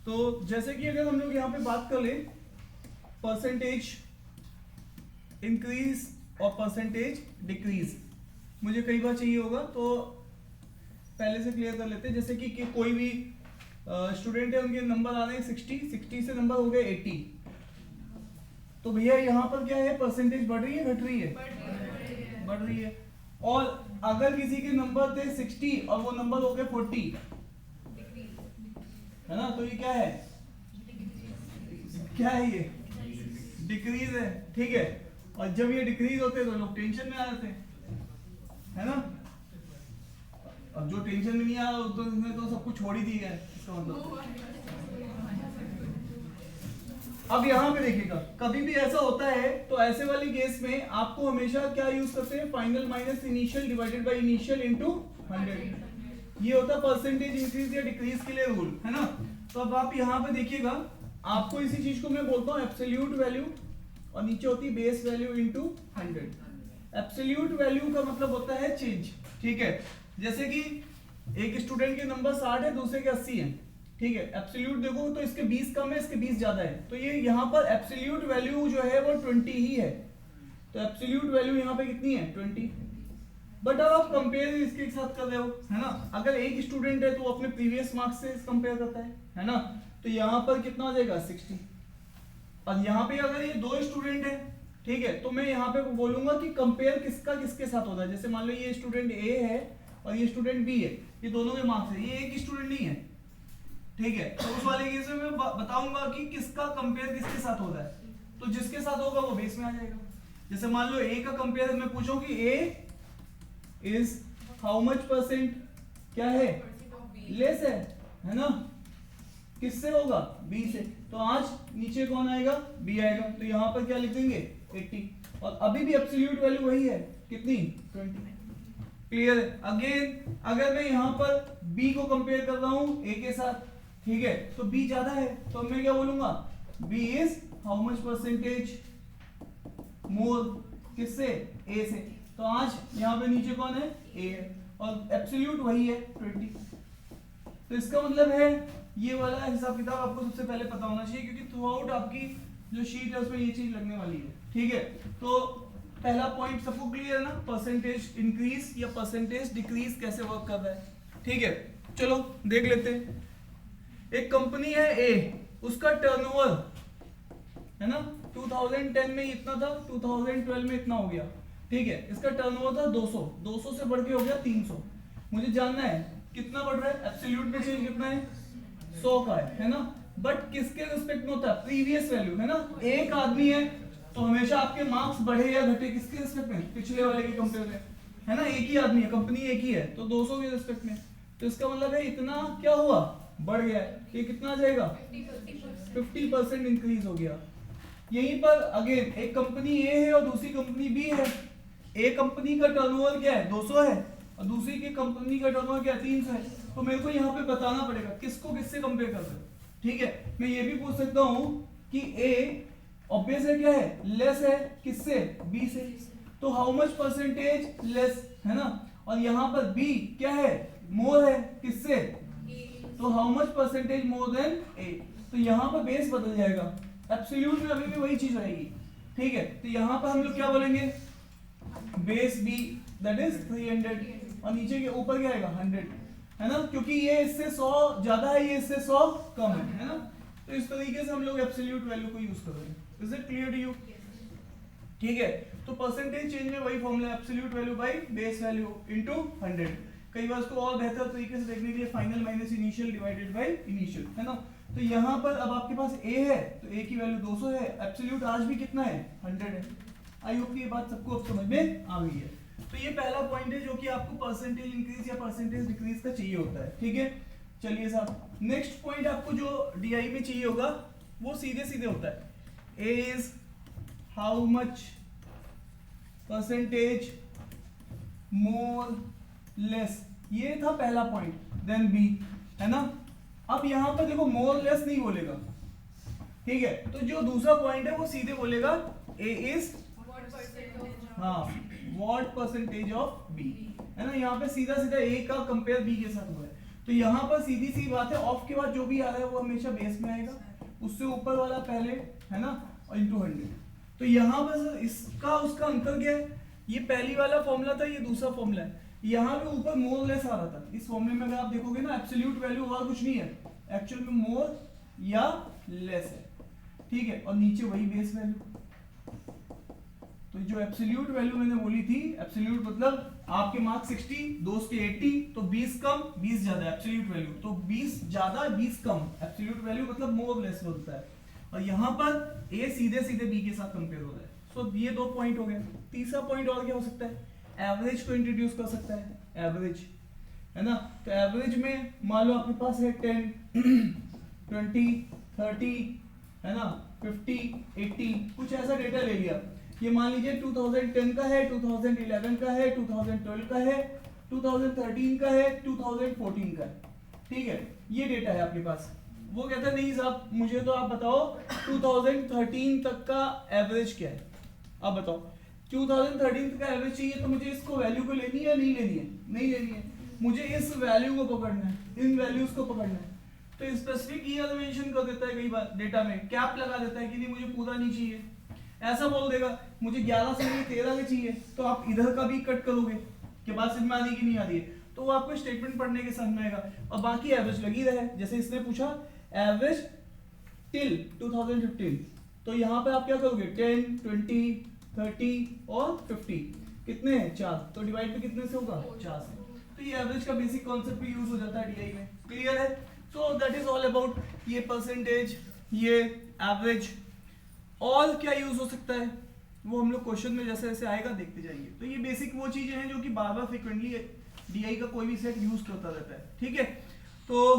तो जैसे कि अगर हम लोग यहाँ पे बात कर ले परसेंटेज इंक्रीज और परसेंटेज डिक्रीज, मुझे कई बार चाहिए होगा तो पहले से क्लियर कर लेते हैं। जैसे कि कोई भी स्टूडेंट है, उनके नंबर आ रहे हैं 60 से नंबर हो गए 80, तो भैया यहाँ पर क्या है, परसेंटेज बढ़ रही है घट रही है? बढ़ रही है। और अगर किसी के नंबर थे 60 और वो नंबर हो गए 40, है ना, तो ये क्या है, क्या है, ये डिक्रीज है, ठीक है। और जब ये डिक्रीज होते तो लोग टेंशन में आ जाते हैं, है ना। अब जो टेंशन में नहीं आ रहा तो उसने तो सब कुछ छोड़ ही दिया है, इसका मतलब। अब यहाँ पे देखिएगा, कभी भी ऐसा होता है तो ऐसे वाली केस में आपको हमेशा क्या यूज करते हैं, final minus initial divided by initial into 100। ये होता है परसेंटेज इंक्रीज या डिक्रीज के लिए रूल, है ना। तो अब आप यहाँ पे देखिएगा, आपको इसी चीज को मैं बोलता हूँ एब्सोल्यूट वैल्यू, और नीचे होती है base value into 100। Absolute value का मतलब होता है चेंज, ठीक है। जैसे कि एक स्टूडेंट के नंबर 60 है, दूसरे के 80 है, ठीक है। एब्सोल्यूट देखो तो इसके 20 कम है, इसके 20 ज्यादा है, तो ये यहाँ पर एब्सोल्यूट वैल्यू जो है वो 20 ही है। तो एब्सोल्यूट वैल्यू यहाँ पे कितनी है, 20। बट अब आप कंपेयर इसके साथ कर रहे हो, है ना। अगर एक स्टूडेंट है तो अपने प्रीवियस मार्क्स से कंपेयर करता है ना। तो यहाँ पर कितना आ जाएगा 60। और यहाँ पे अगर ये दो स्टूडेंट है, ठीक है, तो मैं यहाँ पे बोलूंगा कि कंपेयर किसका किसके साथ होता है। जैसे मान लो ये स्टूडेंट ए है और ये स्टूडेंट बी है, ये दोनों के मार्क्स है, ये एक स्टूडेंट नहीं है, ठीक है। तो उस वाले केस में मैं बताऊंगा कि किसका कंपेयर किसके साथ होता है, तो जिसके साथ होगा वो बेस में आ जाएगा। जैसे मान लो ए का कंपेयर मैं पूछूं कि ए इज हाउ मच परसेंट, क्या है, लेस है ना, किससे होगा, बी से। तो आज नीचे कौन आएगा, बी आएगा, तो यहाँ पर क्या लिख देंगे 80, और अभी भी एब्सोल्यूट वैल्यू वही है, कितनी, 20। क्लियर है। अगेन अगर मैं यहाँ पर बी को कंपेयर कर रहा हूँ ए के साथ, ठीक है, तो बी ज्यादा है, तो मैं क्या बोलूंगा, B is how much percentage more, किससे, ए से। तो आज यहाँ पे नीचे कौन है, ए है, और एब्सोल्यूट वही है 20। तो इसका मतलब है ये वाला हिसाब किताब आपको सबसे पहले पता होना चाहिए, क्योंकि थ्रू आउट आपकी जो शीट है उसमें ये चीज लगने वाली है, ठीक है। तो पहला पॉइंट सबको क्लियर है ना, परसेंटेज इंक्रीज या परसेंटेज डिक्रीज कैसे वर्क कर रहा है, ठीक है। चलो देख लेते हैं। एक कंपनी है ए, उसका टर्नओवर है ना 2010 में इतना था, 2012 में इतना हो गया, ठीक है। इसका टर्नओवर था 200 से बढ़ के हो गया 300। मुझे जानना है कितना बढ़ रहा है, एब्सोल्यूट में चेंज कितना है, 100 का है ना। बट किसके रिस्पेक्ट में होता है, प्रीवियस वैल्यू, है ना। एक आदमी है तो हमेशा आपके मार्क्स बढ़े या घटे किसके रिस्पेक्ट में, पिछले वाले के कंपेयर में, है ना। एक ही आदमी है, कंपनी एक ही है, तो 200 के रिस्पेक्ट में। तो इसका मतलब है इतना क्या हुआ, बढ़ गया है। ये कितना आ जाएगा, 50% इंक्रीज हो गया। यहीं पर अगेन एक कंपनी ए है और दूसरी कंपनी बी है। ए कंपनी का टर्नओवर क्या है, 200 है, और दूसरी की कंपनी का टर्नओवर क्या है, 300 है। तो मेरे को यहाँ पे बताना पड़ेगा किसको किससे कंपेयर कर रहे हो, ठीक है। मैं ये भी पूछ सकता हूँ कि ए ऑब्वियस है क्या है, लेस है, किससे, बी से। तो हाउ मच परसेंटेज लेस, है ना। और यहाँ पर बी क्या है, मोर है, किससे, तो how much percentage more than A. तो यहाँ पर बेस बदल जाएगा, एब्सोल्यूट में अभी भी वही चीज रहेगी, ठीक है। तो यहाँ पर हम लोग क्या बोलेंगे, बेस बी दैट इज 300, और नीचे के ऊपर क्या आएगा 100, है ना, क्योंकि ये इससे 100 ज्यादा है, ये इससे 100 कम है ना। तो इस तरीके से हम लोग एब्सोल्यूट वैल्यू को यूज कर रहे हैं। Is it clear to you, ठीक है। तो परसेंटेज चेंज में वही formula, absolute value by base value into 100। कई बार इसको और बेहतर तरीके से देखने के लिए final minus initial divided by initial, है ना। तो यहाँ पर अब आपके पास ए है, तो ए की वैल्यू 200 है, एब्सोल्यूट आज भी कितना है, 100 है। आई होप ये बात सबको अब समझ में आ गई है। तो ये पहला पॉइंट है जो कि आपको परसेंटेज इंक्रीज या परसेंटेज डिक्रीज का चाहिए होता है, ठीक है। चलिए साहब, नेक्स्ट पॉइंट आपको जो डीआई में चाहिए होगा वो सीधे सीधे होता है, A is how much percentage more less. ये था पहला पॉइंट, देन बी, है ना। अब यहां पर देखो मोर लेस नहीं बोलेगा, ठीक है। तो जो दूसरा पॉइंट है वो सीधे बोलेगा ए इज, हाँ, व्हाट परसेंटेज ऑफ बी, है ना। यहाँ पे सीधा सीधा ए का कंपेयर बी के साथ हुआ है। तो यहाँ पर सीधी सी बात है, ऑफ के बाद जो भी आ रहा है वो हमेशा बेस में आएगा, उससे ऊपर वाला पहले, है ना, और इंटू 100। तो यहाँ पर इसका उसका अंतर क्या है, ये पहली वाला फॉर्मूला था, ये दूसरा फॉर्मूला है। यहाँ पे ऊपर मोर लेस आ रहा था, इस फॉर्मूले में अगर आप देखोगे ना एब्सोल्यूट वैल्यू और कुछ नहीं है, एक्चुअल में मोर या लेस है, ठीक है, और नीचे वही बेस वैल्यू। तो जो एब्सोल्यूट वैल्यू मैंने बोली थी, एब्सोल्यूट मतलब आपके मार्क्स 60, दोस्त के 80, तो 20 कम 20 ज्यादा एब्सोल्यूट वैल्यू, तो 20 ज्यादा 20 कम एब्सोल्यूट वैल्यू मतलब मोर लेस बोलता है। और यहाँ पर ए सीधे सीधे बी के साथ कंपेयर हो रहा है। सो ये 2 पॉइंट हो गए। तीसरा पॉइंट और क्या हो सकता है, एवरेज को इंट्रोड्यूस कर सकता है, एवरेज, है ना। तो एवरेज में मान लो आपके पास है 10 20 30, है ना, 50 80, कुछ ऐसा डेटा ले लिया। ये मान लीजिए 2010 का है, 2011 का है, 2012 का है, 2013 का है, 2014 का है, ठीक है, ये डेटा है आपके पास। वो कहता है नहीं साहब मुझे तो आप बताओ 2013 तक का एवरेज क्या है, आप बताओ 2013 तक का एवरेज चाहिए, तो मुझे इसको वैल्यू को लेनी है या नहीं लेनी है, नहीं लेनी है, मुझे इस वैल्यू को पकड़ना है, इन वैल्यूज को पकड़ना है। तो स्पेसिफिक ईयर मेंशन कर देता है, कई बार डेटा में कैप लगा देता है कि नहीं मुझे पूरा नहीं चाहिए, ऐसा बोल देगा मुझे 11 से लेकर 13 के चाहिए, तो आप इधर का भी कट करोगे कि बात समझ में आ रही कि नहीं आ रही है, तो वो आपको स्टेटमेंट पढ़ने के समझ में आएगा। और बाकी एवरेज लगी रहे, जैसे इसने पूछा एवरेज टिल 2015, तो यहाँ पे आप क्या करोगे 10 20 30 और 50, कितने हैं 4, तो डिवाइड पे कितने से होगा 4 से। तो ये एवरेज का बेसिक कॉन्सेप्ट भी यूज हो जाता है डीआई में, क्लियर है। सो दैट इज ऑल अबाउट ये परसेंटेज, ये एवरेज। और क्या यूज हो सकता है वो हम लोग क्वेश्चन में जैसे जैसे आएगा देखते जाएंगे। तो ये बेसिक वो चीजें हैं जो कि बार बार फ्रिक्वेंटली डीआई का कोई भी सेट यूज करता रहता है, ठीक है। तो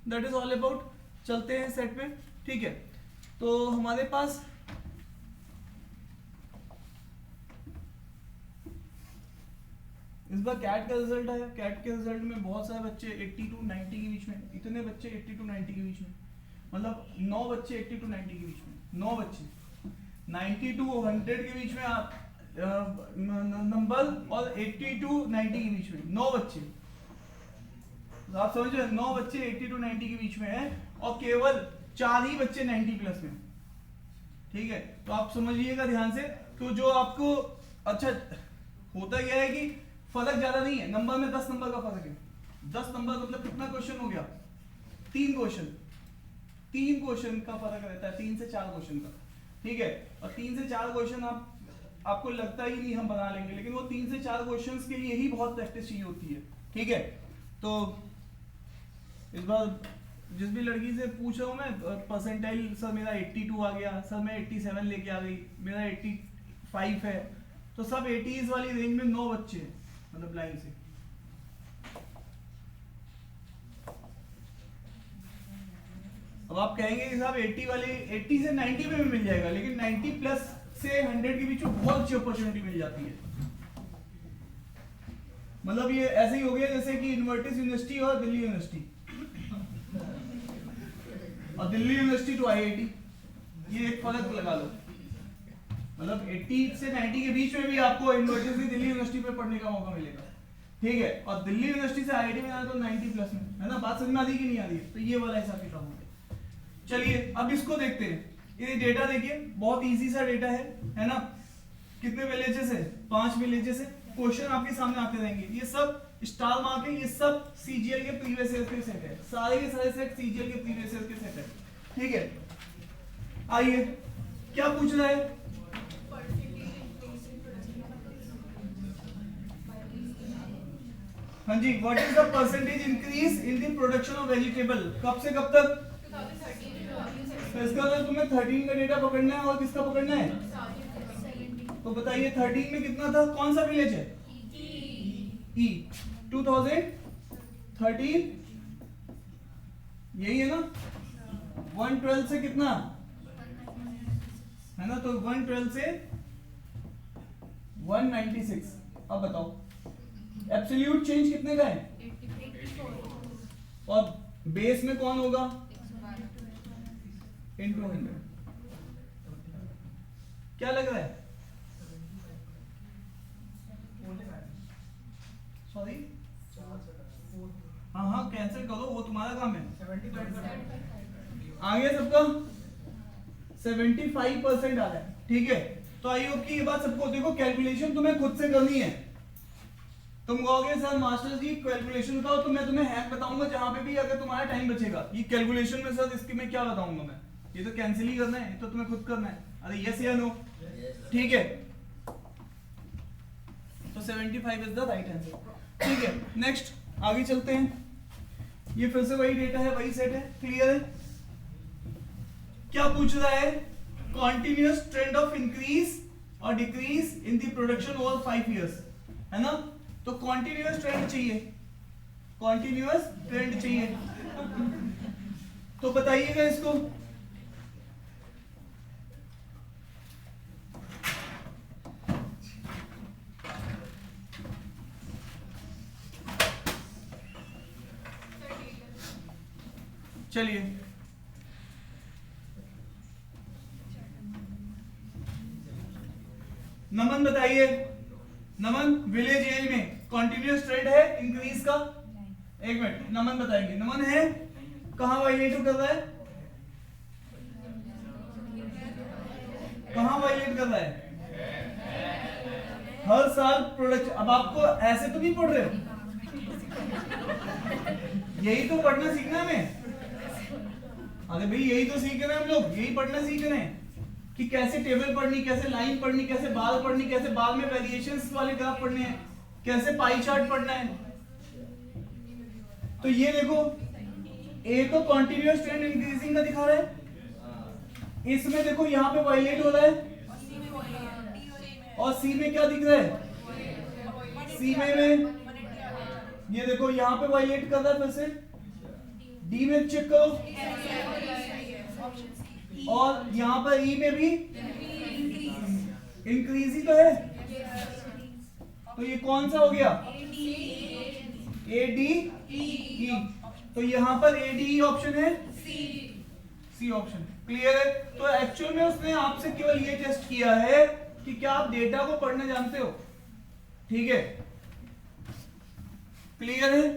दैट इज ऑल अबाउट, चलते हैं सेट में, ठीक है। तो हमारे पास इस बार कैट का रिजल्ट आया। कैट के रिजल्ट में बहुत सारे बच्चे 80 टू 90 के बीच में, इतने बच्चे 80 टू 90 के बीच में, मतलब 9 बच्चे 80 टू 90 के बीच में, 9 बच्चे 90 टू 100 के बीच में आप नंबर, और 80 टू 90 के बीच में 9 बच्चे, तो आप समझ रहे 9 बच्चे 80 टू 90 के बीच में है, और केवल 4 ही बच्चे 90 प्लस में, ठीक है। तो आप समझिएगा ध्यान से। तो जो आपको अच्छा होता क्या है कि फर्क ज्यादा नहीं है नंबर में, 10 नंबर का फर्क है। 10 नंबर मतलब कितना क्वेश्चन हो गया, 3 क्वेश्चन, 3 क्वेश्चन का फर्क रहता है, 3 से 4 क्वेश्चन का, ठीक है। और 3 से 4 क्वेश्चन आपको लगता ही नहीं हम बना लेंगे, लेकिन वो 3 से 4 क्वेश्चंस के लिए ही बहुत प्रैक्टिस चाहिए होती है, ठीक है। तो इस बार जिस भी लड़की से पूछ रहा हूँ मैं परसेंटाइल, सर मेरा 82 आ गया, सर मैं 87 लेके आ गई, मेरा 85 है, तो सब 80s वाली रेंज में 9 बच्चे हैं, मतलब लाइन से। अब आप कहेंगे कि साहब 80 वाले 80 से 90 में भी मिल जाएगा, लेकिन 90 प्लस से 100 के बीच में बहुत अच्छी अपॉर्चुनिटी मिल जाती है। मतलब ये ऐसे ही हो गया जैसे कि यूनिवर्सिटी यूनिवर्सिटी और दिल्ली यूनिवर्सिटी, और दिल्ली यूनिवर्सिटी टू आईआईटी, ये एक फर्क लगा लो। मतलब 80 से 90 के बीच में भी आपको यूनिवर्सिटी से दिल्ली यूनिवर्सिटी पे पढ़ने का मौका मिलेगा, ठीक है। और दिल्ली यूनिवर्सिटी से आईआईटी में आना तो 90 प्लस में, है ना, बात समझ में आ रही कि नहीं आ रही है। तो ये वाला हिसाब किताब होगा। चलिए अब इसको देखते हैं। ये डेटा देखिए, बहुत इजी सा डेटा है ना। कितने विलेजेस है, 5 विलेजेस है। क्वेश्चन आपके सामने आते रहेंगे, ये सब स्टार मार्क है, ये सब सीजीएल के प्रीवियस ईयर के सेट है, सारे के सारे सेट सीजीएल के प्रीवियस ईयर के सेट है, ठीक है। आइए क्या पूछ रहा है, हाँ जी, what is the percentage increase in the production of vegetable, कब से कब तक। तो इसका तो तुम्हें 13 का डेटा पकड़ना है और किसका पकड़ना है, तो बताइए 13 में कितना था, कौन सा विलेज है, ई 2013 यही है ना। 112 से कितना है ना, तो 112 से 196। अब बताओ एब्सोल्यूट चेंज कितने का है, 84, और बेस में कौन होगा, इनटू 100। क्या लग रहा है, सॉरी हाँ हाँ कैंसिल करो, वो तुम्हारा काम है। आ गया सबका 75% आ रहा है, ठीक है। तो आई होप कि ये बात सबको, देखो कैलकुलेशन तुम्हें खुद से करनी है। तुम कहोगे सर मास्टर जी कैलकुलेशन बताओ, तो मैं तुम्हें हैक बताऊंगा जहां पे भी अगर तुम्हारा टाइम बचेगा। ये कैलकुलेशन में सर इसकी मैं क्या बताऊंगा, मैं ये तो कैंसिल ही करना है, ये तो तुम्हें खुद करना है। अरे यस या नो, ठीक है। तो 75 इज द राइट आंसर, ठीक है। नेक्स्ट आगे चलते हैं। ये फिर से वही डेटा है, वही सेट है, क्लियर है। क्या पूछ रहा है, कॉन्टिन्यूअस ट्रेंड ऑफ इंक्रीज और decrease in the production over 5 years, है ना। तो कॉन्टिन्यूअस ट्रेंड चाहिए, कॉन्टिन्यूअस ट्रेंड चाहिए। तो बताइएगा इसको। चलिए नमन बताइए, नमन विलेज एरिया में कॉन्टिन्यूअस ट्रेंड है इंक्रीज का। एक मिनट, नमन बताएंगे। नमन है कहां वायलेट कर रहा है, कहां वायलेट कर रहा है? हर साल प्रोडक्ट। अब आपको ऐसे तो नहीं पढ़ रहे हो, यही तो पढ़ना सीखना है हमें। अरे भाई यही तो सीख रहे हैं हम लोग, यही पढ़ना सीख रहे हैं कि कैसे टेबल पढ़नी, कैसे लाइन पढ़नी, कैसे बाल पढ़नी, कैसे बाल में वेरिएशंस वाले ग्राफ पढ़ने हैं, कैसे पाई चार्ट पढ़ना है। तो ये देखो, ए तो कॉन्टिन्यूअस ट्रेंड इंक्रीजिंग का दिखा रहा है, इसमें देखो यहाँ पे वायलेट हो रहा है, और सी में क्या दिख रहा है, सी में ये देखो यहाँ पे वायलेट कर रहा है। फिर से डी में चेक करो, और यहाँ पर ई में भी इंक्रीज ही तो है। तो ये कौन सा हो गया, ए डी ई। तो यहाँ पर ए डी ई ऑप्शन है, सी ऑप्शन, क्लियर है। तो एक्चुअल में उसने आपसे केवल ये टेस्ट किया है कि क्या आप डेटा को पढ़ना जानते हो, ठीक है, क्लियर है।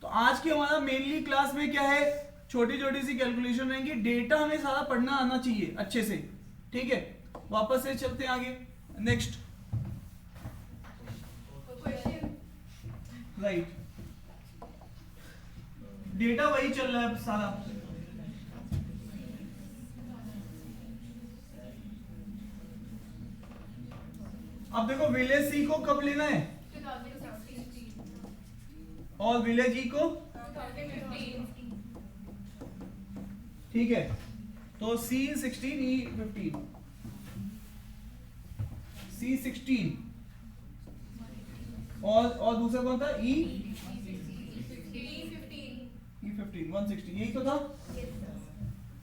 तो आज की हमारा मेनली क्लास में क्या है, छोटी छोटी सी कैलकुलेशन रहेंगी, डेटा हमें सारा पढ़ना आना चाहिए अच्छे से, ठीक है। वापस से चलते हैं आगे, नेक्स्ट राइट। डेटा वही चल रहा है सारा। अब देखो विलेज सी को कब लेना है, और विलेज ई को, ठीक है। तो C16 E15, C16 और दूसरा कौन था, E15 160, यही तो था।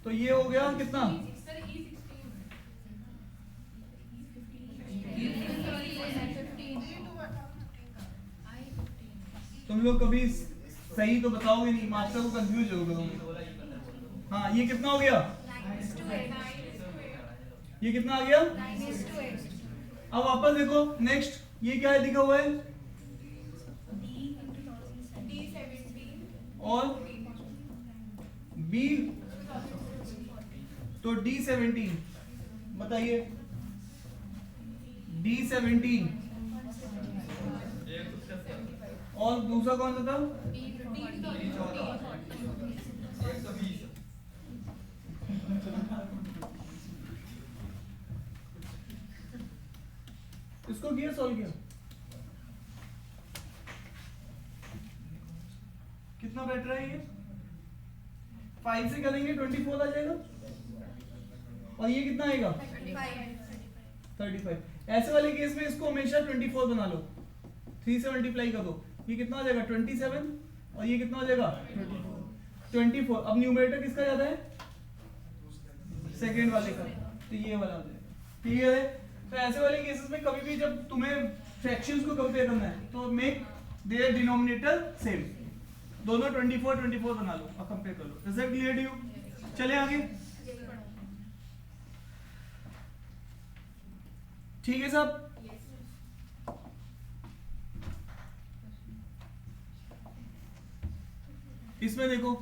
तो ये हो गया कितना, तुम लोग कभी सही तो बताओगे नहीं, मास्टर को कंफ्यूज हो गए। हाँ ये कितना हो गया, ये कितना आ गया। अब वापस देखो नेक्स्ट, ये क्या है दिखा हुआ है, और B, तो D17 बताइए, D17 और दूसरा कौन सा था, इसको किया सॉल्व किया, कितना बेटर है ये, 5 से करेंगे 24 आ जाएगा, और ये कितना आएगा 35। ऐसे वाले केस में इसको हमेशा 24 बना लो, 3 से मल्टीप्लाई कर दो, ये कितना हो जाएगा 27, और ये कितना हो जाएगा 24। अब न्यूमरेटर किसका ज्यादा है, सेकेंड वाले का, तो ये वाला हो जाएगा, क्लियर है। तो ऐसे वाले केसेस में कभी भी जब तुम्हें फ्रैक्शंस को कंपेयर करना है तो मेक देयर डिनोमिनेटर सेम, दोनों 24 बना लो और कंपेयर कर लो। Is it clear to you? चले आगे, ठीक है साहब। इसमें देखो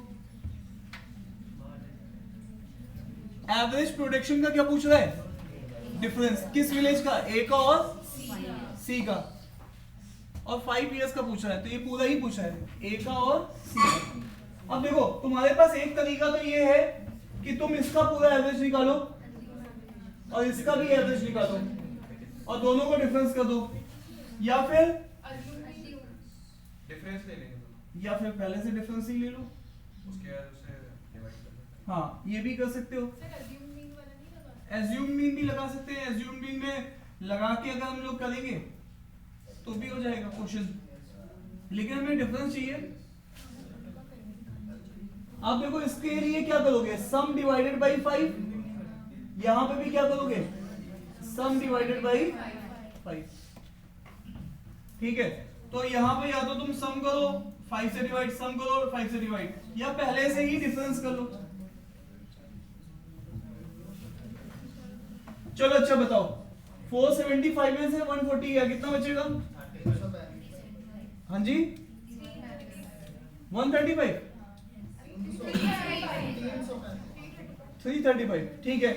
एवरेज प्रोडक्शन का क्या पूछ रहा है, डिफरेंस किस विलेज का, ए का और सी का, और 5 इयर्स का पूछ रहा है, तो ये पूरा ही पूछा है, ए का और सी का। अब देखो तुम्हारे पास एक तरीका तो ये है कि तुम इसका पूरा एवरेज निकालो और इसका भी एवरेज निकालो और दोनों को डिफरेंस कर दो, या फिर डिफरेंस ले लेंगे, या फिर पहले से डिफरेंस ही ले लो, उसके बाद उसे डिवाइड कर देंगे। हाँ ये भी कर सकते हो, एज्यूम मीन भी लगा सकते हैं, एज्यूम मीन में लगा के अगर हम लोग करेंगे तो भी हो जाएगा क्वेश्चन, लेकिन हमें डिफरेंस चाहिए। आप देखो इसके लिए क्या करोगे, सम डिवाइडेड बाई 5, यहां पे भी क्या करोगे, सम डिवाइडेड बाई 5, ठीक है। तो यहां पे या तो तुम सम करो 5 से डिवाइड, सम करो 5 से डिवाइड, या पहले से ही डिफरेंस कर लो। चलो अच्छा बताओ 475 में से 140 गया, कितना बचेगा, हाँ जी 135 335, ठीक है।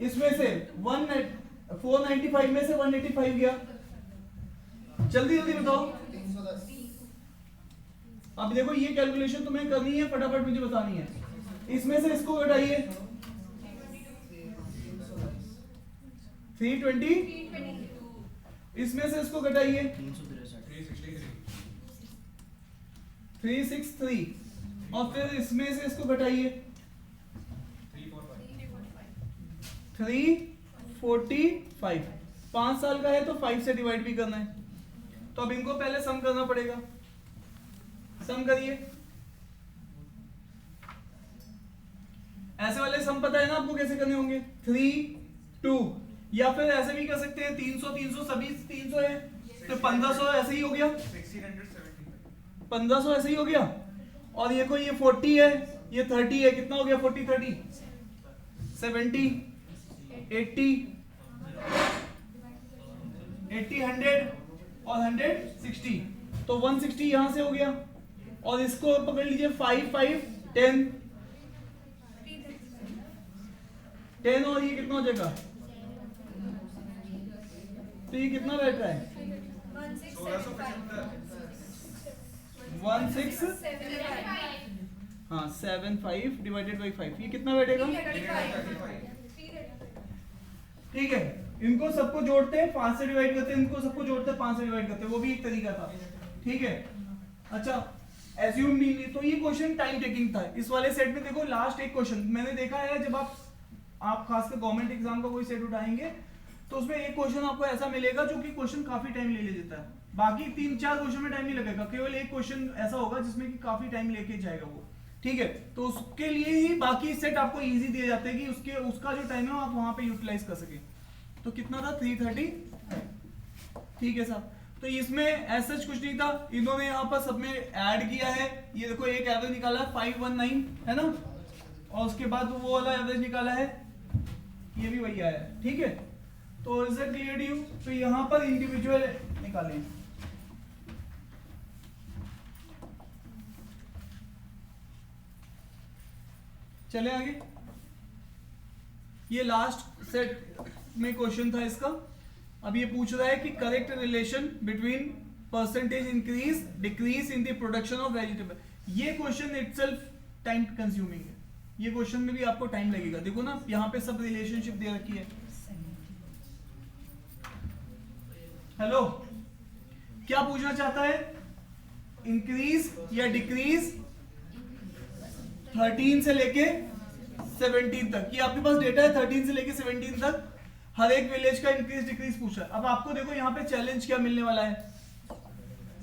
इसमें से 495 में से 185 गया, जल्दी जल्दी बताओ। अब देखो ये कैलकुलेशन तुम्हें करनी है, फटाफट मुझे बतानी है। इसमें से इसको घटाइए 320, इसमें से इसको घटाइए 363, और फिर इसमें से इसको घटाइए 345। 5 साल का है तो 5 से डिवाइड भी करना है, तो अब इनको पहले सम करना पड़ेगा, सम करिए। ऐसे वाले सम पता है ना आपको कैसे करने होंगे, 3 2, या फिर ऐसे भी कर सकते हैं 300 300 सभी 300 है तो 1500 ऐसे ही हो गया, 1500 ऐसे ही हो गया। और ये कोई ये 40 है, ये 30 है, कितना हो गया 40 30 70 80 80 100 और 160, तो 160 यहां से हो गया। और इसको पकड़ लीजिए 5 5 10 10, और ये कितना हो जाएगा, तो ये कितना बैठ रहा है 75 डिवाइडेड बाई 5, ये कितना बैठेगा, ठीक है। इनको सबको जोड़ते हैं 5 से डिवाइड करते हैं, इनको सबको जोड़ते हैं 5 से डिवाइड करते हैं, वो भी एक तरीका था, ठीक है। अच्छा एज्यूम मीन, तो ये क्वेश्चन टाइम टेकिंग था। इस वाले सेट में देखो लास्ट एक क्वेश्चन मैंने देखा है, जब आप खासकर गवर्नमेंट एग्जाम का कोई सेट उठाएंगे तो उसमें एक क्वेश्चन आपको ऐसा मिलेगा जो कि क्वेश्चन काफी टाइम ले लेता है, बाकी 3-4 क्वेश्चन में टाइम नहीं लगेगा, केवल एक क्वेश्चन ऐसा होगा जिसमें कि काफी टाइम लेके जाएगा वो, ठीक है। तो उसके लिए ही बाकी सेट आपको इजी दिए जाते हैं कि उसका जो टाइम है आप वहां पे यूटिलाइज कर सके। तो कितना था 330, ठीक है साहब। तो इसमें ऐसा कुछ नहीं था, इन्होंने यहाँ पर सब में ऐड किया है, ये देखो एक एवरेज निकाला 519 है ना, और उसके बाद वो वाला एवरेज निकाला है, ये भी वही आया है, ठीक है। तो is it clear to you, तो यहाँ पर इंडिविजुअल निकालें, चले आगे। ये लास्ट सेट में क्वेश्चन था इसका। अब ये पूछ रहा है कि correct relation between percentage increase decrease in the production of vegetable. ये क्वेश्चन इटसेल्फ टाइम कंज्यूमिंग है, ये क्वेश्चन में भी आपको टाइम लगेगा। देखो ना यहाँ पे सब रिलेशनशिप दे रखी है। हेलो, क्या पूछना चाहता है, इंक्रीज या डिक्रीज 13 से लेके 17 तक। ये आपके पास डेटा है 13 से लेके 17 तक, हर एक विलेज का इंक्रीज डिक्रीज पूछा। अब आपको देखो यहाँ पे चैलेंज क्या मिलने वाला है,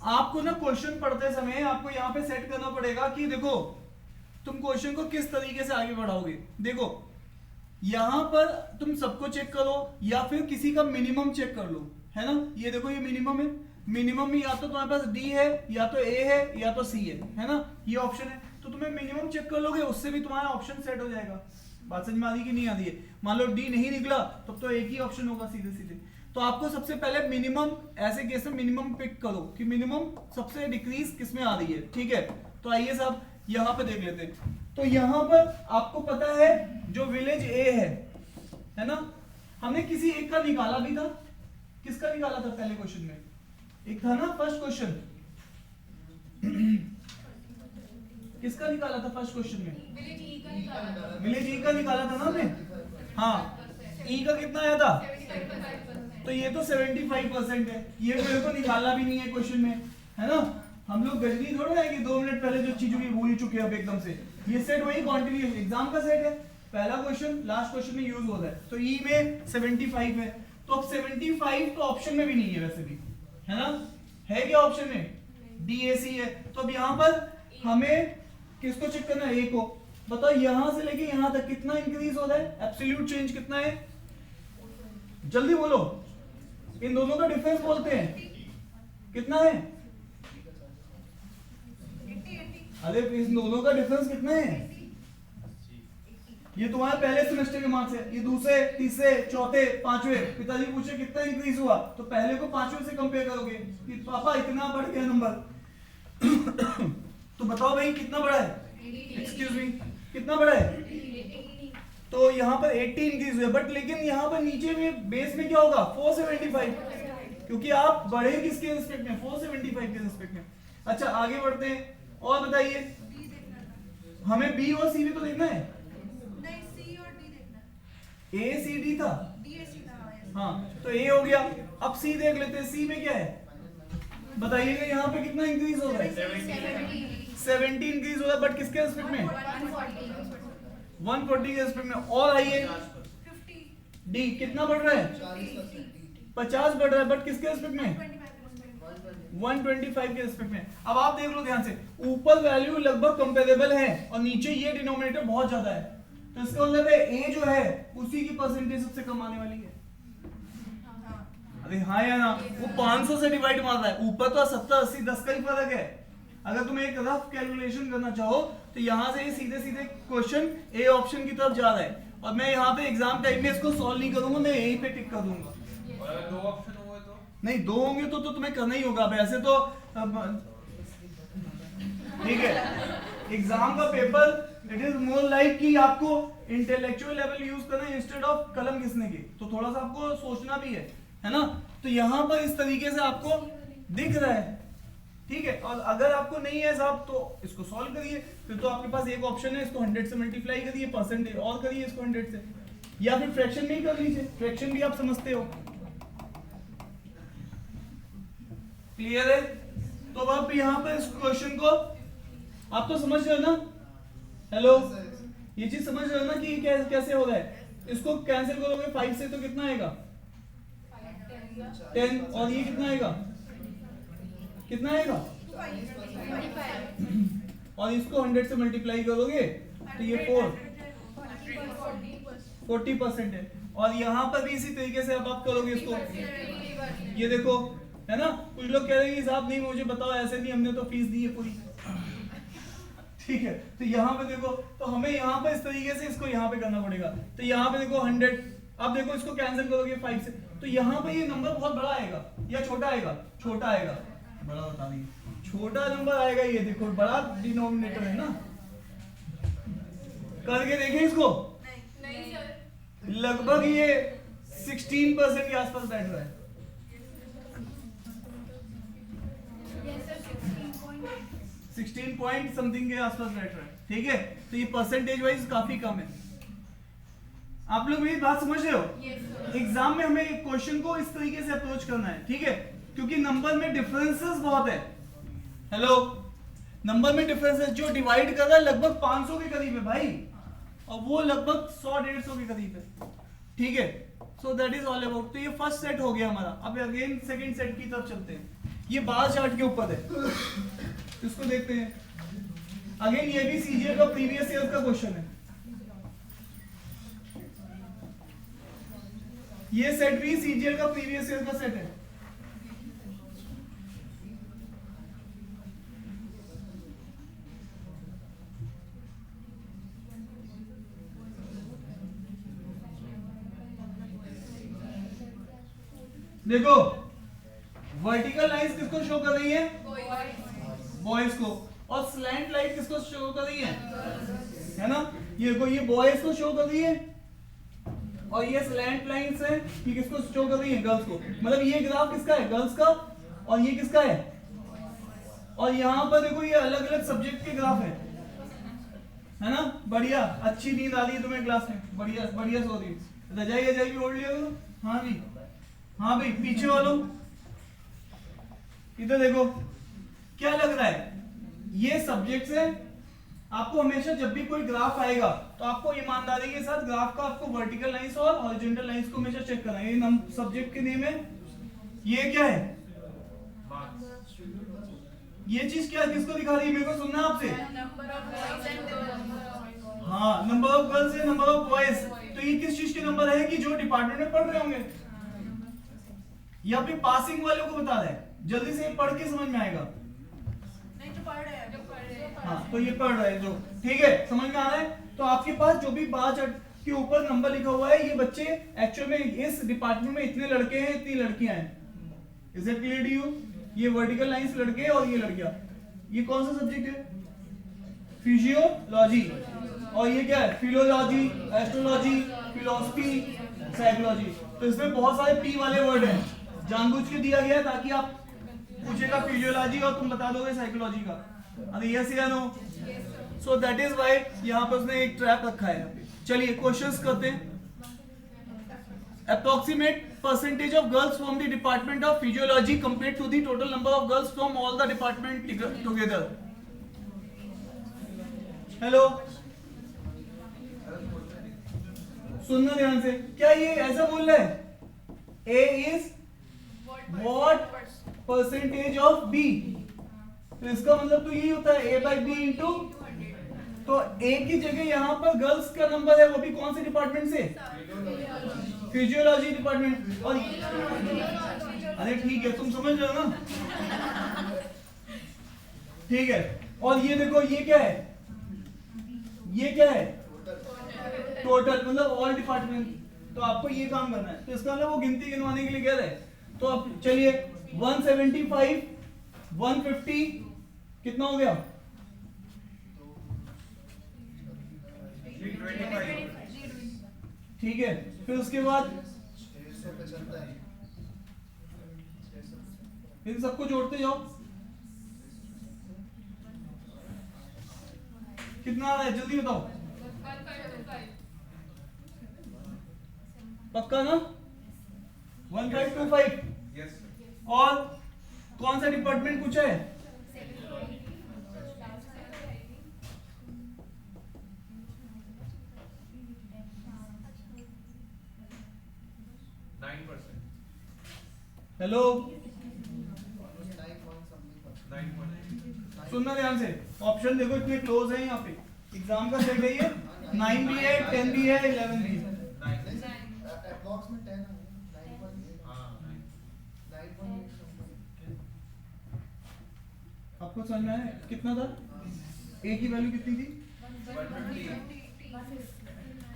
आपको ना क्वेश्चन पढ़ते समय आपको यहाँ पे सेट करना पड़ेगा कि देखो तुम क्वेश्चन को किस तरीके से आगे बढ़ाओगे। देखो यहां पर तुम सबको चेक करो या फिर किसी का मिनिमम चेक कर लो, है ना। ये देखो ये मिनिमम है, मिनिमम में या तो तुम्हारे पास डी है या तो ए है या तो सी है ना, ये ऑप्शन है। तो तुम्हें मिनिमम चेक कर लोगे, उससे भी तुम्हारा ऑप्शन सेट हो जाएगा। बात समझ में आ रही कि नहीं आ रही है। मान लो डी नहीं निकला तब तो एक ही ऑप्शन होगा सीधे सीधे। तो आपको सबसे पहले मिनिमम, ऐसे केस में मिनिमम पिक करो कि मिनिमम सबसे डिक्रीज किस में आ रही है, ठीक है। तो आइए साहब यहां पे देख लेते हैं। तो यहां पर आपको पता है जो विलेज ए है ना, हमने किसी एक का निकाला भी था। किसका निकाला था पहले क्वेश्चन में? एक था ना फर्स्ट क्वेश्चन, किसका निकाला था फर्स्ट क्वेश्चन में? विलेज ई का निकाला था ना हमने। हाँ, ई का कितना आया था? तो ये तो 75% है, ये मेरे को निकालना भी नहीं है क्वेश्चन में, है ना। हम लोग गजनी थोड़ा है कि 2 मिनट पहले जो चीजों की भूल चुके हैं अब एकदम से। ये सेट वही कॉन्टिन्यूस एग्जाम का सेट है, पहला क्वेश्चन लास्ट क्वेश्चन में यूज होता है। तो ई में 75 है, तो अब 75 तो ऑप्शन में भी नहीं है वैसे भी, है ना। है क्या ऑप्शन में? DAC है। तो अब यहाँ पर हमें किसको चेक करना है? ए को। बताओ यहां से लेके यहां तक कितना इंक्रीज हो रहा है? एब्सोल्यूट चेंज कितना है? जल्दी बोलो, इन दोनों का डिफरेंस बोलते हैं, कितना है? अरे इन दोनों का डिफरेंस कितना है? ये तुम्हारे पहले सेमेस्टर के मार्क्स है, ये दूसरे, तीसरे, चौथे, पांचवें। पिताजी पूछे कितना इंक्रीज हुआ, तो पहले को पांचवें से कंपेयर करोगे कि पापा इतना बढ़ गया नंबर। तो बताओ भाई कितना बड़ा है? एक्सक्यूज मी, कितना बड़ा है? तो यहाँ पर 80 इंक्रीज हुआ, बट लेकिन यहाँ पर नीचे में बेस में क्या होगा? 475, क्योंकि आप बढ़े किसके रिस्पेक्ट में? 475 के रिस्पेक्ट में। अच्छा आगे बढ़ते हैं, और बताइए हमें बी और सी भी तो देखना है। नहीं, सी और डी देखना है। ए सी डी था, DAC था। हाँ, तो ए हो गया। अब सी देख लेते हैं, सी में क्या है बताइएगा। यहाँ पे कितना इंक्रीज हो रहा है? 70 इंक्रीज हो रहा है, बट किसके रिस्पेक्ट में? 140 के रिस्पेक्ट में। और आइए 50, डी कितना बढ़ रहा है? 50 बढ़ रहा है, बट किसके रिस्पेक्ट में? 125 के रिस्पेक्ट में। अब आप देख लो ध्यान से, ऊपर वैल्यू लगभग कंपेरेबल है और नीचे ये डिनोमिनेटर बहुत ज्यादा है, तो इसका मतलब है ए जो है उसी की परसेंटेज सबसे कम आने वाली है। अरे हाँ या ना, वो 500 से डिवाइड मार रहा है, ऊपर तो 70 80 10 का ही फर्क है। अगर तुम्हें एक रफ कैलकुलेशन करना चाहो तो यहाँ से सीधे सीधे क्वेश्चन ए ऑप्शन की तरफ जा रहा है, और मैं यहाँ पे एग्जाम टाइम में इसको सॉल्व नहीं करूंगा, मैं यहीं पे टिक कर दूंगा। और अगर 2 ऑप्शन हुए तो? नहीं, 2 होंगे तो तुम्हें करना ही होगा वैसे तो। ठीक है, एग्जाम का paper it is more like कि आपको इंटेलेक्चुअल लेवल यूज करना है इंस्टेड ऑफ कलम घिसने की, तो थोड़ा सा आपको सोचना भी है ना। तो यहाँ पर इस तरीके से आपको दिख रहा है, ठीक है। और अगर आपको नहीं है साहब तो इसको सॉल्व करिए, फिर तो आपके पास एक ऑप्शन है, इसको 100 से मल्टीप्लाई करिए, परसेंटेज और करिए इसको 100 से, या फिर फ्रैक्शन में ही कर लीजिए, फ्रैक्शन भी आप समझते हो। क्लियर है? तो अब आप यहाँ पर इस क्वेश्चन को आप तो समझ रहे हो ना? हेलो, ये चीज समझ रहे हो ना कि कैसे हो रहा है? इसको कैंसिल करोगे 5 से तो कितना आएगा? 10, और ये कितना आएगा? कितना आएगा? और इसको 100 से मल्टीप्लाई करोगे तो ये 40% है। और यहाँ पर भी इसी तरीके से अब आप करोगे इसको, ये देखो, है ना। कुछ लोग कह रहे हैं साहब नहीं मुझे बताओ, ऐसे नहीं, हमने तो फीस दी है पूरी। ठीक है, तो यहाँ पे देखो, तो हमें यहाँ पे इस तरीके से इसको यहाँ पे करना पड़ेगा। तो यहाँ पे देखो 100, अब देखो इसको कैंसिल करोगे 5 से, तो यहाँ पे ये नंबर बहुत बड़ा आएगा या छोटा आएगा? छोटा आएगा। बड़ा बता देंगे, छोटा नंबर आएगा। ये देखो बड़ा डिनोमिनेटर है ना। करके देखें इसको, नहीं सर, लगभग ये 16% के आसपास बैठ रहा है। 16 पॉइंट समथिंग के आसपास बैठ रहा है, ठीक है। तो ये परसेंटेज वाइज काफी कम है। आप लोग मेरी बात समझ रहे हो? एग्जाम में हमें क्वेश्चन को इस तरीके से अप्रोच करना है, ठीक है, क्योंकि नंबर में डिफरेंसेस बहुत है। हेलो, नंबर में डिफरेंसेस जो डिवाइड कर रहा है लगभग 500 के करीब है भाई, और वो लगभग 100-150 के करीब है, ठीक है। सो दैट इज ऑल अबाउट। तो ये फर्स्ट सेट हो गया हमारा। अब अगेन सेकंड सेट की तरफ चलते हैं। ये बार चार्ट के ऊपर है, इसको देखते हैं। अगेन ये भी सीजीएल का प्रीवियस ईयर का क्वेश्चन है। ये सेट भी सीजीएल का प्रीवियस ईयर का सेट है। देखो वर्टिकल लाइंस किसको शो कर रही है? बॉयज को। और स्लैंट लाइट किसको शो कर रही है ना, ये बॉयज को शो कर रही है, और ये स्लैंट लाइन्स है ये किसको शो कर रही है, गर्ल्स को। मतलब ये ग्राफ किसका है, गर्ल्स का, और ये किसका है, और यहाँ पर देखो ये अलग अलग सब्जेक्ट के ग्राफ है ना। बढ़िया, अच्छी नींद आ रही है तुम्हें क्लास में, बढ़िया बढ़िया सो रही है। रजाई भी ओढ़ लिया करो। हाँ जी, हाँ भाई पीछे वालों इधर देखो, क्या लग रहा है, ये सब्जेक्ट्स है। आपको हमेशा जब भी कोई ग्राफ आएगा तो आपको ईमानदारी के साथ ग्राफ का आपको वर्टिकल लाइंस और हॉरिजॉन्टल लाइंस को हमेशा चेक करना है। ये सब्जेक्ट के नेम है, ये क्या है, ये चीज क्या किसको दिखा रही है, मेरे को सुनना है आपसे। हाँ, नंबर ऑफ गर्ल्स है, नंबर ऑफ बॉयज। तो ये किस चीज के नंबर है कि जो डिपार्टमेंट में पढ़ रहे होंगे, या फिर पासिंग वालों को बता रहा है। जल्दी से पढ़ के समझ में आएगा। नहीं जो पढ़ रहे हैं, हाँ, तो ये पढ़ रहा है जो, ठीक है, समझ में आ रहा है। तो आपके पास जो भी बार चार्ट के ऊपर नंबर लिखा हुआ है, ये बच्चे एक्चुअल में इस डिपार्टमेंट में इतने लड़के हैं, इतनी लड़कियां हैं। Is it clear to you? ये वर्टिकल लाइंस लड़के और ये लड़कियां। ये कौन सा सब्जेक्ट है, फिजियोलॉजी। और ये क्या है, फिलोलॉजी, एस्ट्रोलॉजी, फिलोसफी, साइकोलॉजी। तो इसमें बहुत सारे पी वाले वर्ड हैं, जानबूझ के दिया गया है ताकि आप पूछेगा फिजियोलॉजी और तुम बता दोगे साइकोलॉजी का। अरे यस या no? So that is why यहाँ पे उसने एक ट्रैप रखा है यहाँ पे। चलिए क्वेश्चंस करते हैं। Approximate percentage of girls from the department of physiology compared to the total number of girls from all the department together. Hello, सुनना ध्यान से। क्या ये ऐसा बोल रहा है, A is what percentage of B? तो इसका मतलब तो यही होता है A by B into, तो A की जगह यहाँ पर गर्ल्स का नंबर है, वो भी कौन से डिपार्टमेंट से, फिजियोलॉजी डिपार्टमेंट। और अरे ठीक है, तुम समझ रहे हो ना, ठीक है। और ये देखो, ये क्या है, ये क्या है, टोटल, मतलब ऑल डिपार्टमेंट। तो आपको ये काम करना है। तो इसका मतलब वो गिनती गिनवाने के लिए कह रहे हैं। तो अब चलिए 175, 150 कितना हो गया, 325। ठीक है। फिर उसके बाद इन सबको जोड़ते जाओ, कितना आ रहा है जल्दी बताओ, पक्का ना, 1525। यस। और कौन सा डिपार्टमेंट पूछा है, हेलो, 9.8। सुनना ध्यान से। ऑप्शन देखो इतने क्लोज है, यहाँ पे एग्जाम का सेट है ये। 9 भी है, 10 भी है, 11 भी है। आपको समझ में आया कितना था, ए की वैल्यू कितनी थी,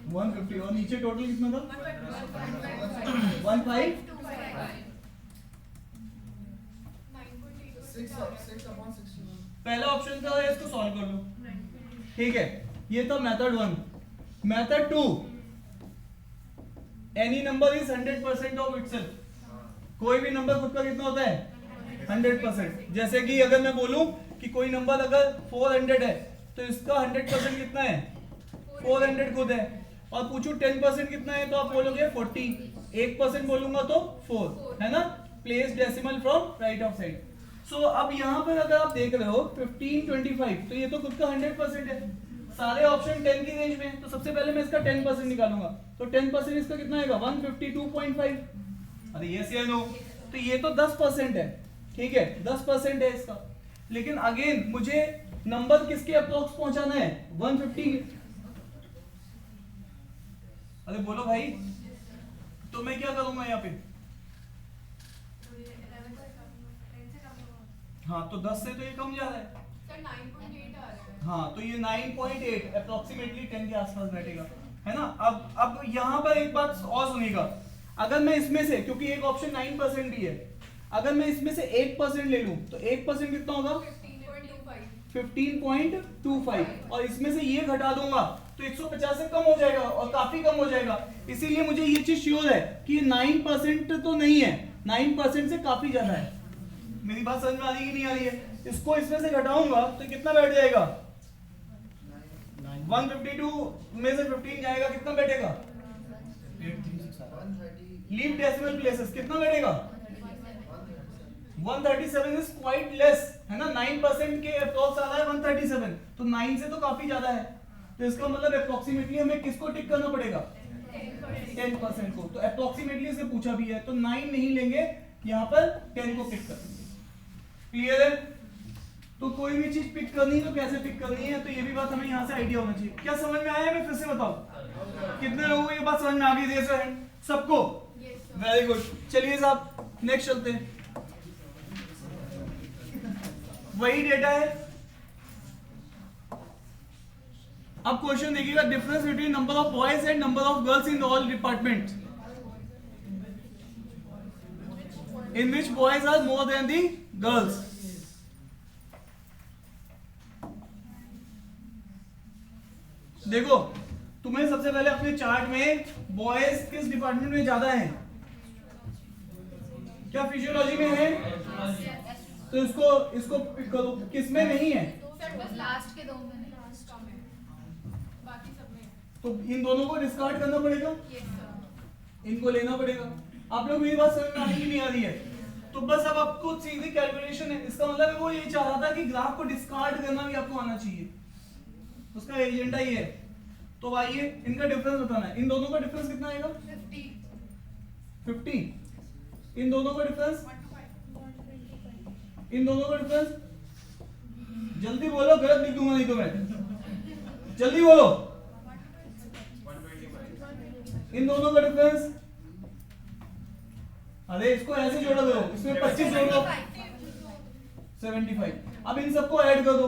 150, और नीचे टोटल कितना था, 15। पहला ऑप्शन था, इसको सॉल्व कर लो, ठीक है। ये था method 1। Method 2, any number is 100% of itself. कोई भी नंबर खुद का कितना होता है, 100%। जैसे कि अगर मैं बोलूं कि कोई नंबर अगर 400 है, तो इसका 100% कितना है, 400 खुद है। और पूछूं 10% कितना है, तो आप बोलोगे 40। 1% बोलूंगा तो 4, है ना। Place decimal from right of side. So अब यहाँ पर अगर आप देख रहे हो 15, 25, तो ये तो खुद का 100% है। सारे ऑप्शन 10 की रेंज में, तो सबसे पहले मैं इसका 10% निकालूंगा। तो 10% इसका कितना आएगा, 152.5। अरे यस या नो? तो ये तो 10% है, ठीक है, 10% है इसका। लेकिन अगेन मुझे नंबर किसके अप्रोक्स पहुंचाना है, 150। अरे बोलो भाई, तो मैं क्या करूंगा यहाँ पे, हाँ तो 10 से तो ये कम जा रहा है, सर 9.8 आ रहा है। हाँ तो ये 9.8 अप्रोक्सीमेटली 10 के आसपास बैठेगा, है ना। अब यहाँ पर एक बात और सुनिएगा। अगर मैं इसमें से, क्योंकि एक ऑप्शन 9% भी है, अगर मैं इसमें से 1% ले लूं तो 1% कितना होगा, 15.25। 15.25 और इसमें से ये घटा दूंगा तो 150 से कम हो जाएगा और काफी कम हो जाएगा। इसीलिए मुझे ये चीज श्योर है कि 9% तो नहीं है, 9% से काफी ज्यादा है। मेरी बात समझ में आ रही है कि नहीं आ रही है? इसको इसमें से घटाऊंगा तो कितना बैठ जाएगा? 152 में से 15 जाएगा, कितना बैठेगा? लीव डेसिमल प्लेसेस, कितना बैठेगा? 137 इज क्वाइट लेस, है ना? 9% के अप्रॉक्स आ रहा है 137, तो 9 से तो काफी ज्यादा है। तो इसका मतलब अप्रोक्सीमेटली हमें किसको टिक करना पड़ेगा? 10% को। तो अप्रोक्सीमेटली से पूछा भी है, तो 9 नहीं लेंगे, यहाँ पर 10 को पिक करेंगे। क्लियर है? तो कोई भी चीज पिक करनी है तो कैसे पिक करनी है, तो ये भी बात हमें यहाँ से आइडिया होना चाहिए। क्या समझ में आया? मैं फिर से बताऊं, कितने लोगों को ये बात समझ में आ गई? दे सर सबको? Very good. चलिए साहब नेक्स्ट चलते हैं। वही डेटा है। अब क्वेश्चन देखिएगा, difference between number of boys and number of girls in all department in which boys are more than the girls. देखो, तुम्हें सबसे पहले अपने चार्ट में बॉयज किस डिपार्टमेंट में ज्यादा है? क्या फिजियोलॉजी में है? तो इसको पिक करो। किस में नहीं है? लास्ट के 2 में नहीं, लास्ट में, बाकी सब में। तो इन दोनों को डिस्कार्ड करना पड़ेगा, यस सर। इनको लेना पड़ेगा। आप लोग मेरी बात समझ में आ रही कि नहीं आ रही है? तो बस अब आपको सीधी कैलकुलेशन है। इसका मतलब है वो ये चाह रहा था कि ग्राफ को डिस्कार्ड करना भी आपको आना चाहिए, उसका एजेंडा ये है। तो आइए इनका डिफरेंस बताना है। इन दोनों का डिफरेंस कितना आएगा? 50। इन दोनों का डिफरेंस? इन दोनों का डिफरेंस? जल्दी बोलो, गलत लिख दूंगा नहीं तो मैं। जल्दी बोलो। इन दोनों का डिफरेंस? अरे इसको ऐसे जोड़ दो, इसमें 25 जोड़ दो, 75। अब इन सबको ऐड कर दो।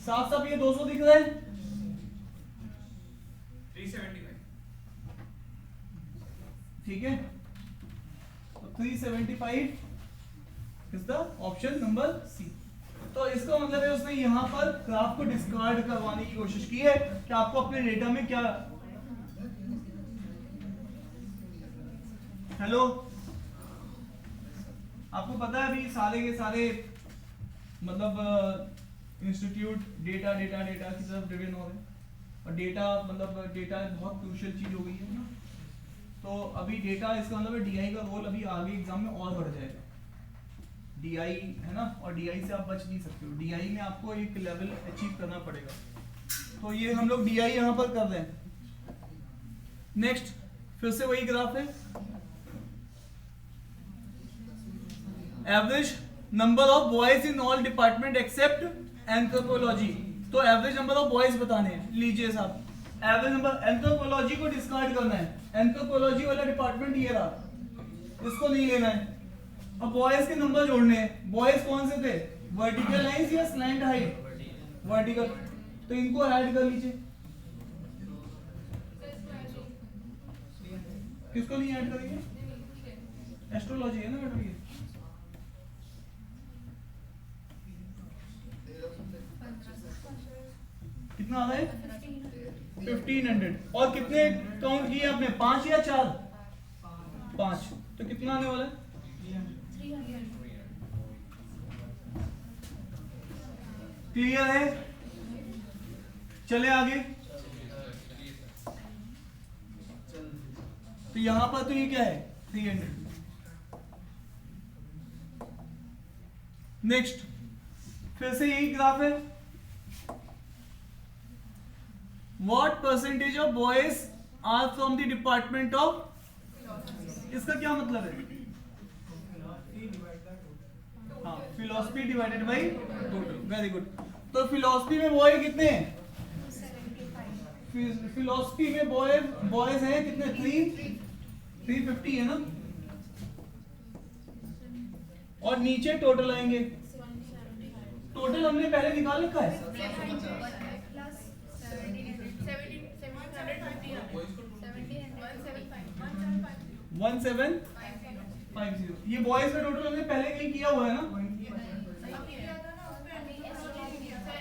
साफ साफ ये 200 दिख रहा है, 375। ठीक है? तो 375 is the option number C. तो इसका मतलब है उसने यहां पर ग्राफ को डिस्कार्ड करवाने की कोशिश की है कि आपको अपने डेटा में क्या। हेलो, आपको पता है अभी सारे के सारे मतलब इंस्टीट्यूट डेटा डेटा डेटा की तरफ ड्रिवन हो रहे हैं, और डेटा मतलब डेटा बहुत क्रूशियल चीज हो गई है ना। तो अभी डेटा, इसका मतलब है डीआई का रोल अभी आगे एग्जाम में और बढ़ जाएगा। डीआई है ना, और डीआई से आप बच नहीं सकते हो। डीआई में आपको एक लेवल अचीव करना पड़ेगा। तो ये हम लोग डीआई यहां पर कर रहे हैं। नेक्स्ट फिर से वही ग्राफ है, average number of boys in all department except anthropology. तो एवरेज नंबर ऑफ बॉयज बताने हैं। लीजिए साहब, एवरेज नंबर, एंथ्रोपोलॉजी को डिस्कार्ड करना है। एंथ्रोपोलॉजी वाला डिपार्टमेंट ये रहा, इसको नहीं लेना है। अब बॉयज के नंबर जोड़ने हैं। बॉयज कौन से थे? वर्टिकल लाइंस या स्लैंट हाइट? वर्टिकल। तो इनको ऐड कर लीजिए। किसको नहीं ऐड करेंगे? एस्ट्रोलॉजी है ना बेटा ये। कितना आ रहा है? 1500। और कितने काउंट किए आपने? 5 या 4? 5। तो कितना आने वाला है? 300। क्लियर है? चले आगे। तो यहां पर तो ये क्या है? 300। नेक्स्ट फिर से यही ग्राफ है। What percentage of boys are from the department of? इसका क्या मतलब है? हाँ, philosophy divided by total. Very good. तो फिलोसफी में बॉय कितने हैं? 75। फिलोसफी में बॉयज हैं कितने? 350 है ना। और नीचे टोटल आएंगे। टोटल हमने पहले निकाल रखा है। 1750। ये बॉयज का टोटल हमने पहले कहीं किया हुआ है ना।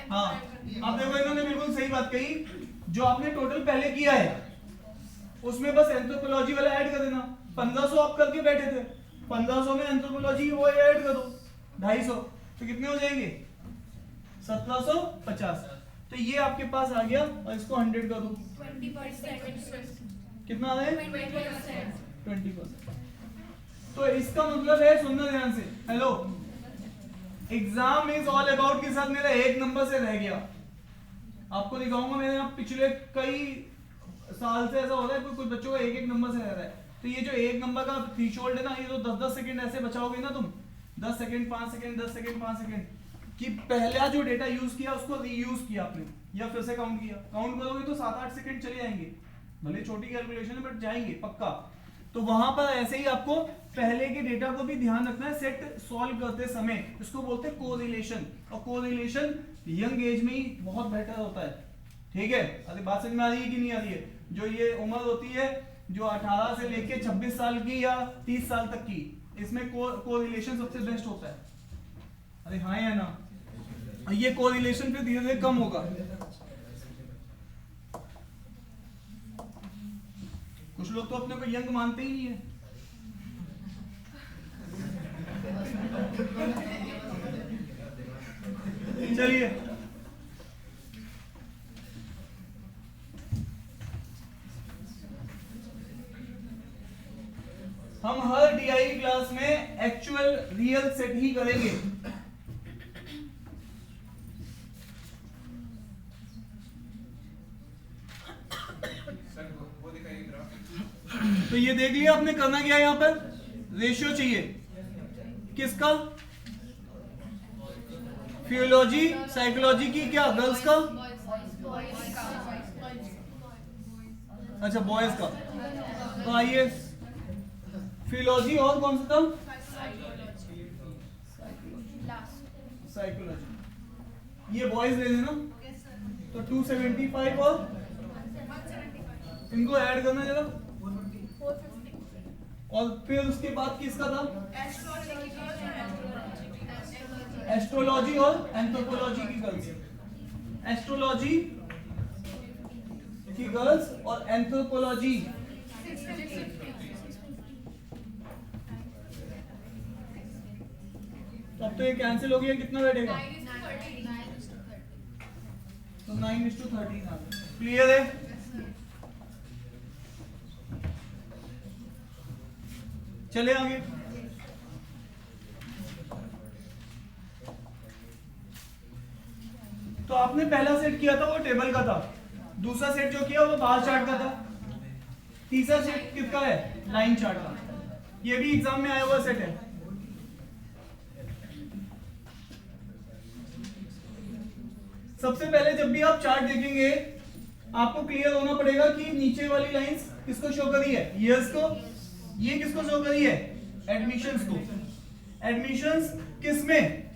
हाँ, अब देखो इन्होंने बिल्कुल सही बात कही, जो आपने टोटल पहले किया है उसमें बस एंथ्रोपोलॉजी वाला ऐड कर देना। 1500 आप करके बैठे थे, 1500 में एंथ्रोपोलॉजी वो ऐड करो 250, तो कितने हो जाएंगे 1750। तो ये आपके पास आ गया और इसको 100 कर दो, 20%। कितना आ रहा है 20%। 20%। तो इसका मतलब है, सुनना ध्यान से, hello, exam is all about के साथ मेरा एक नंबर से रह गया। आपको दिखाऊंगा, मैंने आप पिछले कई साल से ऐसा हो रहा है, कुछ बच्चों का एक एक नंबर से रह रहा है। तो ये जो एक नंबर का थ्रेशोल्ड है ना, ये तो 10-10 सेकंड ऐसे बचाओगे ना तुम, 10 सेकंड 5 सेकंड 10 सेकंड 5 सेकंड, कि पहला जो डेटा यूज किया उसको रीयूज किया आपने, या फिर से काउंट किया, काउंट करोगे तो 7-8 सेकंड चले जाएंगे, भले छोटी कैलकुलेशन है बट जाएंगे पक्का। तो वहां पर ऐसे ही आपको पहले के डेटा को भी ध्यान रखना है सेट सॉल्व करते समय, इसको बोलते हैं कोरिलेशन, और कोरिलेशन यंग एज में ही बहुत बेटर होता है, ठीक है। अरे बात समझ में आ रही है कि नहीं आ रही है? जो ये उम्र होती है जो 18 से लेके 26 साल की या 30 साल तक की, इसमें कोरिलेशन सबसे बेस्ट होता है। अरे हाँ या ना? ये कोरिलेशन फिर धीरे धीरे कम होगा। कुछ लोग तो अपने को यंग मानते ही नहीं है। चलिए, हम हर डीआई क्लास में एक्चुअल रियल सेट ही करेंगे। तो ये देख लिया आपने, करना क्या है यहाँ पर, रेशियो चाहिए किसका, फिजियोलॉजी साइकोलॉजी की, क्या गर्ल्स का, अच्छा बॉयज का। तो आइए, फिजियोलॉजी और कौन सा था, साइकोलॉजी, ये बॉयज ले लेना। तो 275 और इनको ऐड करना जरा, और फिर उसके बाद किसका था, एस्ट्रोलॉजी और एंथ्रोपोलॉजी की गर्ल्स, एस्ट्रोलॉजी की गर्ल्स और एंथ्रोपोलॉजी अब तो ये कैंसिल हो गया, कितना बैठेगा, तो 9:13 क्लियर है। चले आगे, तो आपने पहला सेट किया था वो टेबल का था, दूसरा सेट जो किया वो बार चार्ट का था, तीसरा सेट किसका है, लाइन चार्ट का। ये भी एग्जाम में आया हुआ सेट है। सबसे पहले जब भी आप चार्ट देखेंगे आपको क्लियर होना पड़ेगा कि नीचे वाली लाइंस किसको शो करी है, ईयर्स को, ये किसको शो करी है, एडमिशंस को। एडमिशंस किसमें,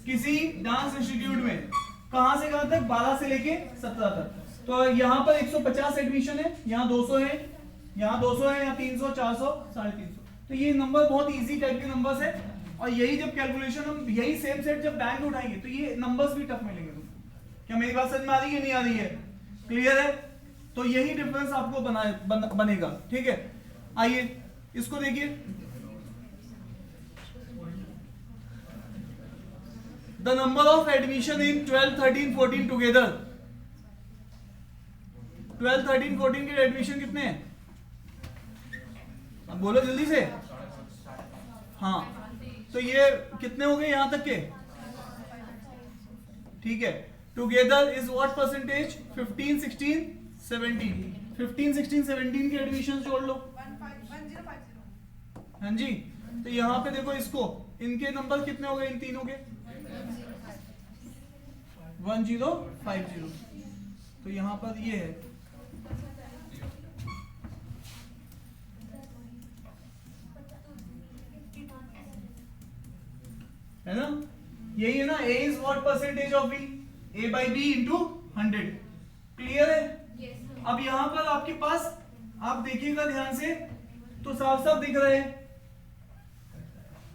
किसी डांस इंस्टीट्यूट में, कहां से कहां तक, 12 से लेके 17 तक। तो यहां पर 150 एडमिशन है, यहां 200 है, यहां 200 है, यहां 300, 400, 350। तो ये नंबर बहुत इजी टाइप के नंबर्स है, और यही जब कैलकुलेशन हम यही सेम सेट जब बैंक उठाएंगे तो ये नंबर्स भी टफ मिलेंगे तुमको। क्या मेरी बात समझ में आ रही है, नहीं आ रही है, क्लियर है? तो यही डिफरेंस आपको बनेगा, ठीक है। आइए इसको देखिए, the number of admission in 12, 13, 14 together. 12, 13, 14 के एडमिशन कितने हैं, अब बोलो जल्दी से। हाँ, तो ये कितने हो गए यहां तक के, ठीक है। Together is what percentage, 15, 16, 17। 15, 16, 17 के एडमिशन जोड़ लो। 1050। हाँ जी, तो यहाँ पे देखो इसको, इनके नंबर कितने हो गए इन तीनों के, 1050। तो यहाँ पर ये है ना, यही है ना, a is what percentage of b, a by b into 100। Clear है? अब यहां पर आपके पास, आप देखिएगा ध्यान से तो साफ साफ दिख रहे हैं।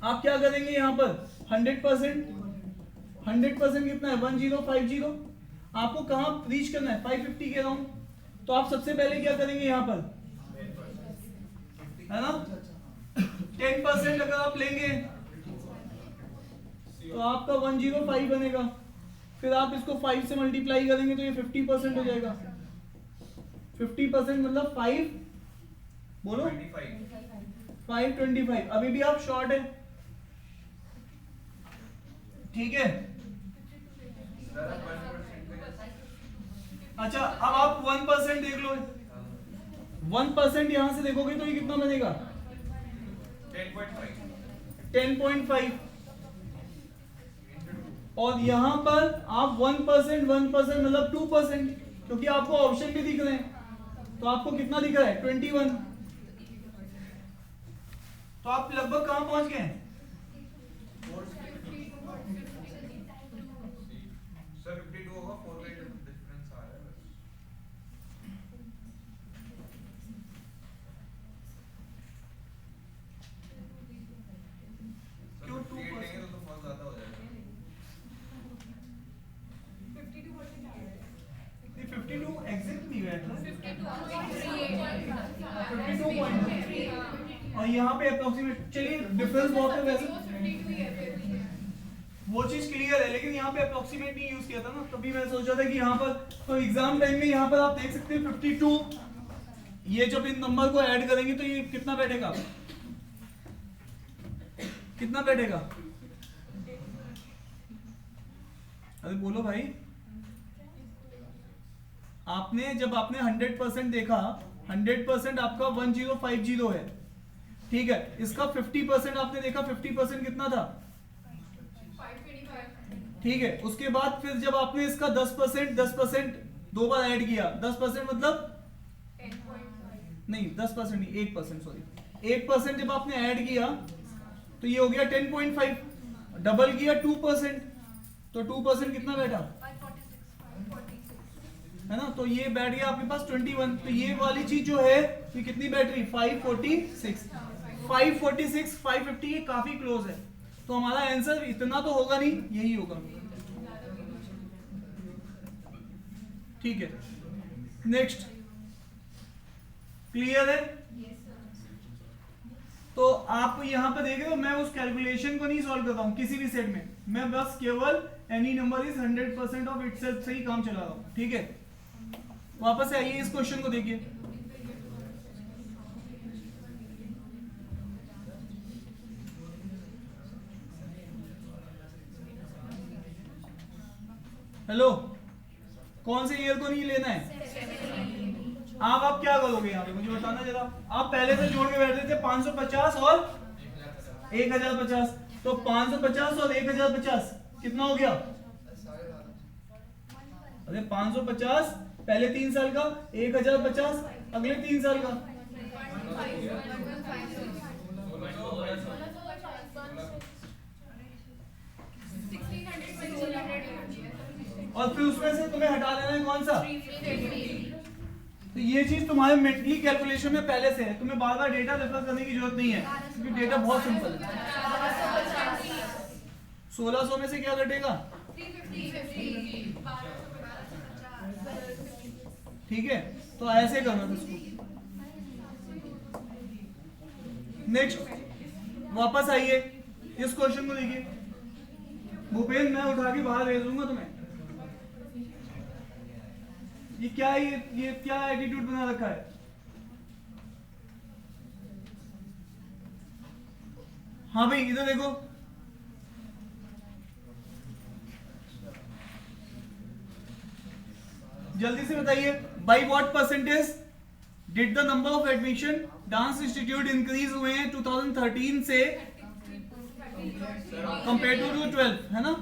आप क्या करेंगे यहां पर, 100%, 100% कितना है 1050। आपको कहां रीच करना है 550 के अराउंड। तो आप सबसे पहले क्या करेंगे यहां पर, है ना, 10% अगर आप लेंगे तो आपका 105 बनेगा। फिर आप इसको 5 से मल्टीप्लाई करेंगे तो ये 50% हो जाएगा। 50% मतलब 5 बोलो 525। अभी भी आप शॉर्ट है, ठीक है। अच्छा अब आप 1% देख लो, 1% यहां से देखोगे तो ये कितना बनेगा 10.5। और यहां पर आप 1% मतलब 2%, क्योंकि आपको ऑप्शन भी दिख रहे हैं, तो आपको कितना दिख रहा है 21। तो आप लगभग कहां पहुंच गए हैं, सर 52 होगा, 4 का डिफरेंस आ रहा है बस। क्यों 2% लेंगे तो बहुत ज्यादा हो जाएगा। 52 एग्जैक्ट नहीं बैठ रहा, 52.3 और यहाँ पे अप्रोक्सीमेट, चलिए डिफरेंस बहुत है वैसे, वो चीज क्लियर है, लेकिन यहाँ पे अप्रोक्सीमेट नहीं यूज किया था ना, तभी मैं सोचा था कि यहाँ पर, तो एग्जाम टाइम में यहाँ पर आप देख सकते हैं 52, ये जब इन नंबर को ऐड करेंगे तो ये कितना बैठेगा, कितना बैठेगा, अरे बोलो भाई। आपने जब आपने 100% देखा, 100% आपका 1050 है, ठीक है। इसका 50% आपने देखा, 50% कितना था, 525 ठीक है। उसके बाद फिर जब आपने इसका 10% दो बार ऐड किया, 10% मतलब 10.5 नहीं 10% नहीं 1%, सॉरी 1% जब आपने ऐड किया तो ये हो गया 10.5, डबल किया 2%, तो 2% कितना बैठा, 546 है ना, तो ये बैठ गया आपके पास 21। तो ये वाली चीज जो है ये कितनी बैठ रही 546, 550 ये काफी क्लोज है, तो हमारा आंसर इतना तो होगा नहीं, यही होगा, ठीक है। नेक्स्ट क्लियर है, तो आप यहां पर देख रहे हो, मैं उस कैलकुलेशन को नहीं सॉल्व करता हूं किसी भी सेट में, मैं बस केवल any number is 100% of itself से ही काम चला रहा हूं, ठीक है। वापस से आइए इस क्वेश्चन को देखिए, हेलो, कौन से ईयर को नहीं लेना है, आप क्या करोगे यहाँ पे मुझे बताना जरा। आप पहले से जोड़ के बैठे थे 550 और 1050, तो 550 और 1050 कितना हो गया, अरे 550 पहले 3 साल का, 1050 अगले 3 साल का, और फिर उसमें से तुम्हें हटा देना है कौन सा, तो ये चीज तुम्हारे मेंटली कैलकुलेशन में पहले से है, तुम्हें बार बार डेटा रेफर करने की जरूरत नहीं है, क्योंकि डेटा बहुत सिंपल है। 1600 में से क्या घटेगा, ठीक है, तो ऐसे करना इसको। नेक्स्ट वापस आइए इस क्वेश्चन को देखिए, भूपेन मैं उठा के बाहर भेज दूंगा तुम्हें। ये क्या है, ये क्या एटीट्यूड बना रखा है, हाँ भाई इधर देखो, जल्दी से बताइए, by what percentage did the number of admission dance institute increase हुए हैं 2013 से कंपेयर टू 12, है ना।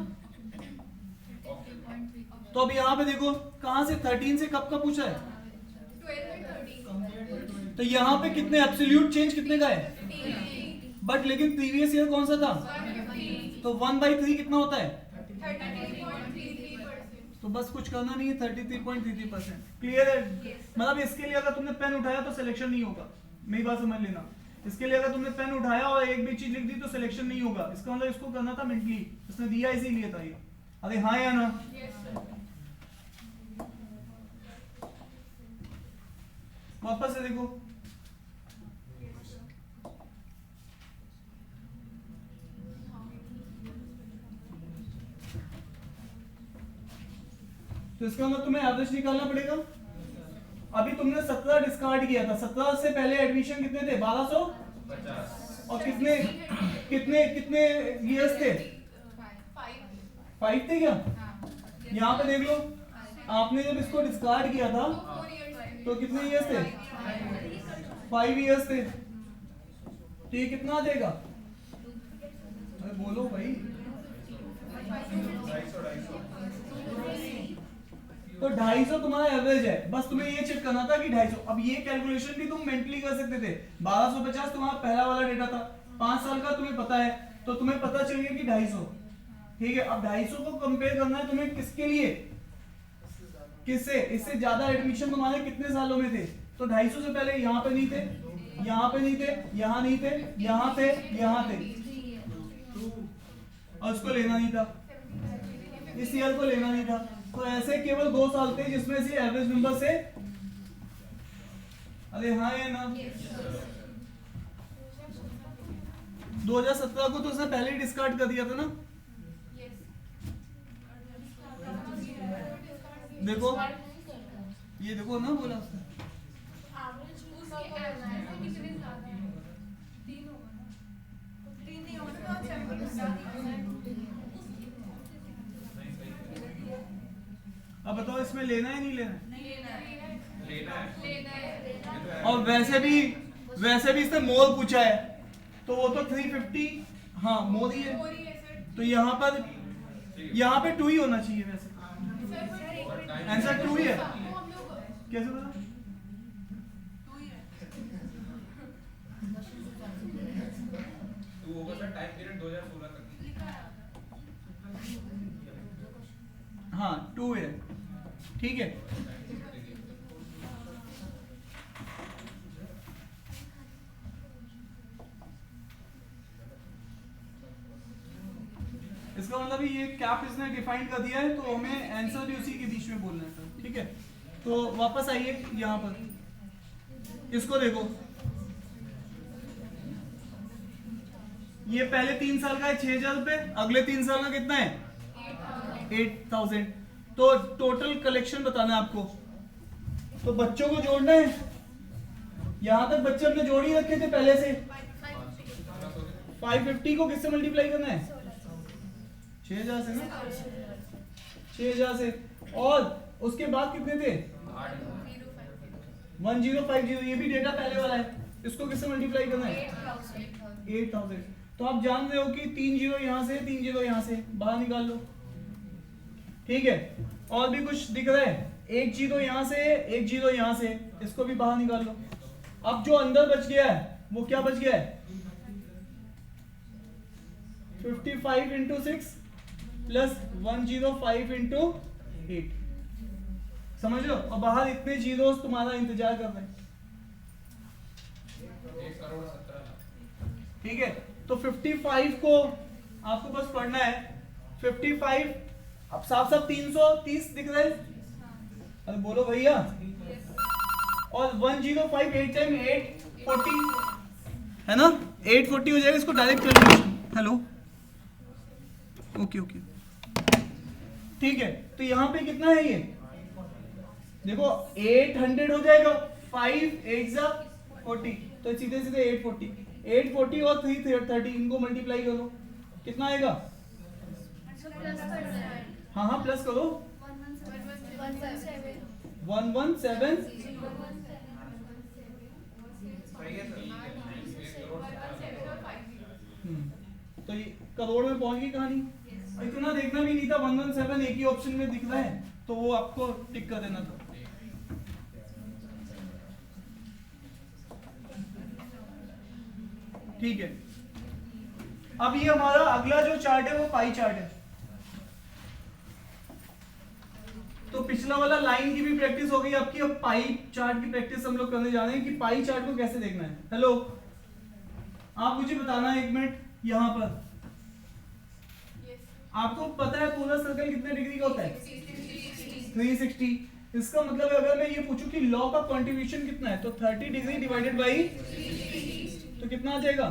तो अब यहाँ पे देखो कहां से 13 से कब का पूछा है, 12 तो यहाँ पे कितने एब्सोल्यूट चेंज कितने का है, बट लेकिन प्रीवियस ईयर कौन सा था, तो 1/3 कितना होता है, 33.33%। तो बस कुछ करना नहीं है, 33.33%। क्लियर है, मतलब इसके लिए अगर तुमने पेन उठाया तो सिलेक्शन नहीं होगा, मेरी बात समझ लेना। इसके लिए अगर तुमने पेन उठाया और एक भी चीज लिख दी तो सिलेक्शन नहीं होगा, इसका मतलब इसको करना था मेंटली, इसने दिया इसीलिए था ये, अरे हाँ या ना? वापस से देखो, तो इसका मतलब तुम्हें एवरेज निकालना पड़ेगा। अभी तुमने 17 डिस्कार्ड किया था, 17 से पहले एडमिशन कितने थे? 1250। और कितने कितने कितने ईयर्स थे? 5 थे क्या? यहाँ पे देख लो, आपने जब इसको डिस्कार्ड किया था तो कितने ईयर्स थे? 5 ईयर्स थे। तो ये कितना देगा? अरे बोलो भाई। तो 250 तुम्हारा एवरेज है, बस तुम्हें ये चेक करना था कि 250। अब ये कैलकुलेशन भी तुम मेंटली कर सकते थे। 1250 तुम्हारा पहला वाला डेटा था, 5 साल का तुम्हें पता है, तो तुम्हें पता चल गया कि 250। ठीक है, अब 250 को कंपेयर करना है तुम्हें किसके लिए? किससे? इससे ज्यादा एडमिशन तुम्हारे कितने सालों में थे? तो 250 से पहले यहाँ पे नहीं थे, यहाँ पे नहीं थे, यहाँ नहीं थे, यहाँ थे, यहाँ थे, और उसको लेना नहीं था, इस ईयर को लेना नहीं था। तो ऐसे केवल 2 साल थे जिसमें से एवरेज नंबर से, अरे हाँ या ना? 2017 को तो उसने पहले ही डिस्कार्ड कर दिया था ना। देखो ये देखो ना, बोला उसने। अब बताओ इसमें लेना है नहीं लेना? लेना है। और वैसे भी इसने मोर पूछा है, तो वो तो 350, हाँ मोर ही है, तो यहाँ पे 2 ही होना चाहिए वैसे। आंसर 2 ही है। कैसे पता? तो होगा सर टाइम पीरियड 2016 तक। हाँ 2 है, ठीक है। इसका मतलब ये कैप इसने डिफाइन कर दिया है, तो हमें आंसर भी उसी के बीच में बोलना है सर, ठीक है। तो वापस आइए यहाँ पर, इसको देखो, ये पहले 3 साल का है 6000 रुपए, अगले 3 साल का कितना है? 8000। तो टोटल कलेक्शन बताना है आपको, तो बच्चों को जोड़ना है। यहां तक बच्चे हमने जोड़ ही रखे थे पहले से। 550 को किससे मल्टीप्लाई करना है? 6000 से ना, 6000 से। और उसके बाद कितने थे? 1050। ये भी डेटा पहले वाला है, इसको किससे मल्टीप्लाई करना है? 8000। तो आप जान रहे हो कि 3 जीरो यहां से, 3 जीरो यहां से बाहर निकाल लो, ठीक है। और भी कुछ दिख रहा है? 1 जीरो यहां से, 1 जीरो यहां से, इसको भी बाहर निकाल लो। अब जो अंदर बच गया है वो क्या बच गया है? 55 इंटू 6 प्लस 105 इंटू 8, समझ लो। और बाहर इतने जीरोस तुम्हारा इंतजार कर रहे हैं, 1,17,00,000। ठीक है। तो 55 को आपको बस पढ़ना है, 55 अब साफ साफ 330 दिख रहा है, अरे बोलो भैया। और 105 8 टाइम 840 है ना, 840 हो जाएगा। इसको direct calculation, hello, okay okay, ठीक है। तो यहाँ पे कितना है ये देखो, 800 हो जाएगा, 5 8 40, तो सीधे सीधे 840 और 330 इनको मल्टीप्लाई करो, कितना आएगा? हाँ हाँ प्लस करो, 117। सही है सर। तो ये करोड़ में पहुंच गई कहानी। इतना देखना भी नहीं था, 117 एक ही ऑप्शन में दिख रहा है, तो वो आपको टिक कर देना था। ठीक है। अब ये हमारा अगला जो चार्ट है वो पाई चार्ट है। तो पिछला वाला लाइन की भी प्रैक्टिस हो गई आपकी, अब पाई चार्ट की प्रैक्टिस हम लोग करने जा रहे हैं कि पाई चार्ट को कैसे देखना है। हेलो, आप मुझे बताना है 1 मिनट, यहां पर आपको पता है पूरा सर्कल कितने डिग्री का होता है? 360। इसका मतलब है अगर मैं ये पूछूं कि लॉ का कंट्रीब्यूशन कितना है तो 30 डिग्री डिवाइडेड बाई तो कितना आ जाएगा?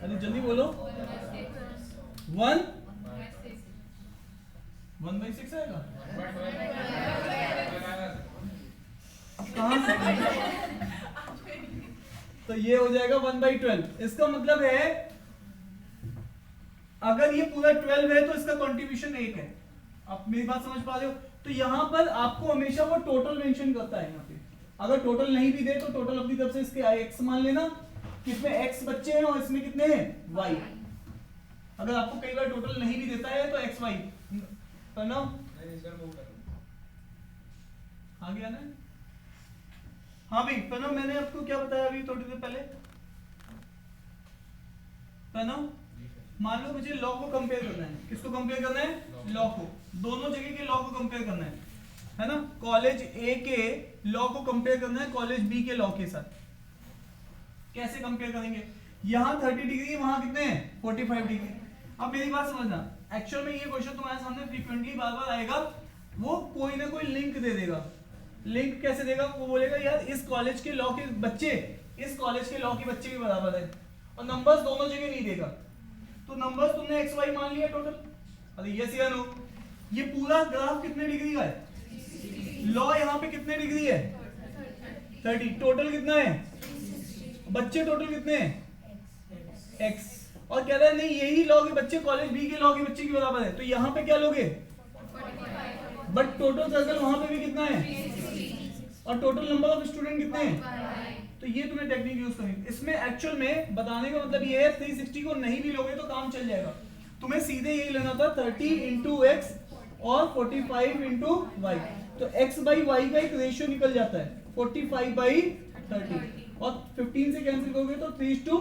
अरे जल्दी बोलो। 1/6 आएगा। कहां से? तो ये हो जाएगा 1/12। इसका मतलब है अगर ये पूरा 12 है तो इसका कंट्रीब्यूशन 1 है। आप मेरी बात समझ पा रहे हो? तो यहां पर आपको हमेशा वो टोटल मेंशन करता है। यहाँ पे अगर टोटल नहीं भी दे तो टोटल अपनी तरफ से इसके x मान लेना, कितने x बच्चे हैं और इसमें कितने हैं y। अगर आपको कई बार टोटल नहीं भी देता है तो x y करना आ गया ना? हाँ भाई प्रणव, मैंने आपको क्या बताया अभी थोड़ी देर पहले? प्रणव, मान लो मुझे लॉ को कंपेयर करना है। किसको कंपेयर करना है? लॉ को। दोनों जगह के लॉ को कंपेयर करना है ना? कॉलेज ए के लॉ को कंपेयर करना है कॉलेज बी के लॉ के साथ। कैसे कंपेयर करेंगे? यहाँ 30 डिग्री, वहां कितने हैं 45 डिग्री। अब मेरी बात समझना, एक्चुअल में ये क्वेश्चन तुम्हारे सामने फ्रीक्वेंटली बार बार आएगा। वो कोई ना कोई लिंक दे देगा। लिंक कैसे देगा? वो बोलेगा यार इस कॉलेज के लॉ के बच्चे इस कॉलेज के लॉ के बच्चे के बराबर है, और नंबर्स दोनों जगह नहीं देगा। तो नंबर्स तुमने एक्स वाई मान लिया टोटल। अरे यस या नो? ये पूरा ग्राफ कितने डिग्री का है? लॉ यहाँ पे कितने डिग्री है? 30। टोटल कितना है? बच्चे टोटल कितने हैं? x। और कह रहा है नहीं यही लॉ के बच्चे कॉलेज बी के लॉ के बच्चे के बराबर है, तो यहाँ पे क्या लोगे? बट टोटल सर्कल वहां पे भी कितना है? और टोटल नंबर ऑफ स्टूडेंट कितने हैं? तो ये तुम्हें टेक्निक यूज करनी। इसमें एक्चुअल में बताने का मतलब ये है 360 को नहीं भी लोगे तो काम चल जाएगा। तुम्हें सीधे यही लेना था 30 इंटू एक्स और 45 इंटू वाई। तो x बाई वाई का एक रेशियो निकल जाता है 45/30, और 15 से कैंसिल करोगे तो 3:2।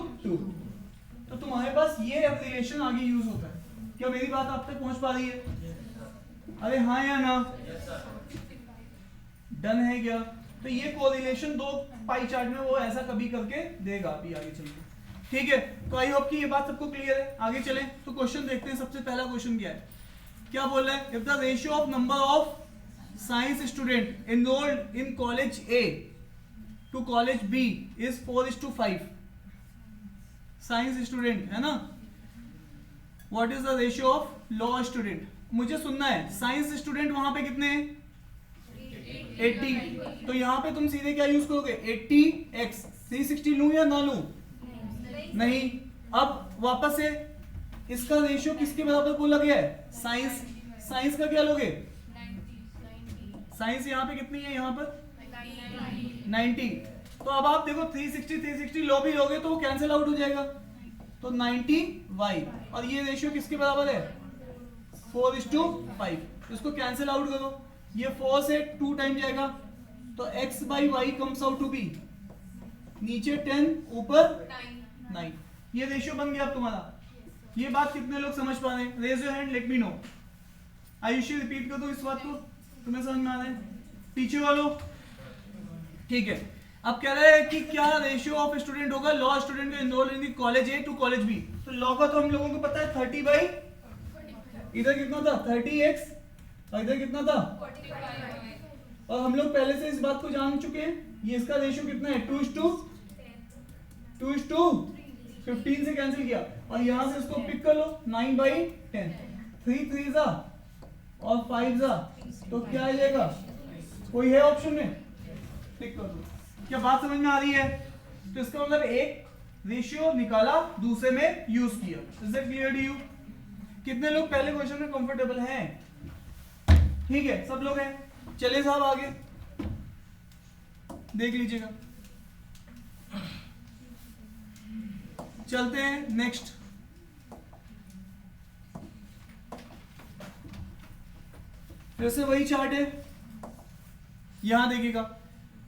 तो तुम्हारे पास ये रिलेशन आगे यूज होता है। क्या मेरी बात आप तक पहुंच पा रही है? अरे हाँ या ना? डन है क्या? तो ये कोरिलेशन दो पाई चार्ट में वो ऐसा कभी करके देगा अभी आगे चलके। ठीक है, तो आई होप कि ये बात सबको क्लियर है। आगे चलें तो क्वेश्चन देखते हैं। सबसे पहला क्वेश्चन क्या है? क्या बोल रहा है? If the ratio of number of science student enrolled in college A to college B is 4:5। Science student है ना? What is the ratio of law student? मुझे सुनना है साइंस स्टूडेंट वहां पे कितने हैं? 80। तो यहाँ पे तुम सीधे क्या यूज करोगे? 80x। 360 लूं या ना लूं? नहीं। अब वापस से इसका रेशियो किसके बराबर बोला गया है? साइंस। साइंस का क्या लोगे? साइंस यहाँ पे कितनी है? यहाँ पर 90। तो अब आप देखो 360 लो भी लोगे तो वो कैंसिल आउट हो जाएगा। तो 90y, और ये रेशियो किसके बराबर है? 4:5। इसको कैंसिल आउट करो, ये 4 से 2 टाइम जाएगा, तो x by y comes out to be नीचे 10 ऊपर 9। ये रेशियो बन गया अब तुम्हारा। ये बात कितने लोग समझ पा रहे हैं? Raise your hand, let me know. Ayushi repeat कर दो इस बात को, तुम्हें समझ में आ रहा है? पीछे वालों ठीक है। अब कह रहा है कि क्या रेशियो ऑफ स्टूडेंट होगा लॉ स्टूडेंट को enroll in college A to college B. तो लॉ का तो हम लोगों को पता है 30/, इधर कितना था 30x और इधर कितना था 45, और हम लोग पहले से इस बात को जान चुके हैं। ये इसका रेशियो कितना है? 2:15 से कैंसिल किया, और यहां से इसको पिक कर लो 9/10। 3 3 और 5 तो क्या आ जाएगा? कोई है ऑप्शन में? टिक कर दो। क्या बात समझ में आ रही है? तो इसका मतलब एक रेशियो निकाला, दूसरे में यूज किया। Is it clear to you? कितने लोग पहले क्वेश्चन में कंफर्टेबल हैं? ठीक है, सब लोग हैं। चलिए साहब आगे देख लीजिएगा। चलते हैं नेक्स्ट। फिर से वही चार्ट है, यहां देखिएगा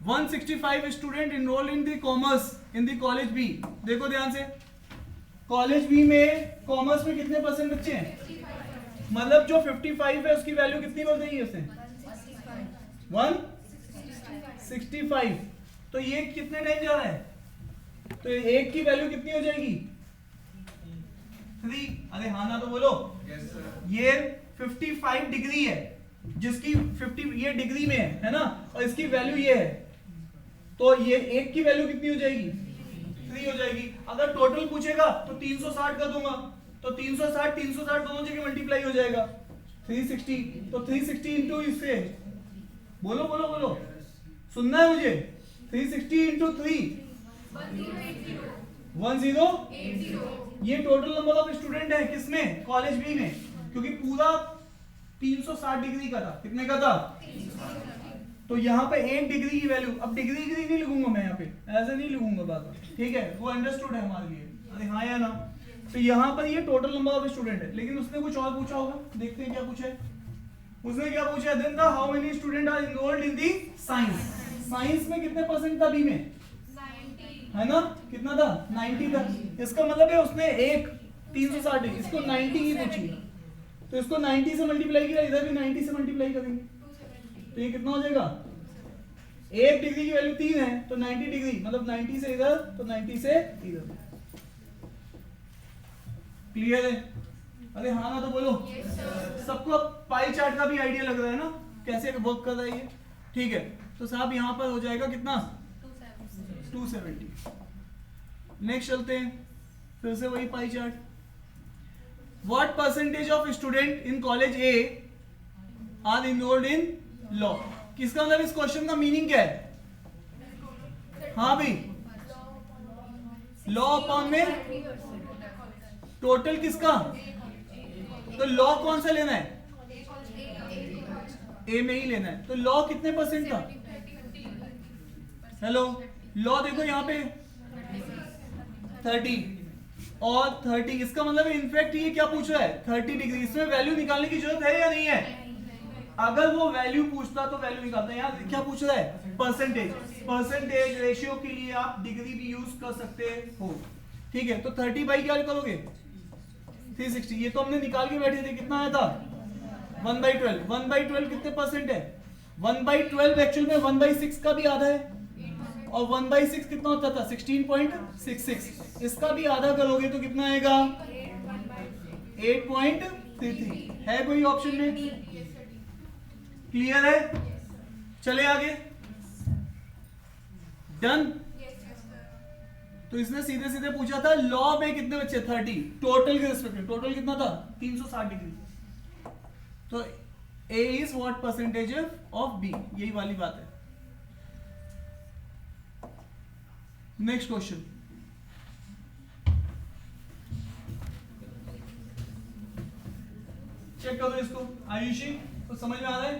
165 student enroll in the commerce in the college B. देखो ध्यान से, कॉलेज बी में कॉमर्स में कितने परसेंट बच्चे हैं? मतलब जो 55 है उसकी वैल्यू कितनी बढ़ रही है उससे? 165। तो ये कितने टाइम जा रहा है? तो एक की वैल्यू कितनी हो जाएगी? 3। अरे हाँ ना तो बोलो। Yes sir. ये 55 डिग्री है, जिसकी 50 ये डिग्री में है ना, और इसकी वैल्यू ये है, तो ये एक की वैल्यू कितनी हो जाएगी? 3 हो जाएगी। अगर टोटल पूछेगा तो 360 कर दूंगा, तो 360 दोनों जगह मल्टीप्लाई हो जाएगा 360, तो 360 इंटू इससे, बोलो बोलो बोलो, सुनना है मुझे, 360 इंटू 3 1080। ये टोटल नंबर ऑफ स्टूडेंट है किसमें? कॉलेज बी में, क्योंकि पूरा 360 डिग्री का था। कितने का था? तो यहाँ पे 1 डिग्री की वैल्यू, अब डिग्री नहीं लिखूंगा मैं यहाँ पे, ऐसे नहीं लिखूंगा बात, ठीक है, वो अंडरस्टूड है हमारे लिए। अरे हाँ या ना? तो यहाँ पर ये टोटल नंबर ऑफ स्टूडेंट है, लेकिन उसने कुछ और पूछा होगा, देखते हैं क्या पूछा है। उसने क्या पूछा है? Then the how many student are enrolled in the science. Science में कितने परसेंट था बी में? 90 है ना, कितना था? 90 था। इसका मतलब है उसने एक 360, इसको 90 ही पूछी, तो इसको 90 से मल्टीप्लाई किया, इधर भी 90 से मल्टीप्लाई करेंगे, 270 तो ये कितना हो जाएगा? 1 डिग्री की वैल्यू 3 है, तो 90 डिग्री मतलब 90 से इधर, तो 90 से इधर। क्लियर है? अरे हाँ ना तो बोलो। सबको पाई चार्ट का भी आइडिया लग रहा है ना, कैसे वर्क कर रहा है ये? ठीक है, तो साहब यहाँ पर हो जाएगा कितना? 270। नेक्स्ट चलते हैं, फिर से वही pie chart. What percentage of student in college A R enrolled in law? किसका मतलब इस क्वेश्चन का मीनिंग क्या है? हाँ भाई, लॉ अपॉन में टोटल किसका? तो लॉ कौन सा लेना है? ए में ही लेना है। तो लॉ कितने परसेंट था? हेलो, लॉ देखो यहाँ पे 30 और 30, इसका मतलब इनफैक्ट ये क्या पूछ रहा है? 30 डिग्री। इसमें वैल्यू निकालने की जरूरत है या नहीं है? अगर वो वैल्यू पूछता तो वैल्यू निकालता है। यहाँ क्या पूछ रहा है? परसेंटेज। परसेंटेज रेशियो के लिए आप डिग्री भी यूज कर सकते हो, ठीक है। तो 30 बाई क्या करोगे? 360। ये तो हमने निकाल के बैठे थे, कितना आया था? 1/12। 1/12 कितने परसेंट है? 1/12 एक्चुअल में 1/6 का भी आधा है, और 1/6 कितना होता था? 16.66। इसका भी आधा करोगे तो कितना आएगा? 8.33। है कोई ऑप्शन में? क्लियर है? चले आगे। डन। तो इसने सीधे सीधे पूछा था लॉ में कितने बच्चे? 30। टोटल के रिस्पेक्ट में टोटल कितना था? 360 डिग्री। तो A is what percentage of B, यही वाली बात है। नेक्स्ट क्वेश्चन, चेक करो इसको। आयुषी तो समझ में आ रहा है?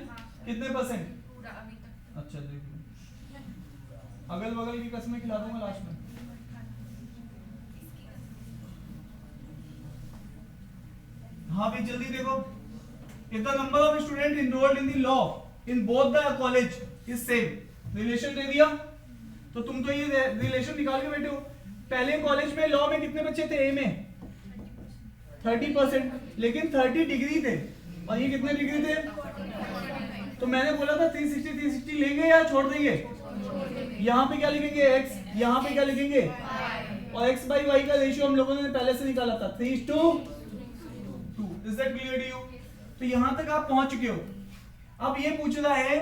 कितने परसेंट? पूरा अभी तक। अच्छा देख लो, अगल बगल की कसमें खिला दूंगा लास्ट में। हाँ भाई जल्दी देखो। If the number of student enrolled in the law in both the college is same, relation दे दिया, तो तुम तो ये रिलेशन निकाल के बैठे हो। पहले कॉलेज में लॉ में कितने बच्चे थे? ए में 30%, लेकिन 30 डिग्री थे, और ये कितने डिग्री थे? तो मैंने बोला था 360 लेंगे या छोड़ देंगे? यहाँ पे क्या लिखेंगे? x, यहाँ पे क्या लिखेंगे? और x बाई y का रेशियो हम लोगों ने पहले से निकाला था 3:2। Is that clear to you? तो यहां तक आप पहुंच चुके हो। अब ये पूछ रहा है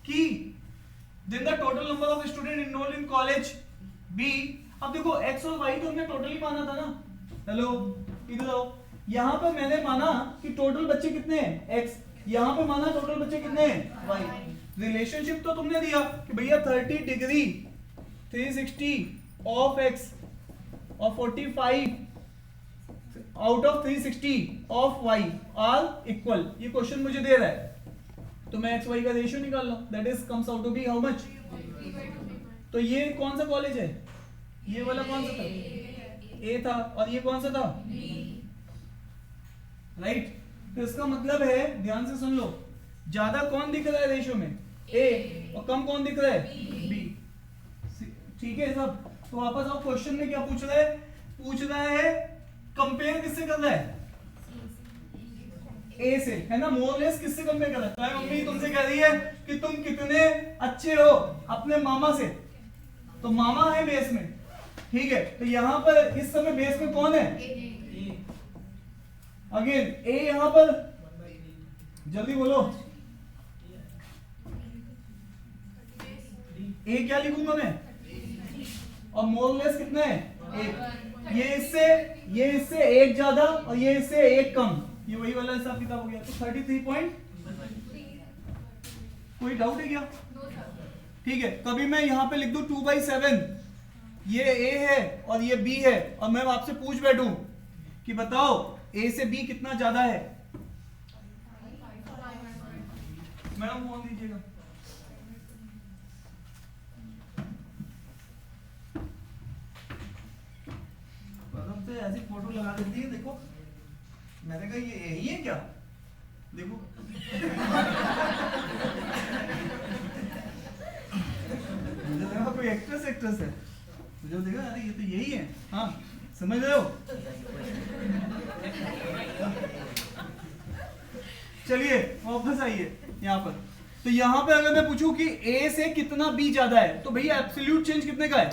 कि then the total number of student enrolled in college B. अब देखो x और y तो हमने टोटल ही माना था ना। हेलो, इधर आओ। यहां पर मैंने माना कि टोटल बच्चे कितने हैं? x। यहां पे माना टोटल बच्चे कितने हैं? y। रिलेशनशिप तो तुमने दिया कि भैया 30 डिग्री 360 ऑफ x और 45 out of 360 of y are equal. ये क्वेश्चन मुझे दे रहा है, तो मैं x y का रेशियो निकाल लो। That is comes out to be how much? तो ये कौन सा कॉलेज है? ये वाला कौन सा था? ए था, और ये कौन सा था? राइट। तो इसका मतलब है, ध्यान से सुन लो, ज्यादा कौन दिख रहा है रेशियो में? ए, और कम कौन दिख रहा है? बी। ठीक है सब। तो वापस आप क्वेश्चन में क्या पूछ रहा है? पूछ रहा है कंपेयर किससे कर रहा है? ए से, है ना। मोर लेस किससे कंपेयर कर रहा है? तो मम्मी तुमसे कह रही है कि तुम कितने अच्छे हो अपने मामा से, तो मामा है बेस में, ठीक है। तो यहाँ पर इस समय बेस में कौन है? अगेन ए यहां पर जल्दी बोलो, ए क्या लिखूंगा मैं, और मोरलेस कितना है एक, ये इससे एक ज्यादा और ये इससे एक कम, ये वही वाला हिसाब किताब हो गया। तो 33 पॉइंट, कोई डाउट है क्या? ठीक है, कभी मैं यहां पे लिख दूं 2/7, ये ए है और ये बी है, और मैं आपसे पूछ बैठूं कि बताओ ए से बी कितना ज्यादा है, मैडम फोन दीजिएगा। से ऐसी फोटो लगा देती है, देखो मैंने कहा ये यही है क्या, देखो मुझे लगा कोई एक्ट्रेस है, मुझे देखा अरे ये तो यही है, हाँ समझ रहे हो। चलिए वापस आइए यहाँ पर, तो यहाँ पे अगर मैं पूछूं कि ए से कितना बी ज्यादा है, तो भैया एब्सोल्यूट चेंज कितने का है,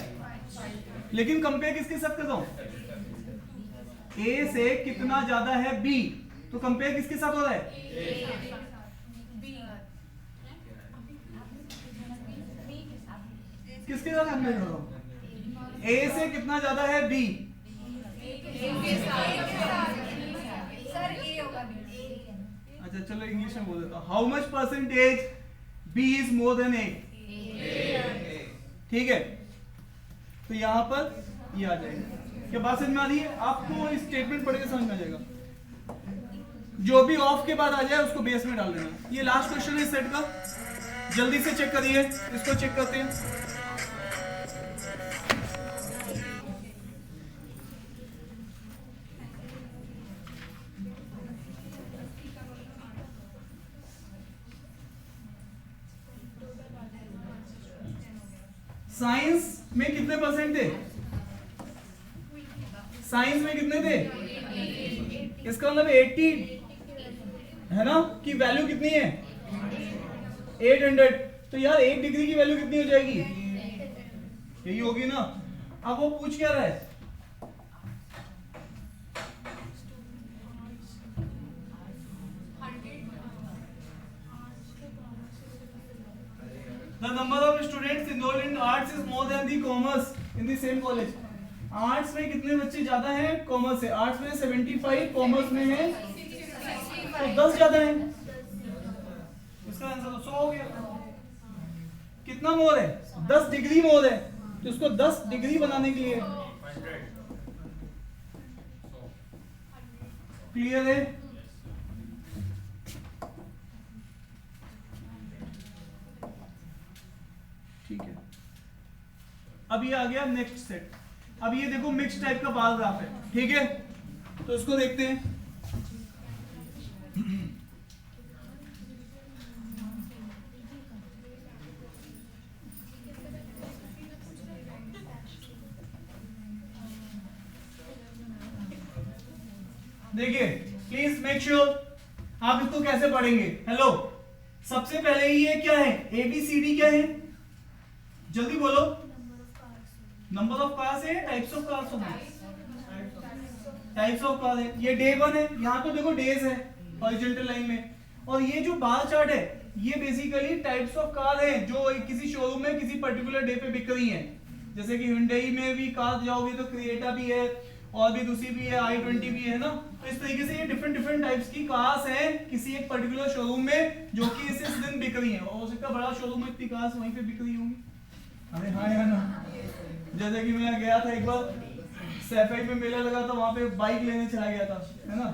लेकिन कंपेयर किसके साथ करता हूं, ए से कितना ज्यादा है बी, तो कंपेयर किसके साथ हो रहा है, किसके साथ कंपेयर कर रहा हूं, ए से कितना ज्यादा है बी, अच्छा चलो इंग्लिश में बोल देता हूं, how much percentage B is more than A, ठीक है, तो यहां पर ये आ जाएगा। क्या बात समझ में आ रही है आपको, इस स्टेटमेंट पढ़ के समझ में आ जाएगा, जो भी ऑफ के बाद आ जाए उसको बेस में डाल देना। ये लास्ट क्वेश्चन है इस सेट का, जल्दी से चेक करिए, इसको चेक करते हैं। साइंस में कितने परसेंट थे, साइंस में कितने थे, इसका मतलब 80 है ना, की वैल्यू कितनी है 800, तो यार 1 डिग्री की वैल्यू कितनी हो जाएगी, यही होगी ना। अब वो पूछ क्या रहा है, the number of students enrolled in arts is more than the commerce in the same college। Arts में कितने बच्चे ज्यादा हैं कॉमर्स से, आर्ट्स में 75, कॉमर्स में है तो 10 ज्यादा है, इसका आंसर तो 100 हो गया। कितना मोर है, 10 डिग्री मोर है, तो इसको 10 डिग्री बनाने के लिए क्लियर है। ठीक है, अब ये आ गया नेक्स्ट सेट। अब ये देखो मिक्स टाइप का बार ग्राफ है, ठीक है, तो इसको देखते हैं। देखिए प्लीज मेक श्योर आप इसको कैसे पढ़ेंगे। हेलो, सबसे पहले ये क्या है, ABCD क्या है, जल्दी बोलो। नंबर ऑफ कार्स है, टाइप्स ऑफ कार्स होंगे, टाइप्स ऑफ कार है। ये डे 1 है, यहाँ तो देखो डेज है हॉरिजॉन्टल लाइन में, और ये जो बार चार्ट है ये बेसिकली टाइप्स ऑफ कार है जो किसी शोरूम में किसी पर्टिकुलर डे पे बिक रही है। जैसे कि Hyundai में भी कार जाओगे तो क्रिएटा भी है और भी दूसरी भी है, i20 भी है ना। तो इस तरीके से ये डिफरेंट टाइप्स की कार्स हैं किसी एक पर्टिकुलर शोरूम में जो कि इस दिन बिक रही है, और हो सकता है बड़ा शोरूम में इतनी कार्स वहीं पे बिक रही होंगी। अरे हाँ यार ना, जैसे कि मैं गया था एक बार सैफाई में मेला लगा था, वहां पे बाइक लेने चला गया था, है ना।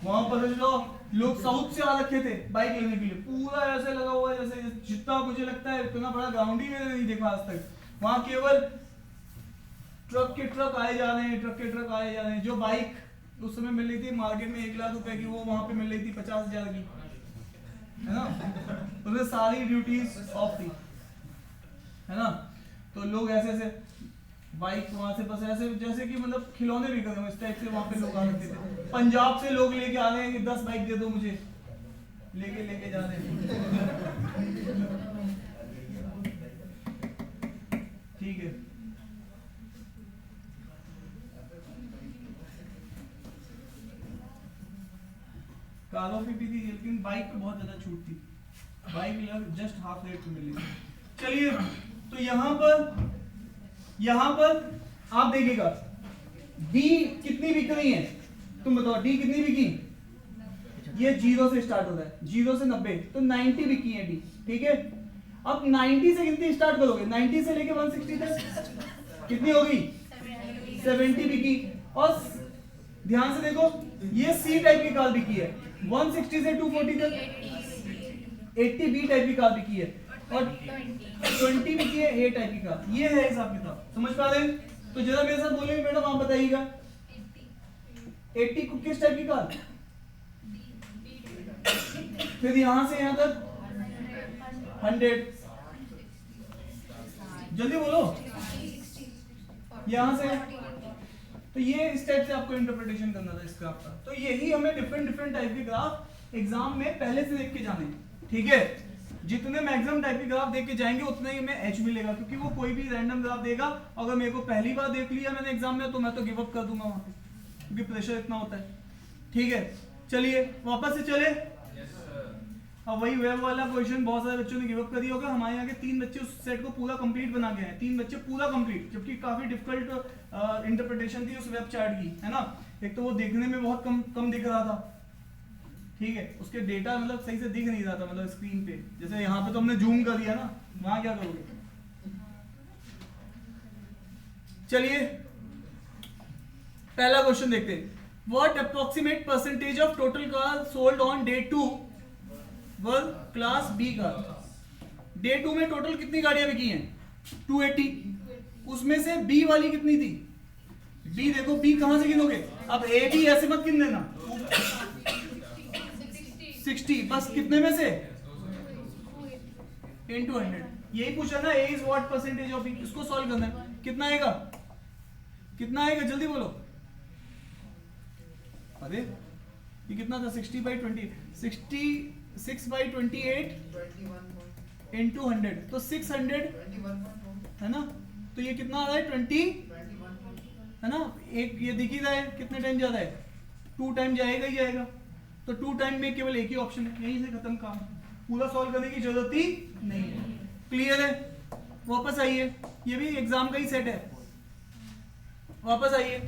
वहां पर जो लोग साउथ से आ रखे थे बाइक लेने के लिए, पूरा ऐसे लगा हुआ है जैसे जितना मुझे लगता है उतना बड़ा ग्राउंड ही मैंने नहीं देखा आज तक। वहां केवल ट्रक के ट्रक आए जा रहे हैं, ट्रक के ट्रक आए जा रहे हैं। जो बाइक उस समय मिल रही थी मार्केट में 1 लाख रुपए की, वो वहां पे मिल रही थी 50,000 की, है ना। उसमें सारी ड्यूटीज ऑफ थी, है ना। तो लोग ऐसे ऐसे बाइक वहां से बस ऐसे जैसे कि मतलब खिलौने भी कर रहे इस टाइप से वहां पे लोग आ रखे थे। पंजाब से लोग लेके आ रहे हैं कि 10 बाइक दे दो मुझे, लेके जा रहे हैं। ठीक है, कार ऑफ भी थी लेकिन बाइक पे बहुत ज्यादा छूट थी, बाइक जस्ट हाफ रेट पे मिली। चलिए तो यहाँ पर आप देखिएगा डी कितनी बिक रही है, तुम बताओ डी कितनी बिकी? ये 0 से स्टार्ट होता है, 0 से 90, तो 90 बिकी है डी, ठीक है। अब 90 से कितनी स्टार्ट करोगे? 90 से लेके 160 तक कितनी होगी? 70 बिकी। और ध्यान से देखो ये सी टाइप की कार बिकी है, 160 से 240 तक 80 बी टाइप की कार बिकी है, और 20 बिकी है ए टाइप की कार। ये है हिसाब किताब, समझ पा रहे हैं? तो जरा मेरे साथ बोलेंगे मैडम, आप बताइएगा 80 को किस टाइप की कार? फिर यहां से यहां तक 100, जल्दी बोलो, यहां से। तो ये इस टाइप से आपको इंटरप्रिटेशन करना था इस ग्राफ का। तो यही हमें डिफरेंट टाइप के ग्राफ एग्जाम में पहले से देख के जाने, ठीक है। जितने मैक्सिमम टाइप के ग्राफ देख के जाएंगे उतना ही हमें एच मिलेगा, क्योंकि वो कोई भी रैंडम ग्राफ देगा, अगर मेरे को पहली बार देख लिया मैंने एग्जाम में तो मैं तो गिव अप कर दूंगा वहां पे, क्योंकि प्रेशर इतना होता है, ठीक है। चलिए वापस से चले। अब वही वेब वाला क्वेश्चन बहुत सारे बच्चों ने गिव अप कर दिया होगा। हमारे यहाँ के 3 बच्चे उस सेट को पूरा कंप्लीट बना गए हैं, 3 बच्चे पूरा कंप्लीट, जबकि काफी डिफिकल्ट इंटरप्रिटेशन थी उस वेब चार्ट की, है ना। एक तो वो देखने में बहुत कम दिख रहा था, ठीक है, उसके डेटा मतलब सही से दिख नहीं रहा था, मतलब स्क्रीन पे, जैसे यहाँ पे तो हमने जूम कर दिया ना, वहां क्या करोगे। चलिए पहला क्वेश्चन देखते हैं। What approximate percentage of total car sold on day 2 were class B car? Day 2 में टोटल कितनी गाड़ियां बिकी हैं? 280। उसमें से बी वाली कितनी थी? बी देखो, बी कहां से गिनोगे? अब ए बी ऐसे मत गिन देना, 60, बस कितने में से? into 100। यही पूछा ना, a is what percentage of b, इसको सॉल्व करना है। कितना आएगा? कितना आएगा जल्दी बोलो। अरे ये कितना था? 60 by 20, 66 by 28 into 100, तो 600 है ना। तो ये कितना आ रहा है? 20 है ना। एक ये दिख ही रहा है कितने टाइम जा रहा है? 2 टाइम जाएगा ही जाएगा। तो 2 टाइम में केवल एक ही ऑप्शन है, यहीं से खत्म काम, पूरा सॉल्व करने की जरूरत ही नहीं है। क्लियर है? वापस आइए, ये भी एग्जाम का ही सेट है, वापस आइए।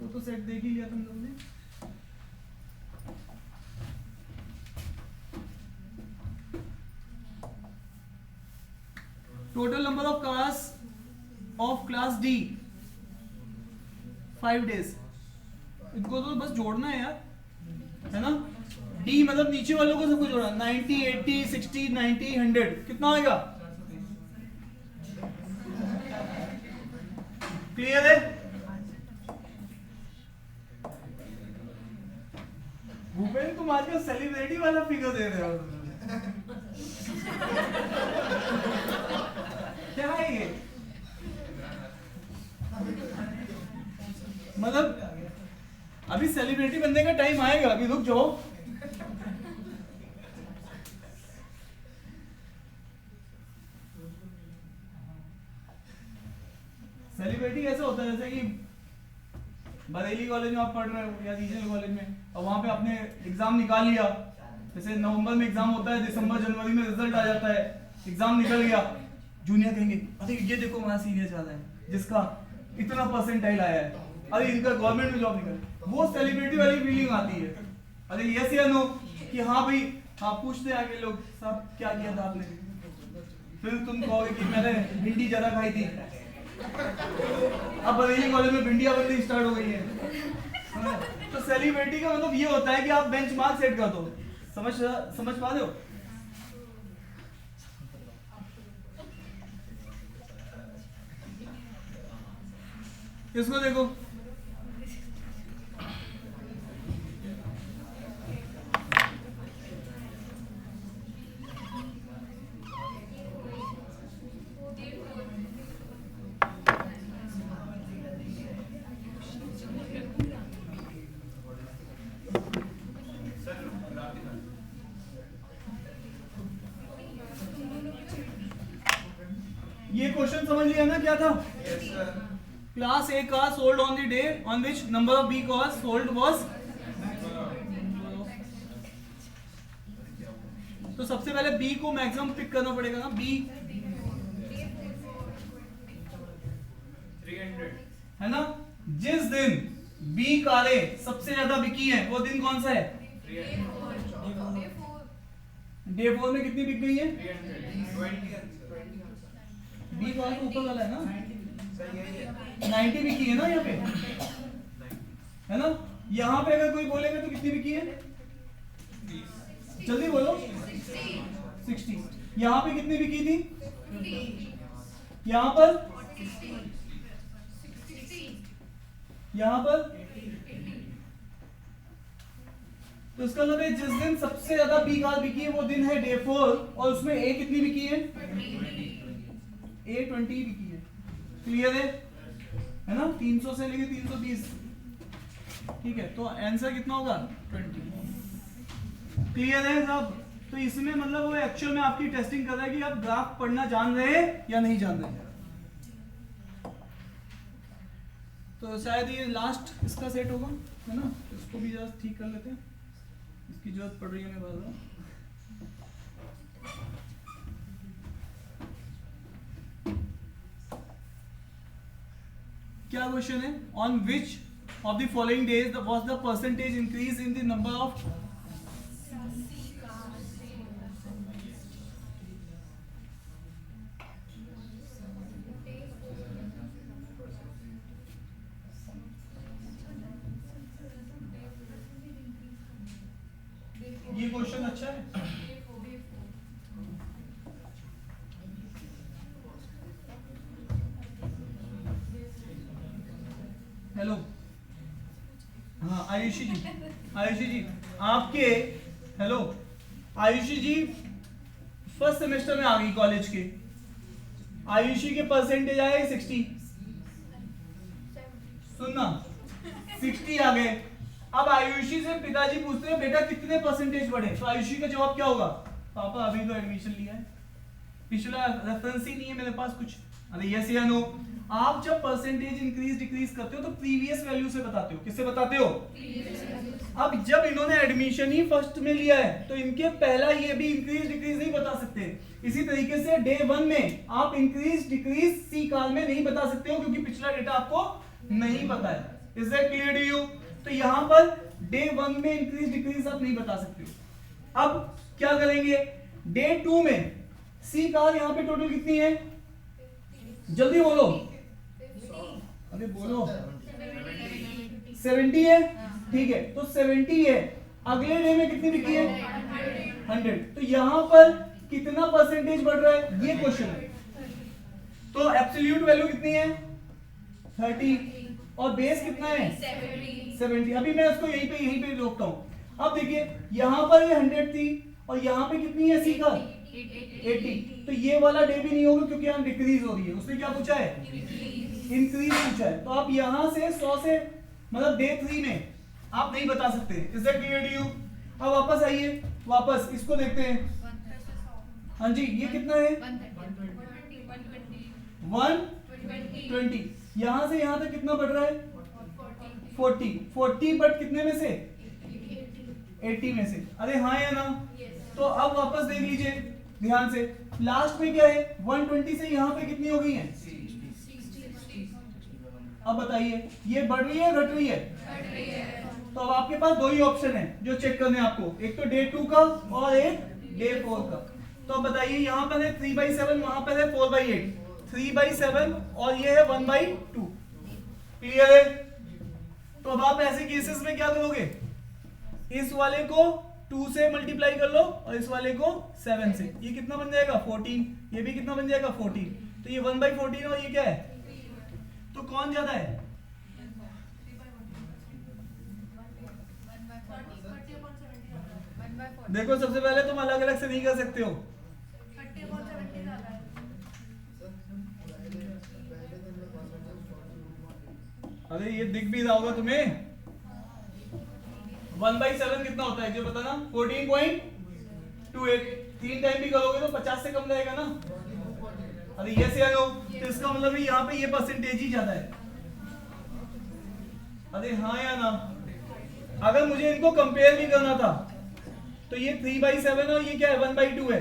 तो सेट देख ही लिया तुम लोग ने। Total number of cars of class D 5 days। इनको तो बस जोड़ना है यार, है ना। डी मतलब नीचे वालों को सबको जोड़ना, 90, 80, 60, 90, 100, कितना होगा? क्लियर है? भूपेन तुम आजकल सेलिब्रिटी वाला फिगर दे रहे हो, क्या है ये? मतलब अभी सेलिब्रिटी बनने का टाइम आएगा, अभी रुक जाओ। सेलिब्रिटी ऐसा होता है जैसे कि बरेली कॉलेज में आप पढ़ रहे हो या रीजनल कॉलेज में, और वहां पे आपने एग्जाम निकाल लिया, जैसे नवंबर में एग्जाम होता है, दिसंबर जनवरी में रिजल्ट आ जाता है, एग्जाम निकल गया, जूनियर कहेंगे अरे ये देखो वहां सीनियर चल रहा है जिसका इतना परसेंटाइल आया है, अरे इनका गवर्नमेंट में जॉब निकल, वो सेलिब्रिटी वाली फीलिंग आती है। अरे यस या नो कि हाँ भाई, हाँ पूछते हैं आगे लोग, साहब क्या किया था आपने, फिर तुम कहोगे कि मैंने भिंडी ज्यादा खाई थी। अब बरेली कॉलेज में भिंडियां बननी स्टार्ट हो गई है। तो सेलिब्रिटी का मतलब ये होता है कि आप बेंचमार्क सेट कर दो, समझ पा रहे हो? इसको देखो, ये क्वेश्चन समझ लिया ना क्या था? Yes, sir. Class A car sold on the day on which number of B cars sold was. तो सबसे पहले बी को मैक्सिमम पिक करना पड़ेगा ना, बी 300 है ना। जिस दिन बी कारें सबसे ज्यादा बिकी है वो दिन कौन सा है? डे 4 में कितनी बिक गई है? 320 बी कार ऊपर वाला है ना, सही है 90 बिकी है ना यहाँ पे, है ना। यहाँ पे अगर कोई बोलेगा तो कितनी बिकी है? जल्दी बोलो। 60। यहाँ पे कितनी बिकी थी? यहाँ पर, यहाँ पर। तो इसका मतलब है जिस दिन सबसे ज्यादा बी कार बिकी है वो दिन है डे 4, और उसमें ए कितनी बिकी है? ए 20 बिकी है। क्लियर है ना, 300 से लेके 320। ठीक है, तो आंसर कितना होगा? 20। क्लियर है सब। तो इसमें मतलब वो एक्चुअल में आपकी टेस्टिंग कर रहा है कि आप ग्राफ पढ़ना जान रहे हैं या नहीं जान रहे। तो शायद ये लास्ट इसका सेट होगा, है ना। इसको भी जरा ठीक कर लेते हैं, इसकी जरूरत पड़ रही है मैं बता रहा हूँ। क्या क्वेश्चन है? On which of the following days was the percentage increase in the number of. ये क्वेश्चन अच्छा है। हेलो, हाँ आयुषी जी, आयुषी जी आपके, हेलो आयुषी जी फर्स्ट सेमेस्टर में आ गई कॉलेज के। आयुषी के परसेंटेज आए 60, सुनना 60 आ गए। अब आयुषी से पिताजी पूछते हैं बेटा कितने परसेंटेज बढ़े, तो आयुषी का जवाब क्या होगा? पापा अभी तो एडमिशन लिया है, पिछला रेफरेंस ही नहीं है मेरे पास कुछ। अरे यस या नो। आप जब परसेंटेज इंक्रीज डिक्रीज करते हो तो प्रीवियस वैल्यू से बताते हो। किससे बताते हो? अब जब इन्होंने एडमिशन ही फर्स्ट में लिया है तो इनके पहला ये भी इंक्रीज डिक्रीज नहीं बता सकते। इसी तरीके से डे 1 में आप इंक्रीज डिक्रीज सी कार में नहीं बता सकते हो क्योंकि पिछला डेटा आपको नहीं पता है। Is that clear to you? तो यहां पर डे 1 में इंक्रीज डिक्रीज आप नहीं बता सकते हो। अब क्या करेंगे? डे 2 में सी कार यहां पे टोटल कितनी है? जल्दी बोलो, अरे बोलो। 70 है, ठीक है। तो 70 है, अगले डे में कितनी बिकी है? 100। तो यहां पर कितना परसेंटेज बढ़ रहा है ये क्वेश्चन है। तो एब्सोल्यूट वैल्यू कितनी है? 30, और बेस कितना है? 70। अभी मैं इसको यहीं पे रोकता हूं। अब देखिए यहां पर ये 100 थी और यहां पे कितनी है सी का? 80। तो ये वाला डे भी नहीं होगा क्योंकि यहां डिक्रीज हो रही है। उसने क्या पूछा है? इंक्रीज पूछा है। तो आप यहां से 100 से मतलब डे 3 में आप नहीं बता सकते। Is that clear to you? अब वापस आइए, वापस इसको देखते हैं। हाँ जी, ये कितना है? 120। यहां से यहां तक कितना बढ़ रहा है? 40 बट कितने में से? 80 में से। अरे हाँ या ना? तो अब वापस देख लीजिए ध्यान से, लास्ट में क्या है? 120 से यहां पे कितनी हो गई है? अब बताइए ये बढ़ रही है घट रही है? तो अब आपके पास दो ही ऑप्शन है जो चेक करने हैं आपको, एक तो डे 2 का और एक डे 4 का। तो अब बताइए यहां पर है 3/7, वहां पर है 4/8। 3/7 और ये है 1/2। क्लियर है? तो अब आप ऐसे केसेस में क्या करोगे? इस वाले को 2 से मल्टीप्लाई कर लो और इस वाले को 7 से। ये कितना बन जाएगा? 14। ये भी कितना बन जाएगा? 14। तो ये 1/14 और ये क्या है? तो कौन ज्यादा है? देखो सबसे पहले तुम अलग अलग से नहीं कर सकते हो। अरे ये दिख भी रहा होगा तुम्हें। 1/7 कितना होता है जो बताना? 14.28। 3 टाइम भी करोगे तो 50 से कम रहेगा ना। अरे यस या नो? तो इसका मतलब यहाँ पे ये परसेंटेज ही ज्यादा है। अरे हाँ या ना? अगर मुझे इनको कंपेयर भी करना था तो ये 3/7 और ये क्या है 1/2 है,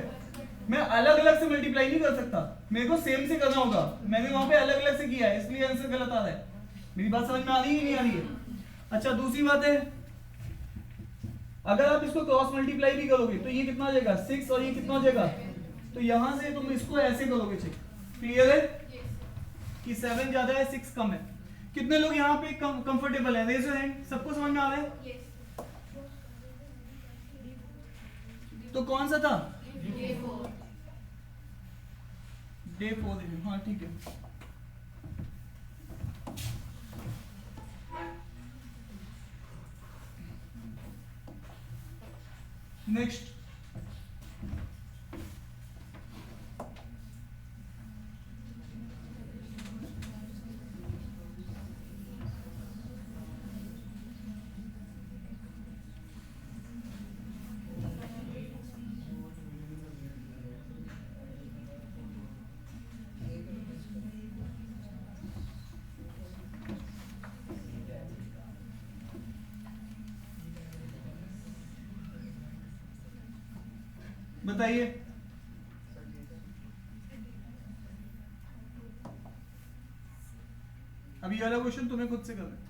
मैं अलग अलग से मल्टीप्लाई नहीं कर सकता, मेरे को सेम से करना होगा। मैंने वहां पे अलग अलग से किया है, इसलिए आंसर गलत आ रहा है। मेरी बात समझ में आ रही है नहीं आ रही है? अच्छा दूसरी बात है, अगर आप इसको क्रॉस मल्टीप्लाई भी करोगे तो ये कितना आ जाएगा 6 और ये कितना हो जाएगा, तो यहां से तुम इसको ऐसे करोगे। चेक क्लियर है कि 7 ज्यादा है 6 कम है। कितने लोग यहाँ पे कंफर्टेबल है? Raise your hand. सबको समझ में आ रहा है? तो कौन सा था? डे 4। हाँ ठीक है। नेक्स्ट बताइए। अभी ये वाला क्वेश्चन तुम्हें खुद से करना है।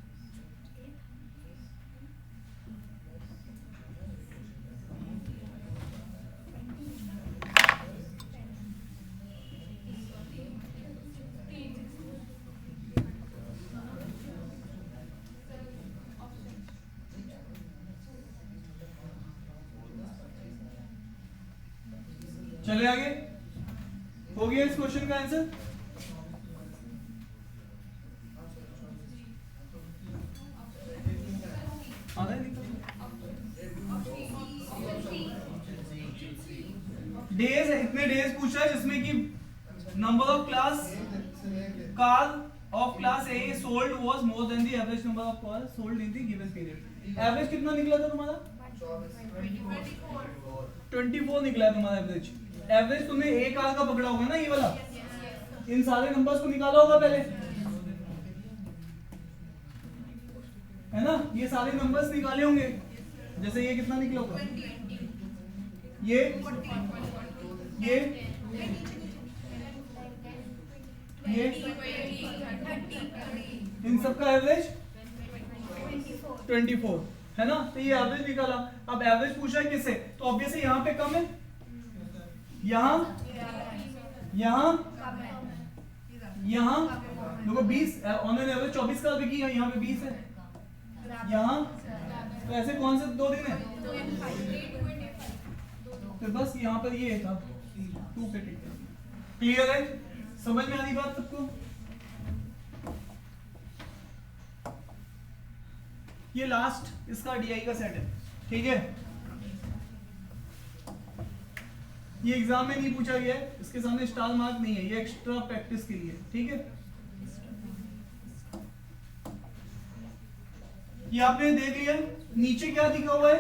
चले आगे। हो गया इस क्वेश्चन का आंसर? आ रहा है? डेज है, इतने डेज पूछा है जिसमें कि number of class car of class A sold was more than the average number of car sold in the given period. Average कितना निकला था तुम्हारा? 24 निकला है तुम्हारा एवरेज। एवरेज तुमने एक कार का पकड़ा होगा ना, ये वाला। इन सारे नंबर्स को निकाला होगा पहले, है ना? ये सारे नंबर्स निकाले होंगे। जैसे ये कितना निकला होगा, ये इन सब का एवरेज 24 है ना? तो ये एवरेज निकाला। अब एवरेज पूछा है किससे, तो ऑब्वियसली यहाँ पे कम है, यहाँ देखो 20 ऑन एन एवरेज 24 का देखिए, यहाँ पे 20 है, यहाँ तो ऐसे कौन से दो दिन है? तो बस यहाँ पर ये था 2 पे टिक। क्लियर है? समझ में आ रही बात सबको? ये लास्ट इसका डीआई का सेट है, ठीक है? ये एग्जाम में नहीं पूछा गया है, इसके सामने स्टार मार्क नहीं है, ये एक्स्ट्रा प्रैक्टिस के लिए, ठीक है? ये आपने देख लिया। नीचे क्या दिखा हुआ है?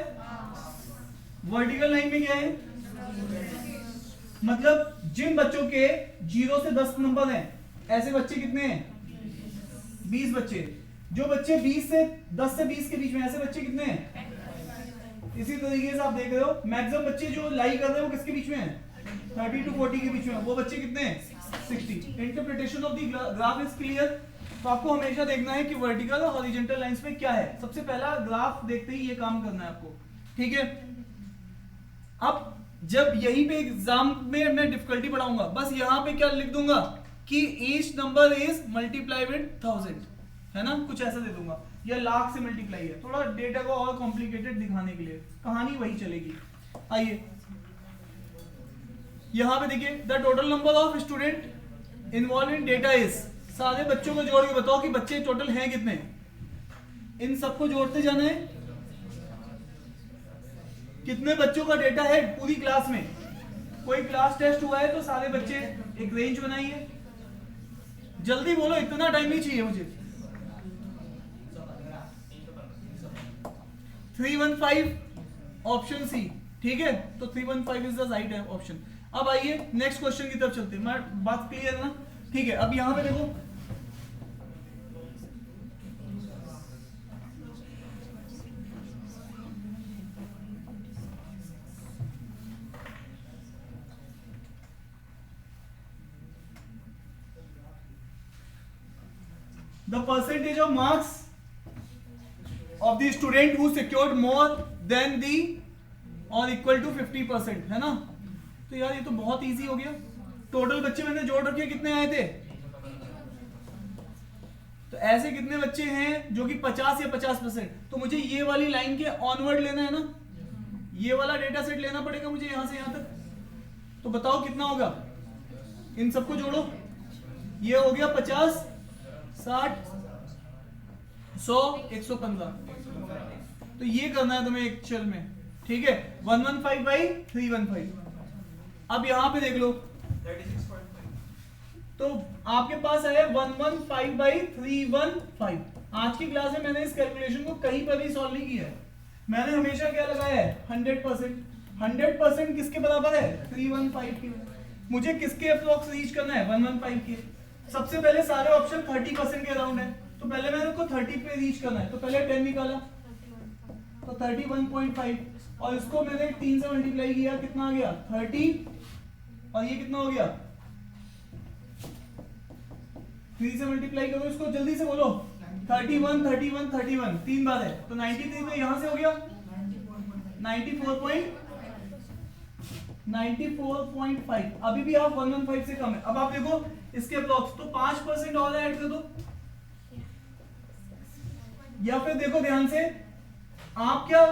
वर्टिकल लाइन में क्या है? मतलब जिन बच्चों के 0 से 10 नंबर हैं, ऐसे बच्चे कितने हैं? 20 बच्चे। जो बच्चे 10 से 20 के बीच में, ऐसे बच्चे कितने हैं? इसी तरीके से आप देख रहे हो मैक्सिमम बच्चे जो लाई कर रहे हैं वो किसके बीच में है? 30 to 40 के बीच में। वो बच्चे कितने हैं? 60। Interpretation of the graph is clear. तो आपको हमेशा देखना है कि वर्टिकल और हॉरिजॉन्टल लाइंस में क्या है। सबसे पहला ग्राफ देखते ही ये काम करना है आपको, ठीक है? अब जब यहीं पे एग्जाम में मैं डिफिकल्टी बढ़ाऊंगा, बस यहाँ पे क्या लिख दूंगा कि each number is multiply with 1000, है ना? कुछ ऐसा दे दूंगा, या लाख से मल्टीप्लाई है। थोड़ा डेटा को और कॉम्प्लिकेटेड दिखाने के लिए, कहानी वही चलेगी। आइए यहाँ पे देखिए, the total number of student involve in data is. सारे बच्चों को जोड़ के बताओ कि बच्चे टोटल हैं कितने। इन सबको जोड़ते जाना है। कितने बच्चों का डेटा है पूरी क्लास में? कोई क्लास टेस्ट हुआ है तो सारे बच्चे एक रेंज बनाइए। जल्दी बोलो, इतना टाइम नहीं चाहिए मुझे। 315 ऑप्शन सी, ठीक है? तो 315 इज द राइट ऑप्शन। अब आइए नेक्स्ट क्वेश्चन की तरफ चलते हैं। मैं बात क्लियर है ना? ठीक है। अब यहां पे देखो, the percentage of marks of the student who secured more than the और इक्वल टू 50%, है ना। तो यार ये तो बहुत इजी हो गया। टोटल बच्चे मैंने जोड़ रखे, कितने आए थे? तो ऐसे कितने बच्चे हैं जो कि 50 या 50%? तो मुझे ये वाली लाइन के ऑनवर्ड लेना है ना, ये वाला डेटा सेट लेना पड़ेगा मुझे यहां से यहां तक। तो बताओ कितना होगा, इन सबको जोड़ो। ये हो गया 50, 60, 100, 115। तो ये करना है तुम्हें एक्चुअल में, ठीक है। 115 बाई 315। अब यहां पे देख लो, 36.5। तो आपके पास है 115 बाई 315। आज की क्लास में मैंने इस कैलकुलेशन को कहीं पर भी सॉल्व नहीं किया है। मैंने हमेशा क्या लगाया है? 100%। 100% किसके बराबर है? 315 के। मुझे किसके अप्रोक्स रीच करना है? 115 के। सबसे पहले सारे ऑप्शन 30% के अराउंड है, तो पहले मैंने उनको 30 पे रीच करना है। तो पहले 10 निकाला तो 31.5, और इसको मैंने 3 से मल्टीप्लाई किया, कितना आ गया? 30, और ये कितना हो गया? 3 से मल्टीप्लाई करो इसको, जल्दी से बोलो। 31, 31, 31 तीन बार है, तो 93 तो यहां से हो गया 94.5। अभी भी आप 115 से कम है। अब आप देखो इसके अप्रॉक्स, तो 5% और ऐड कर दो, या फिर देखो ध्यान से, आप क्या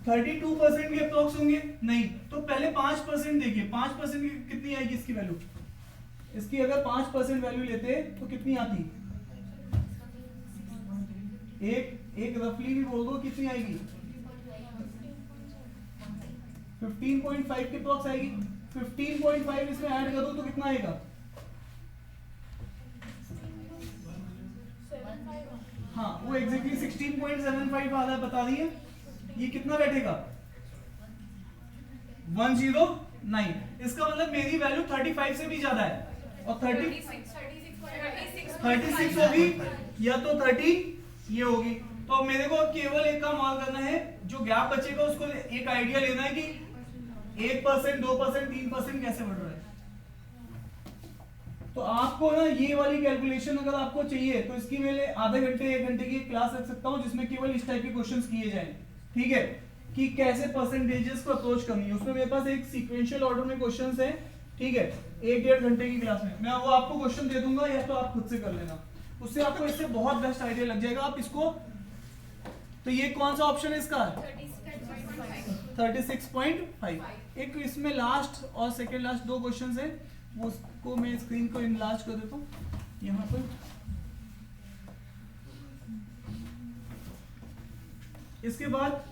32% के अप्रॉक्स होंगे? नहीं, तो पहले 5% देखिए, 5% की कितनी आएगी इसकी वैल्यू? इसकी अगर 5% वैल्यू लेते तो कितनी आती? एक रफली भी बोल दो, कितनी आएगी? 15.5 के अप्रॉक्स आएगी। 15.5 इसमें ऐड कर दो तो कितना आएगा? हाँ, वो एग्जैक्टली 16.75 आ रहा है, बता रही है। ये कितना बैठेगा? 109। इसका मतलब मेरी वैल्यू 35 से भी ज्यादा है, और 36 होगी या तो 30 ये होगी। तो मेरे को केवल एक काम और करना है, जो गैप बचेगा उसको एक आइडिया लेना है कि 1%, 2%, 3% कैसे बढ़ रहा है। तो आपको ना ये वाली कैलकुलेशन अगर आपको चाहिए तो इसकी मैं आधे घंटे 1 घंटे की क्लास रख सकता हूं, जिसमें केवल इस टाइप के क्वेश्चंस किए जाएं, ठीक है, कि कैसे परसेंटेजेस को अप्रोच करनी है। उसमें मेरे पास एक सीक्वेंशियल ऑर्डर में क्वेश्चंस हैं, ठीक है, 1-1.5 घंटे की क्लास में मैं वो आपको क्वेश्चन दे दूंगा, या तो आप खुद से कर लेना, उससे आपको इससे बहुत बेस्ट आइडिया लग जाएगा। आप इसको, तो ये कौन सा ऑप्शन है इसका? 36.5। एक इसमें लास्ट और सेकेंड लास्ट 2 क्वेश्चंस हैं, उसको मैं स्क्रीन को इनलार्ज कर देता हूँ यहाँ पर। इसके बाद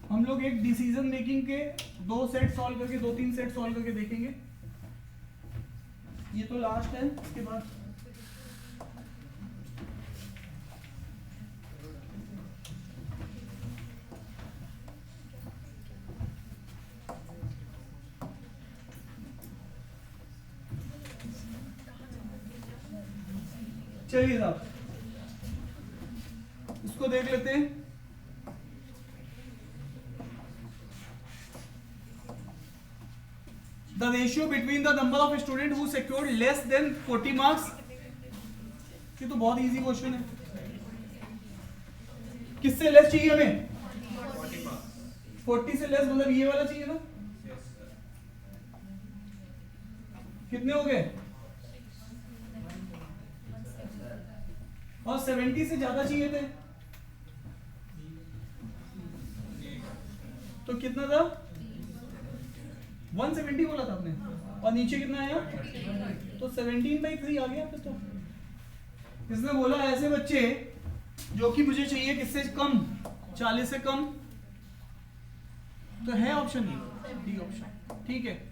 हम लोग एक डिसीजन मेकिंग के 2 सेट सॉल्व करके, 2-3 सेट सॉल्व करके देखेंगे। ये तो लास्ट है। इसके बाद चलिए साहब इसको देख लेते हैं। The ratio between the number of students who secured less than 40 marks, ये तो बहुत इजी क्वेश्चन है। किससे लेस चाहिए हमें? 40 से लेस, मतलब ये वाला चाहिए ना। कितने हो गए? और 70 से ज्यादा चाहिए थे, तो कितना था? 170 बोला था आपने, और नीचे कितना आया? तो 17/3 आ गया फिर। तो इसने बोला ऐसे बच्चे जो कि मुझे चाहिए किससे कम, 40 से कम, तो है ऑप्शन डी ऑप्शन, ठीक है।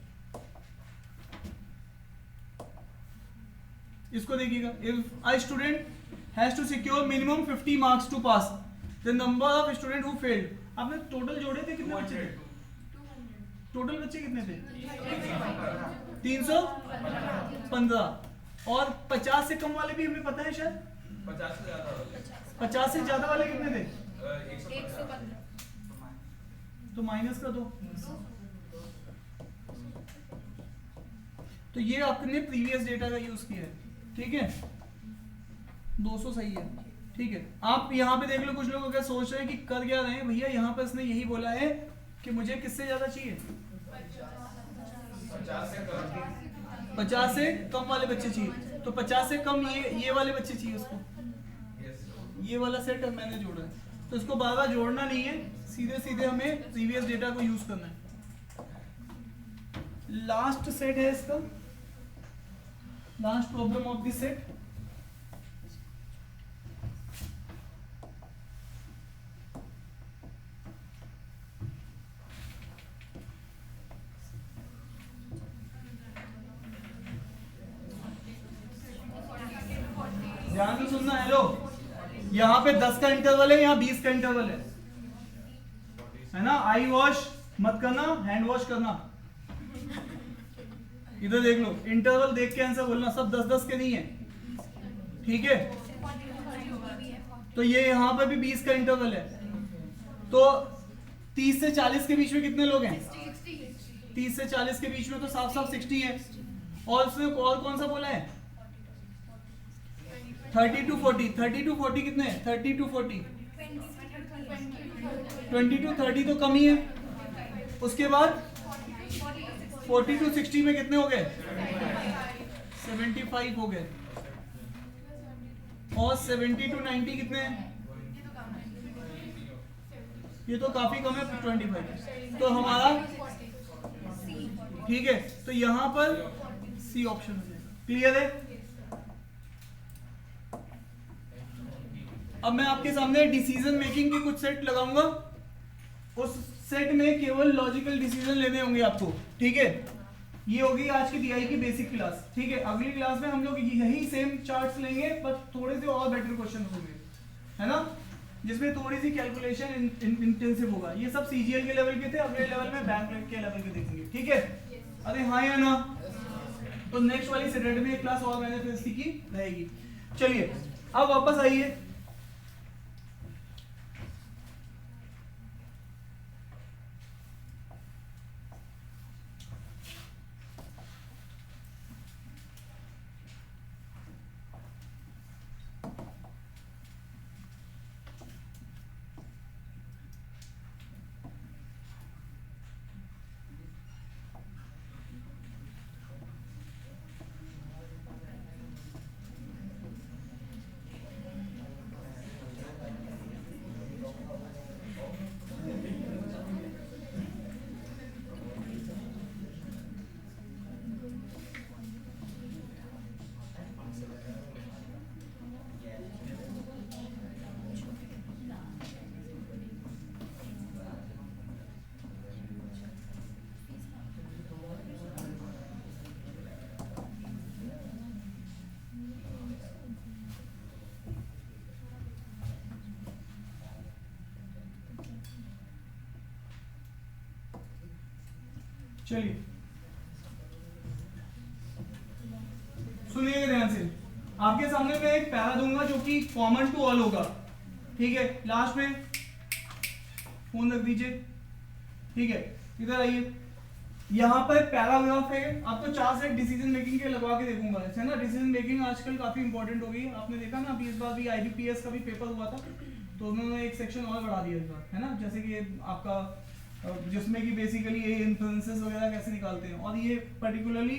इसको देखिएगा, if a student has to secure minimum 50 marks to pass, the number of student who failed. आपने टोटल जोड़े थे, कितने बच्चे थे? टोटल बच्चे कितने थे? 315। और 50 से कम वाले भी हमें पता है शायद। 50 से ज्यादा वाले, 50 से ज्यादा वाले कितने थे? 115। तो माइनस कर दो। तो तो ये आपने प्रीवियस डेटा का यूज किया है, ठीक है, 200 सही है, ठीक है। आप यहाँ पे देख लो, कुछ लोग अगर सोच रहे हैं कि कर क्या रहे हैं भैया, यहाँ पर इसने यही बोला है कि मुझे किससे ज्यादा चाहिए, 50 से कम वाले बच्चे चाहिए, तो 50 से कम ये वाले बच्चे चाहिए उसको, ये वाला सेट मैंने जोड़ा है, तो इसको बार बार जोड़ना नहीं है, सीधे सीधे हमें प्रीवियस डेटा को यूज करना है। लास्ट सेट है इसका, last problem of this set, ध्यान से सुनना। हेलो, यहाँ पे 10 का इंटरवल है, यहाँ 20 का इंटरवल है ना। आई वॉश मत करना, हैंड वॉश करना। इधर देख लो, इंटरवल देख के आंसर बोलना, सब 10-10 के नहीं है, ठीक है। तो ये यहाँ पे भी 20 का इंटरवल है, तो 30 से 40 के बीच में कितने लोग हैं, 30 से 40 के बीच में तो साफ साफ 60 है। और उसने और कौन सा बोला है, 30 to 40, 30 to 40 कितने हैं, 30 to 40, 20 to 30 तो कम ही है। उसके बाद 40 to 60 में कितने हो गए, 75 हो गए। और 70 to 90 कितने हैं, ये तो काफी कम है, 25। तो हमारा ठीक है, तो यहां पर सी ऑप्शन हो जाएगा। क्लियर है। अब मैं आपके सामने डिसीजन मेकिंग की कुछ सेट लगाऊंगा, उस सेट में केवल लॉजिकल डिसीजन लेने होंगे आपको, ठीक है। ये होगी आज की DI की बेसिक क्लास, ठीक है। अगली क्लास में हम लोग यही सेम चार्ट्स लेंगे, पर थोड़े से और बेटर क्वेश्चन होंगे, है ना, जिसमें थोड़ी सी कैलकुलेशन इंटेंसिव होगा। ये सब CGL के लेवल के थे, अगले लेवल में बैंक के लेवल के देखेंगे, ठीक है। अरे हाँ या ना। तो नेक्स्ट वाली सैटरडे में एक क्लास और मैंने फिर इसकी की रहेगी। चलिए अब वापस आइए, चलिए सुनिएगा ध्यान से। आपके सामने मैं एक पैरा दूंगा जो कि कॉमन टू ऑल होगा, ठीक है। लास्ट में फोन रख दीजिए, ठीक है। इधर आइए, यहाँ पर पैराग्राफ है, आपको 4 सेट डिसीजन मेकिंग के लगवा के देखूंगा, है ना। डिसीजन मेकिंग आजकल काफी इंपॉर्टेंट हो गई है, आपने देखा ना, अभी इस बार भी IBPS का भी पेपर हुआ था, तो उन्होंने एक सेक्शन और बढ़ा दिया इस बार, है ना। जैसे कि आपका जिसमें कि बेसिकली ये इन्फ्लुएंसेस वगैरह कैसे निकालते हैं, और ये पर्टिकुलरली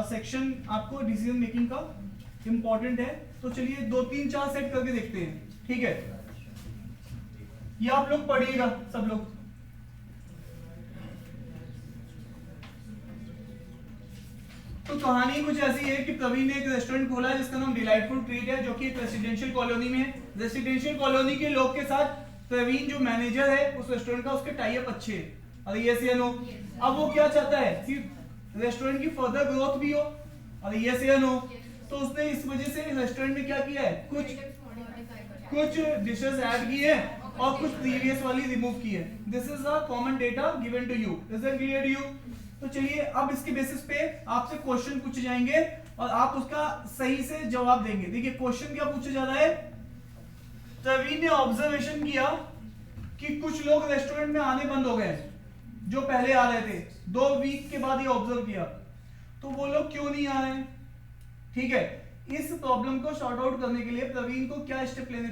सेक्शन आपको डिसीजन मेकिंग का इंपॉर्टेंट है। तो चलिए 2-3-4 सेट करके देखते हैं, ठीक है। ये आप लोग पढ़िएगा सब लोग। तो कहानी कुछ ऐसी है कि प्रवीण ने एक रेस्टोरेंट खोला है जिसका नाम डिलाइटफुल ट्रीट है, जो कि एक रेसिडेंशियल कॉलोनी में है। रेसिडेंशियल कॉलोनी के लोग के साथ प्रवीण जो मैनेजर है उस रेस्टोरेंट का, उसके टाई अप अच्छे हैं। अरे यस या नो। अब वो क्या चाहता है कि रेस्टोरेंट की फर्दर ग्रोथ भी हो, अरे यस या नो। तो उसने इस वजह से रेस्टोरेंट में क्या किया है, कुछ डिशेस ऐड की है और कुछ प्रीवियस वाली रिमूव की है। This is a common data given to you, is that clear to you. तो चलिए अब इसके बेसिस पे आपसे क्वेश्चन पूछे जाएंगे और आप उसका सही से जवाब देंगे। देखिए क्वेश्चन क्या पूछा जा रहा है, प्रवीण ने ऑब्जर्वेशन किया कि कुछ लोग रेस्टोरेंट में आने बंद हो गए जो पहले आ रहे थे। 2 वीक के बाद ये ऑब्जर्व किया। तो वो लोग क्यों नहीं आ रहे हैं? ठीक है, इस प्रॉब्लम को सॉर्ट आउट करने के लिए प्रवीण को क्या स्टेप लेने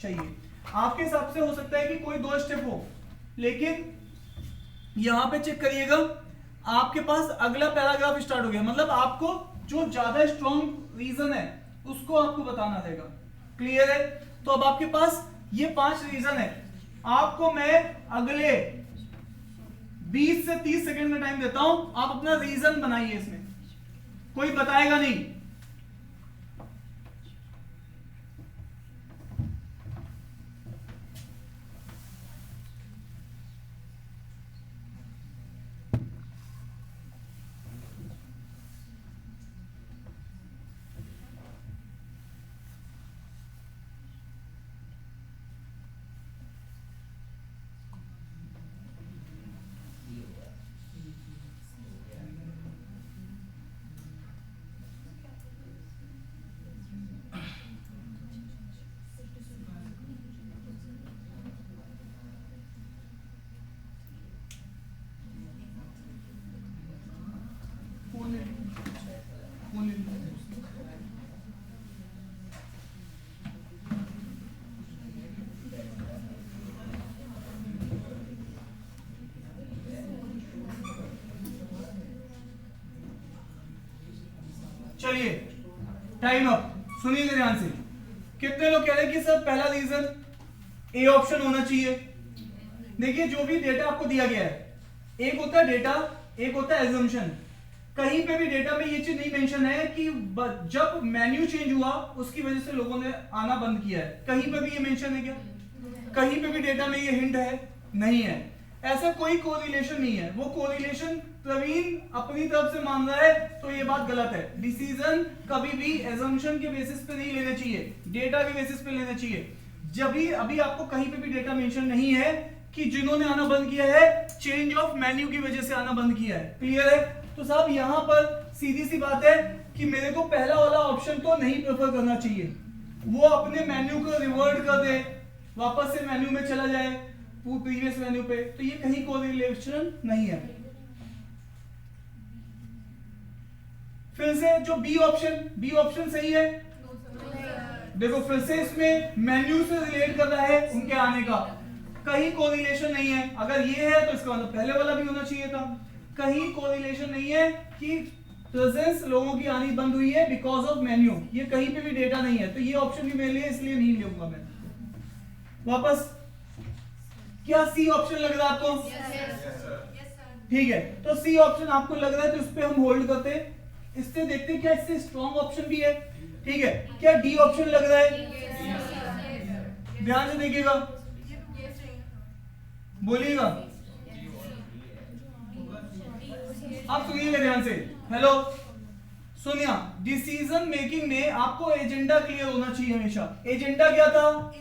चाहिए? आपके हिसाब से हो सकता है कि कोई 2 स्टेप हो, लेकिन यहां पे चेक करिएगा, आपके पास अगला पैराग्राफ स्टार्ट हो गया, मतलब आपको जो ज्यादा स्ट्रॉन्ग रीजन है उसको आपको बताना रहेगा। क्लियर है? तो अब आपके पास ये 5 रीजन है, आपको मैं अगले 20 से 30 सेकंड का टाइम देता हूं, आप अपना रीजन बनाइए, इसमें कोई बताएगा नहीं। चलिए टाइम अप। सुनिए ध्यान से, कितने लोग कह रहे हैं कि सर पहला रीजन ए ऑप्शन होना चाहिए? देखिए, जो भी डेटा आपको दिया गया है, एक होता है डेटा, एक होता है एजम्पशन। कहीं पे भी डेटा में ये चीज नहीं मेंशन है कि जब मेन्यू चेंज हुआ उसकी वजह से लोगों ने आना बंद किया है। कहीं पे भी ये मेंशन है क्या? कहीं पे भी डेटा में ये हिंट है? नहीं है। ऐसा कोई कोरिलेशन नहीं है। वो कोरिलेशन प्रवीण अपनी तरफ से मान रहा है, तो ये बात गलत है। डिसीजन कभी भी एजम्पशन के बेसिस पे नहीं लेने चाहिए, डेटा के बेसिस पे लेने चाहिए। जब भी अभी आपको कहीं पे भी डेटा मेंशन नहीं है कि जिन्होंने आना बंद किया है चेंज ऑफ मेन्यू की वजह से आना बंद किया है। क्लियर है? तो साहब यहां पर सीधी सी बात है कि मेरे को पहला वाला ऑप्शन तो नहीं प्रेफर करना चाहिए। वो अपने मेन्यू को रिवर्ट कर दे, वापस से मेन्यू में चला जाए प्रीवियस मेन्यू पे, तो ये कहीं कोरिलेशन नहीं है। फिर से जो बी ऑप्शन सही है। देखो फिर से इसमें मेन्यू से रिलेट कर रहा है उनके आने का, कहीं कोरिलेशन नहीं है। अगर ये है तो इसका मतलब पहले वाला भी होना चाहिए था। कहीं कोरिलेशन नहीं है कि प्रेजेंस लोगों की आनी बंद हुई है बिकॉज ऑफ मेन्यू, ये कहीं पे भी डेटा नहीं है। तो ये ऑप्शन भी मेरे लिए इसलिए नहीं लूंगा मैं। वापस, क्या सी ऑप्शन लग रहा है आपको? ठीक है, तो सी ऑप्शन आपको लग रहा है तो इस पे हम होल्ड करते हैं। इससे देखते हैं क्या इससे स्ट्रॉन्ग ऑप्शन भी है। ठीक है, क्या डी ऑप्शन लग रहा है? ध्यान से देखिएगा, बोलिएगा। आप सुनिएगा ध्यान से। हेलो सोनिया, डिसीजन मेकिंग में आपको एजेंडा क्लियर होना चाहिए हमेशा। एजेंडा क्या था?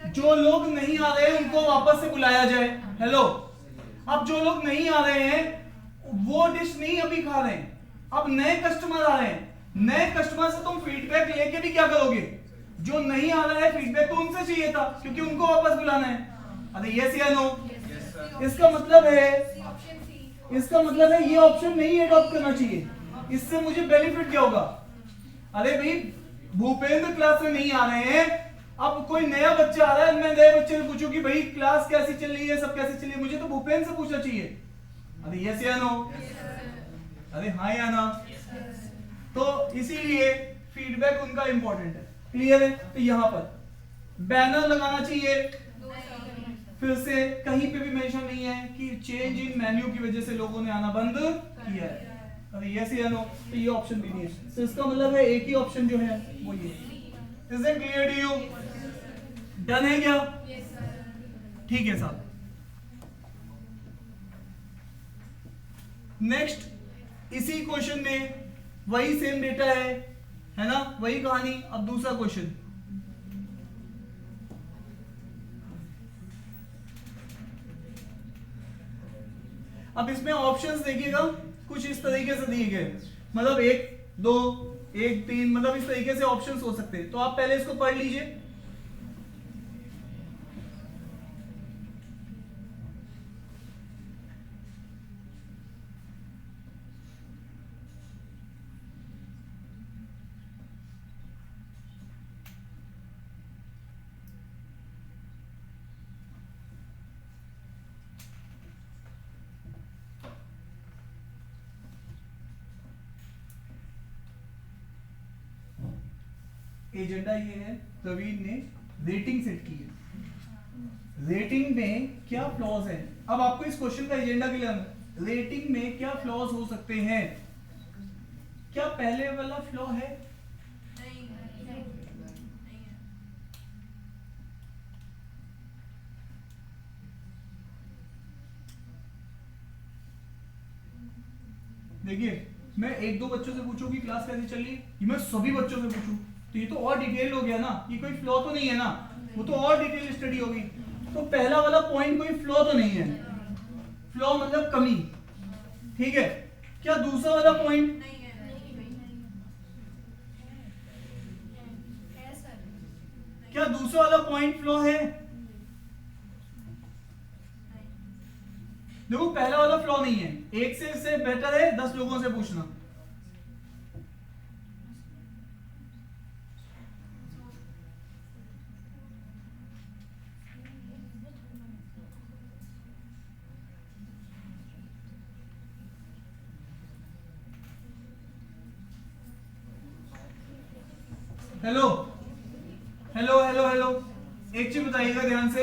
जो लोग नहीं आ रहे हैं उनको वापस से बुलाया जाए। हेलो, अब जो लोग नहीं आ रहे हैं वो डिश नहीं अभी खा रहे हैं, अब नए कस्टमर आ रहे हैं। नए कस्टमर से तुम फीडबैक लेके भी क्या करोगे? जो नहीं आ रहा है फीडबैक तो उनसे चाहिए था, क्योंकि उनको वापस बुलाना है। अरे यस या नो? इसका मतलब है ये ऑप्शन नहीं एडॉप्ट करना चाहिए। इससे मुझे बेनिफिट क्या होगा? अरे भाई, भूपेंद्र क्लास में नहीं आ रहे हैं, अब कोई नया बच्चा आ रहा है, मैं नए बच्चे से पूछूं कि भाई क्लास कैसी चल रही है, सब कैसी चल रही है, मुझे तो भूपेंद्र से पूछना चाहिए। अरे यस या नो? अरे हाँ या ना? तो इसीलिए फीडबैक उनका इंपॉर्टेंट है। क्लियर है? तो यहां पर बैनर लगाना चाहिए। फिर से कहीं पे भी मेंशन नहीं है कि चेंज इन मेन्यू की वजह से लोगों ने आना बंद किया है। अरे यस या नो? तो ये ऑप्शन भी नहीं है। तो इसका मतलब है एक ही ऑप्शन जो है वो ये। Is it clear to you? Done है क्या? ठीक है साहब। नेक्स्ट, इसी क्वेश्चन में वही सेम डेटा है ना, वही कहानी। अब दूसरा क्वेश्चन, अब इसमें ऑप्शंस देखिएगा कुछ इस तरीके से दिए गए, मतलब 1 2 1 3, मतलब इस तरीके से ऑप्शंस हो सकते हैं। तो आप पहले इसको पढ़ लीजिए। एजेंडा ये है, प्रवीण ने रेटिंग सेट की है, रेटिंग में क्या फ्लॉज हैं। अब आपको इस क्वेश्चन का एजेंडा के लिए रेटिंग में क्या फ्लॉज हो सकते हैं। क्या पहले वाला फ्लॉ है? नहीं है। देखिए मैं एक दो बच्चों से पूछूं कि क्लास कैसी चल रही है, ये मैं सभी बच्चों से पूछूं तो ये तो और डिटेल हो गया ना, ये कोई फ्लॉ तो नहीं है ना, वो तो और डिटेल स्टडी होगी। तो पहला वाला पॉइंट कोई फ्लॉ तो नहीं है, फ्लॉ मतलब कमी, ठीक है। क्या दूसरा वाला पॉइंट? नहीं है सर। क्या दूसरा वाला पॉइंट फ्लॉ है? देखो पहला वाला फ्लॉ नहीं है, एक से बेटर है 10 लोगों से पूछना। हेलो हेलो हेलो हेलो, एक चीज बताइएगा ध्यान से,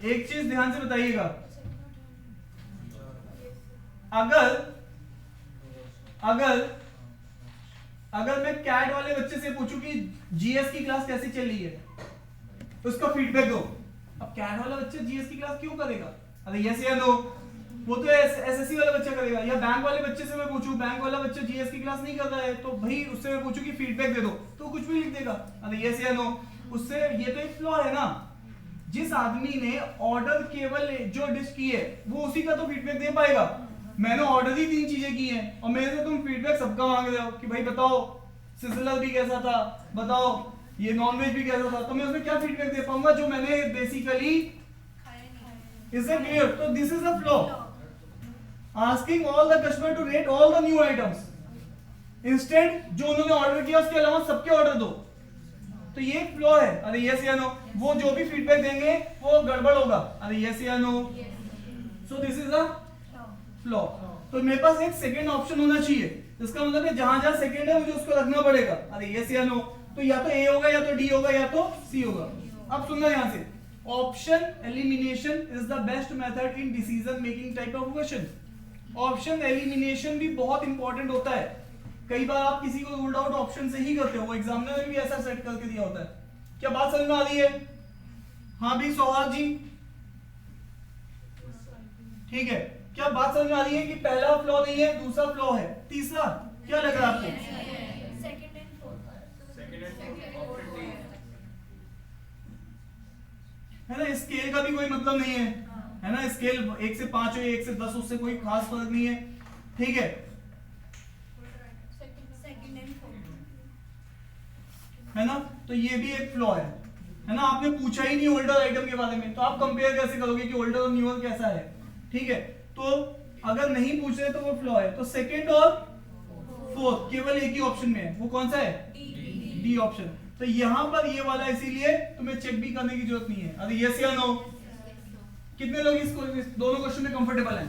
एक चीज ध्यान से बताइएगा। अगर अगर अगर मैं कैट वाले बच्चे से पूछूं कि जीएस की क्लास कैसी चल रही है, उसका फीडबैक दो। अब कैट वाला बच्चा जीएस की क्लास क्यों करेगा? अरे यस या नो, वो तो एसएससी वाला बच्चा करेगा। या बैंक वाले बच्चे से मैं पूछूं, बैंक वाला बच्चा जीएस की क्लास नहीं कर रहा है, तो भाई उससे मैं पूछूं कि फीडबैक दे दो, तो कुछ भी लिख देगा, अरे यस या नो। उससे ये तो एक फ्लॉ है ना, जिस आदमी ने ऑर्डर केवल जो डिश की है वो उसी का तो फीडबैक दे पाएगा। मैंने ऑर्डर ही 3 चीजें की हैं और मेरे से तुम फीडबैक सबका मांग रहे हो कि भाई बताओ सिजलर भी कैसा था, बताओ ये नॉनवेज भी कैसा था, तो मैं उसमें क्या फीडबैक दे पाऊंगा जो मैंने बेसिकली। Is it clear? तो this is a flaw, asking all the customer to rate all the new items, instead जो उन्होंने ऑर्डर किया उसके अलावा सबके ऑर्डर दो, तो ये फ्लॉ है। अरे यस या नो, वो जो भी फीडबैक देंगे वो गड़बड़ होगा, अरे यस या no. So this is a flaw. तो मेरे पास एक सेकंड ऑप्शन होना चाहिए, इसका मतलब है जहां जहां सेकंड है मुझे उसको रखना पड़ेगा, अरे यस या नो। तो या तो ए होगा या तो डी होगा या तो सी होगा। अब सुनना ध्यान से, option elimination is the best method in decision making type of question. Option elimination भी बहुत इंपॉर्टेंट होता है। कई बार आप किसी को रूल्ड आउट ऑप्शन से ही करते हो, वो एग्जामिनर ने भी ऐसा सेट करके दिया होता है। क्या बात समझ में आ रही है? हाँ भी सौहार्द जी, ठीक है। क्या बात समझ में आ रही है कि पहला फ्लॉ नहीं है, दूसरा फ्लॉ है, तीसरा क्या लग रहा है आपको? है ना, स्केल का भी कोई मतलब नहीं है ना, स्केल 1 से 5 हो 1 से 10 उससे कोई खास फर्क नहीं है, ठीक है ना। तो ये भी एक फ्लॉ है ना। आपने पूछा ही नहीं ओल्डर आइटम के बारे में, तो आप कंपेयर कैसे करोगे कि ओल्डर और न्यूअर कैसा है, ठीक है। तो अगर नहीं पूछ रहे तो वो फ्लॉ है। तो सेकंड और फोर्थ केवल एक ही ऑप्शन में है, वो कौन सा है? D option. तो यहां पर ये वाला इसीलिए तुम्हें चेक भी करने की जरूरत नहीं है, अरे यस या नो। कितने लोग इस दोनों क्वेश्चन में कंफर्टेबल हैं?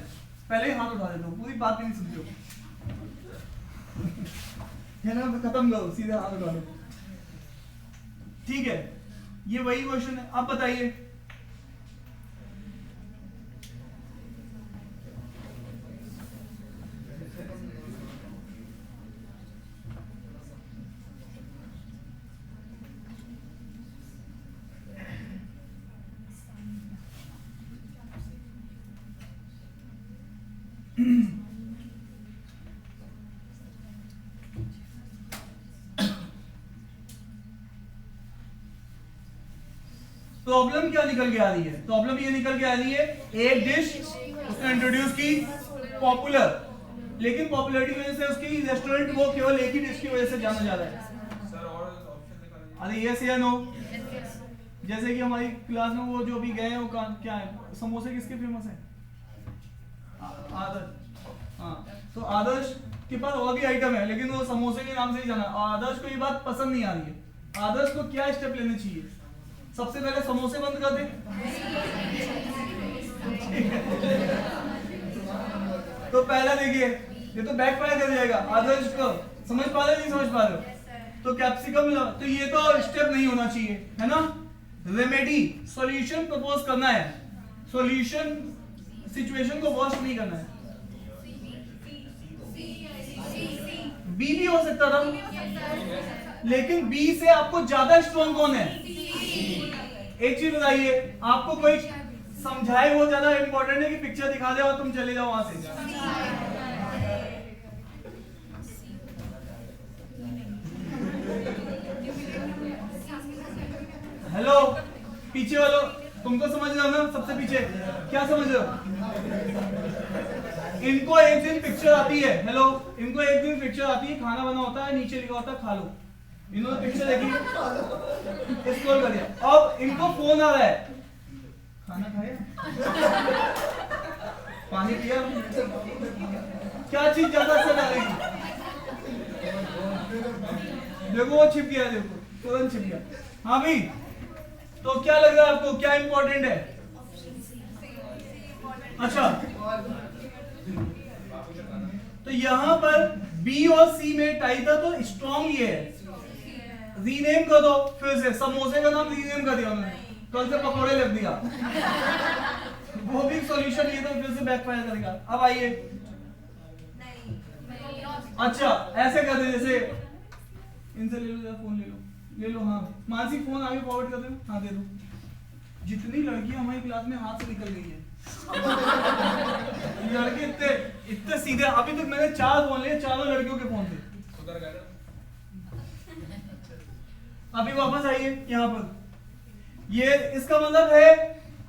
पहले हाथ उठा देते हो, पूरी बात नहीं सुनते हो है ना, खत्म करो, सीधे हाथ उठा दो, ठीक है। ये वही क्वेश्चन है। अब बताइए, प्रॉब्लम क्या निकल के आ रही है? प्रॉब्लम ये निकल के आ रही है, एक डिश उसने इंट्रोड्यूस की पॉपुलर, लेकिन पॉपुलैरिटी की वजह से उसकी रेस्टोरेंट वो केवल एक ही डिश की वजह से जाना जा रहा है। सर और ऑप्शन निकालिए। अरे यस या नो। जैसे कि हमारी क्लास में वो जो भी गए हैं वो क्या है, समोसे किसके फेमस है? आदर्श। हाँ, तो आदर्श के पास और भी आइटम है लेकिन वो समोसे के नाम से ही जाना। आदर्श को ये बात पसंद नहीं आ रही है। आदर्श को क्या स्टेप लेने चाहिए? सबसे पहले समोसे बंद कर दे, तो पहला देखिए ये तो बैक फायर कर जाएगा। आदर्श को समझ पा रहे हो नहीं समझ पा रहे हो? तो कैप्सिकम, तो ये तो स्टेप नहीं होना चाहिए, है ना। रेमेडी, सॉल्यूशन प्रपोज करना है, सॉल्यूशन सिचुएशन को वॉश नहीं करना है। बी भी हो सकता था, लेकिन बी से आपको ज्यादा स्ट्रॉन्ग कौन है? एक चीज बताइए, आपको कोई समझाए वो ज्यादा इंपॉर्टेंट है कि पिक्चर दिखा दे और तुम चले जाओ वहां से? हेलो पीछे वालों, तुम तो समझ रहे हो ना, सबसे पीछे क्या समझ रहे हो? इनको एक दिन पिक्चर आती है, हेलो, इनको एक दिन पिक्चर आती है, खाना बना होता है, नीचे लिखा होता है खा लो। इन्होंने पिक्चर देखी, स्क्रॉल कर दिया, अब इनको फोन आ रहा है, खाना खाया, पानी पिया, क्या चीज ज्यादा असर डालेगी? देखो वो छिप गया, देखो तुरंत छिप गया। हाँ भाई, तो क्या लग रहा है आपको, क्या इंपॉर्टेंट है? अच्छा, तो यहां पर बी और सी में टाई था, तो स्ट्रॉन्ग ये है। रीनेम कर दो फिर से, समोसे का नाम रीनेम कर दिया उन्होंने, कल से पकोड़े लग दिया। वो भी सॉल्यूशन ये तो फिर से बैकफायर करेगा। अब आइए, अच्छा ऐसे कर दे, जैसे इनसे ले लो, फोन ले लो, हाँ मानसी फोन आगे फॉरवर्ड कर दो, हाँ दे दो। जितनी लड़कियां हमारी क्लास में हाथ से निकल गई है, लड़के इतने सीधे, अभी तक मैंने 4 फोन लिए, चारों लड़कियों के फोन थे। अभी वापस आइए यहाँ पर, ये इसका मतलब है,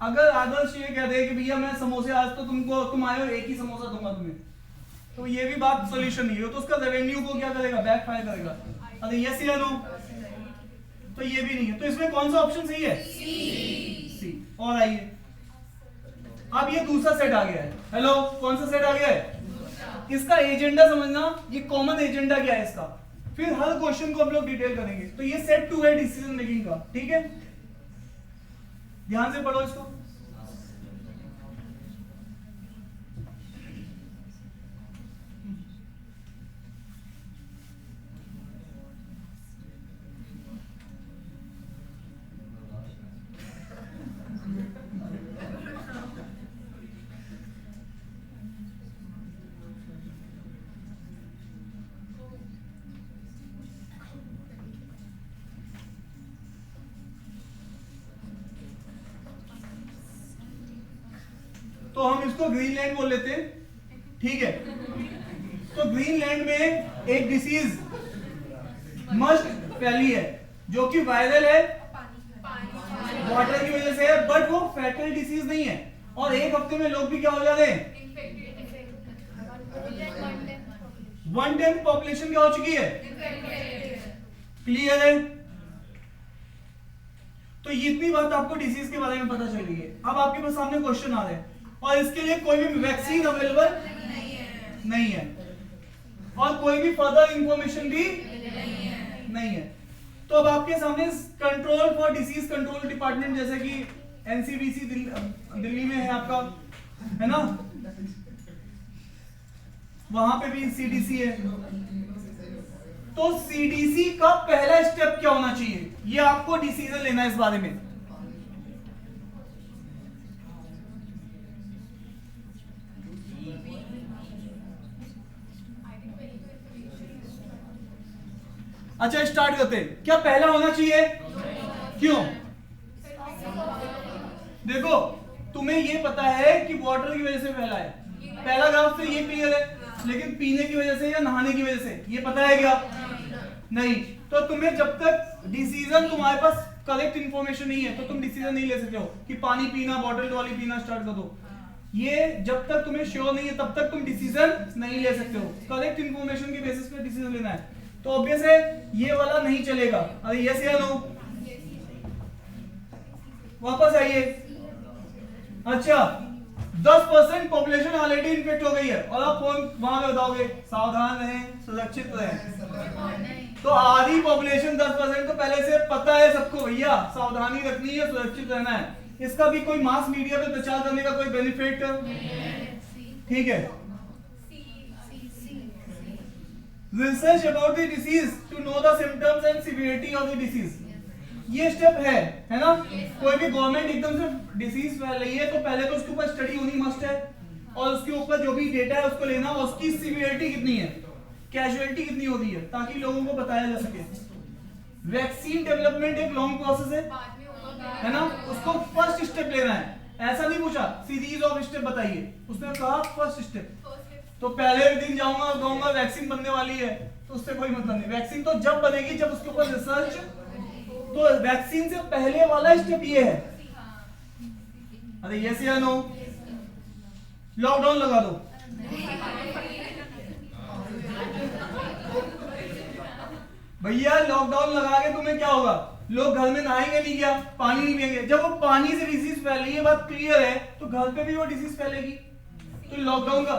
अगर आदर्श ये कह दे कि भैया मैं समोसे आज तो तुम आए हो, एक ही समोसा दूंगा तुम्हें, तो ये भी बात सॉल्यूशन नहीं है, तो उसका रेवेन्यू को क्या करेगा? बैकफायर करेगा। अरे यस या नो? तो ये भी नहीं है, तो इसमें कौन सा ऑप्शन सही है? सी। और आइए, अब ये दूसरा सेट आ गया है, हेलो कौन सा सेट आ गया है? इसका एजेंडा समझना, ये कॉमन एजेंडा क्या है इसका, फिर हर क्वेश्चन को हम लोग डिटेल करेंगे। तो ये सेट 2 है डिसीजन मेकिंग का, ठीक है, ध्यान से पढ़ो इसको। तो हम इसको ग्रीनलैंड बोल लेते हैं, ठीक है। तो ग्रीनलैंड में एक डिसीज मस्ट फैली है, जो कि वायरल है, वाटर की वजह से है, बट वो फैटल डिसीज नहीं है, और 1 हफ्ते में लोग भी क्या हो जाते हैं? 1/10 पॉपुलेशन क्या हो चुकी है? क्लियर है? तो ये इतनी बात आपको डिसीज के बारे में पता चल गई है। अब आपके पास सामने क्वेश्चन आ रहे हैं, और इसके लिए कोई भी वैक्सीन अवेलेबल नहीं है, और कोई भी फर्दर इंफॉर्मेशन भी नहीं है। तो अब आपके सामने control for disease control department, जैसे कि एनसीडीसी दिल्ली में है आपका, है ना, वहां पे भी सीडीसी है। तो सीडीसी का पहला स्टेप क्या होना चाहिए, ये आपको डिसीजन लेना है इस बारे में। अच्छा स्टार्ट करते हैं, क्या पहला होना चाहिए? क्यों? देखो तुम्हें ये पता है कि वाटर की वजह से फैला है, पहला ग्राफ से ये क्लियर है, लेकिन पीने की वजह से या नहाने की वजह से ये पता है क्या? नहीं। तो तुम्हें जब तक डिसीजन तुम्हारे पास करेक्ट इंफॉर्मेशन नहीं है, तो तुम डिसीजन नहीं ले सकते हो कि पानी पीना, बॉटल वाली पीना स्टार्ट कर दो। ये जब तक तुम्हें श्योर नहीं है, तब तक तुम डिसीजन नहीं ले सकते हो। करेक्ट इंफॉर्मेशन के बेसिस पे डिसीजन लेना है। तो ऑब्वियस है ये वाला नहीं चलेगा। अरे यस या नो? वापस आइए। अच्छा 10% पॉपुलेशन ऑलरेडी इन्फेक्ट हो गई है, और आप फोन वहां पे बताओगे सावधान रहें, सुरक्षित रहें। तो आधी पॉपुलेशन 10% तो पहले से पता है सबको, भैया सावधानी रखनी है, सुरक्षित रहना है। इसका भी कोई मास मीडिया पे प्रचार करने का कोई बेनिफिट? ठीक है, research about the disease to know the symptoms and severity of the disease. ये स्टेप है ना? कोई भी गवर्नमेंट एकदम से डिसीज फैल रही है तो पहले तो उसके ऊपर स्टडी होनी मस्ट है, और उसके ऊपर जो भी डेटा है उसको लेना, और उसकी सिवियरिटी कितनी है, कैजुअलिटी कितनी होती है, ताकि लोगों को बताया जा सके। वैक्सीन डेवलपमेंट एक लॉन्ग प्रोसेस है ना, उसको फर्स्ट स्टेप लेना है। ऐसा नहीं पूछा सीरीज ऑफ स्टेप बताइए, उसने कहा फर्स्ट स्टेप। तो पहले दिन जाऊंगा कहूंगा वैक्सीन बनने वाली है, तो उससे कोई मतलब नहीं। वैक्सीन तो जब बनेगी जब उसके ऊपर रिसर्च, तो वैक्सीन से पहले वाला स्टेप ये है। अरे यस या नो? लॉकडाउन लगा दो, भैया लॉकडाउन लगा के तुम्हें क्या होगा? लोग घर में नहाएंगे नहीं, क्या पानी नहीं पिएंगे? जब वो पानी से डिसीज फैल रही है, बात क्लियर है, तो घर पे भी वो डिसीज फैलेगी। तो लॉकडाउन का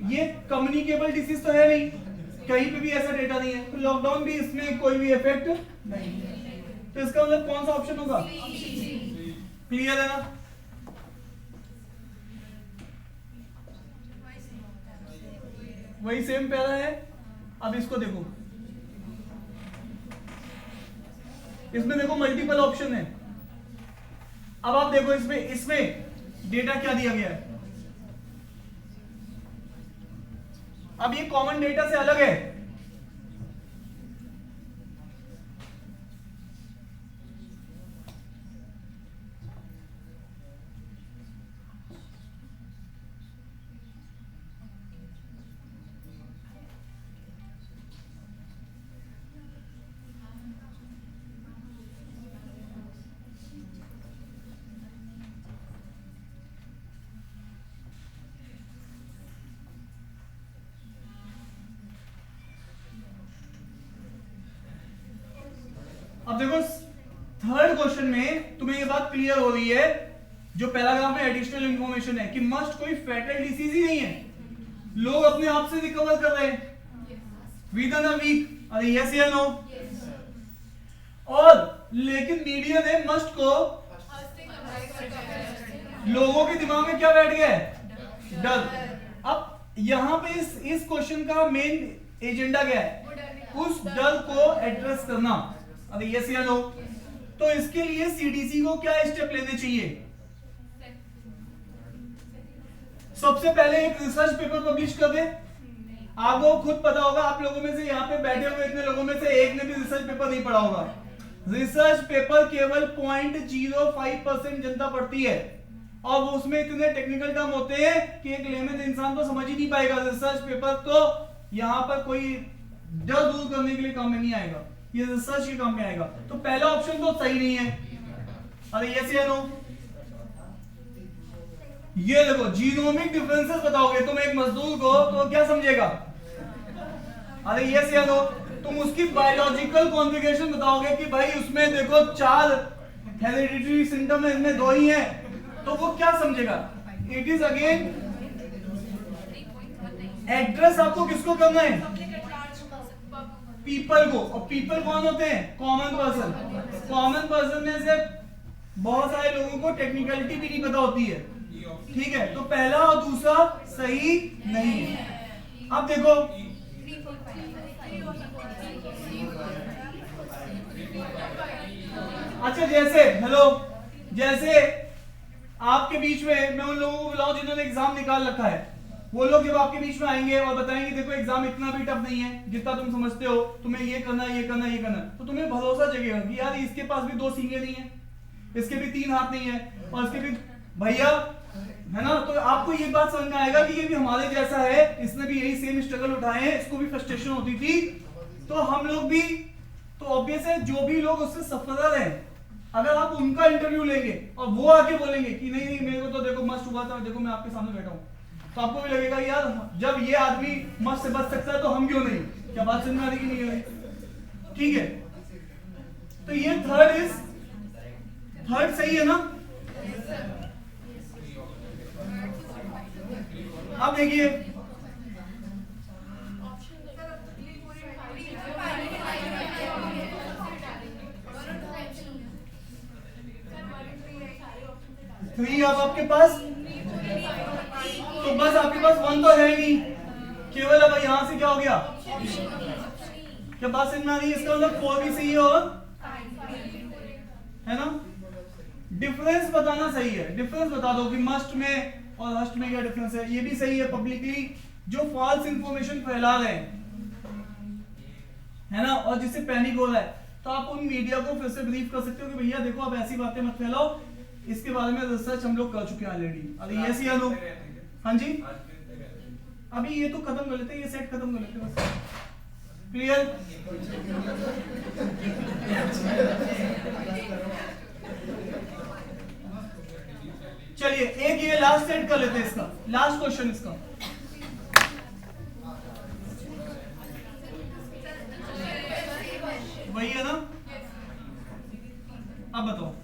ये कम्युनिकेबल डिसीज तो है नहीं, कहीं पे भी ऐसा डेटा नहीं है, तो लॉकडाउन भी इसमें कोई भी इफेक्ट नहीं। तो इसका मतलब कौन सा ऑप्शन होगा? क्लियर है ना? वही सेम पैरा है। अब इसको देखो, इसमें देखो मल्टीपल ऑप्शन है। अब आप देखो इसमें डेटा क्या दिया गया है। अब ये कॉमन डेटा से अलग है। अब देखो थर्ड क्वेश्चन में तुम्हें ये बात क्लियर हो रही है, जो पैराग्राफ में एडिशनल इंफॉर्मेशन है कि मस्ट कोई फैटल डिसीज ही नहीं है, लोग अपने आप से रिकवर कर रहे हैं विद इन अ वीक। अरे यस या नो? और लेकिन मीडिया ने मस्ट को, लोगों के दिमाग में क्या बैठ गया है? डर। अब यहां पे इस क्वेश्चन का मेन एजेंडा क्या है? उस डर को एड्रेस करना। अरे यस या नो? तो इसके लिए सीडीसी को क्या स्टेप लेने चाहिए? सबसे पहले एक रिसर्च पेपर पब्लिश कर दे। आपको खुद पता होगा, आप लोगों में से यहाँ पे बैठे हुए इतने लोगों में से एक ने भी रिसर्च पेपर नहीं पढ़ा होगा। रिसर्च पेपर केवल 0.05% जनता पढ़ती है, और वो उसमें इतने टेक्निकल टर्म होते हैं कि एक लेमन इंसान तो समझ ही नहीं पाएगा। रिसर्च पेपर तो यहाँ पर कोई डर दूर करने के लिए काम में नहीं आएगा, ये रिसर्च के काम में आएगा। तो पहला ऑप्शन तो सही नहीं है। अरे यस या नो? ये देखो जीनोमिक डिफरेंसेस बताओगे तुम एक मजदूर को तो क्या समझेगा? अरे यस या नो? तुम उसकी बायोलॉजिकल कॉन्फ़िगरेशन बताओगे कि भाई उसमें देखो 4 हेरिडिटरी सिम्टम है, इनमें 2 ही है, तो वो क्या समझेगा? इट इज अगेन एड्रेस आपको किसको करना है? पीपल को। और पीपल कौन होते हैं? Common person. कॉमन पर्सन में से बहुत सारे लोगों को टेक्निकलिटी भी नहीं पता होती है, ठीक है? तो पहला और दूसरा सही नहीं है। अब देखो अच्छा, जैसे आपके बीच में मैं उन लोगों को बुलाऊं जिन्होंने एग्जाम निकाल रखा है, वो लोग जब आपके बीच में आएंगे और बताएंगे देखो एग्जाम इतना भी टफ नहीं है जितना तुम समझते हो, तुम्हें ये करना ये करना ये करना, तो तुम्हें भरोसा जगेगा कि यार इसके पास भी 2 सींगे नहीं है, इसके भी 3 हाथ नहीं है, और इसके भी भैया है ना। तो आपको ये बात समझ में आएगा कि ये भी हमारे जैसा है, इसने भी यही सेम स्ट्रगल उठाए हैं, इसको भी फ्रस्ट्रेशन होती थी, तो हम लोग भी। तो ऑब्वियस है जो भी लोग उससे सफर है, अगर आप उनका इंटरव्यू लेंगे और वो आके बोलेंगे कि नहीं नहीं मेरे को तो देखो मस्त हुआ था, देखो मैं आपके सामने बैठा हूं, तो आपको भी लगेगा यार जब ये आदमी मस्त से बच सकता है तो हम क्यों नहीं? क्या बात समझ में आ रही कि नहीं आ रही? ठीक है, तो ये थर्ड सही है ना? अब देखिए थ्री अब आपके पास, तो बस आपके पास 1 तो है नहीं, केवल अब यहां से क्या हो गया? क्या बात समझ में आ रही है? इसका मतलब 4 भी सही है और है ना। डिफरेंस बताना सही है, डिफरेंस बता दो कि मस्ट में और हस्ट में क्या डिफरेंस है। ये भी सही है। पब्लिकली जो फॉल्स इंफॉर्मेशन फैला रहे हैं है ना, और जिससे पैनिक हो रहा है, तो आप उन मीडिया को फिर से ब्रीफ कर सकते हो कि भैया देखो आप ऐसी बातें मत फैलाओ, इसके बारे में रिसर्च हम लोग कर चुके हैं ऑलरेडी। अरे यस या नो? हाँ जी, अभी ये तो खत्म कर लेते हैं, ये सेट खत्म कर लेते हैं बस। क्लियर? चलिए एक ये लास्ट सेट कर लेते हैं, इसका लास्ट क्वेश्चन इसका। वही है ना? अब बताओ,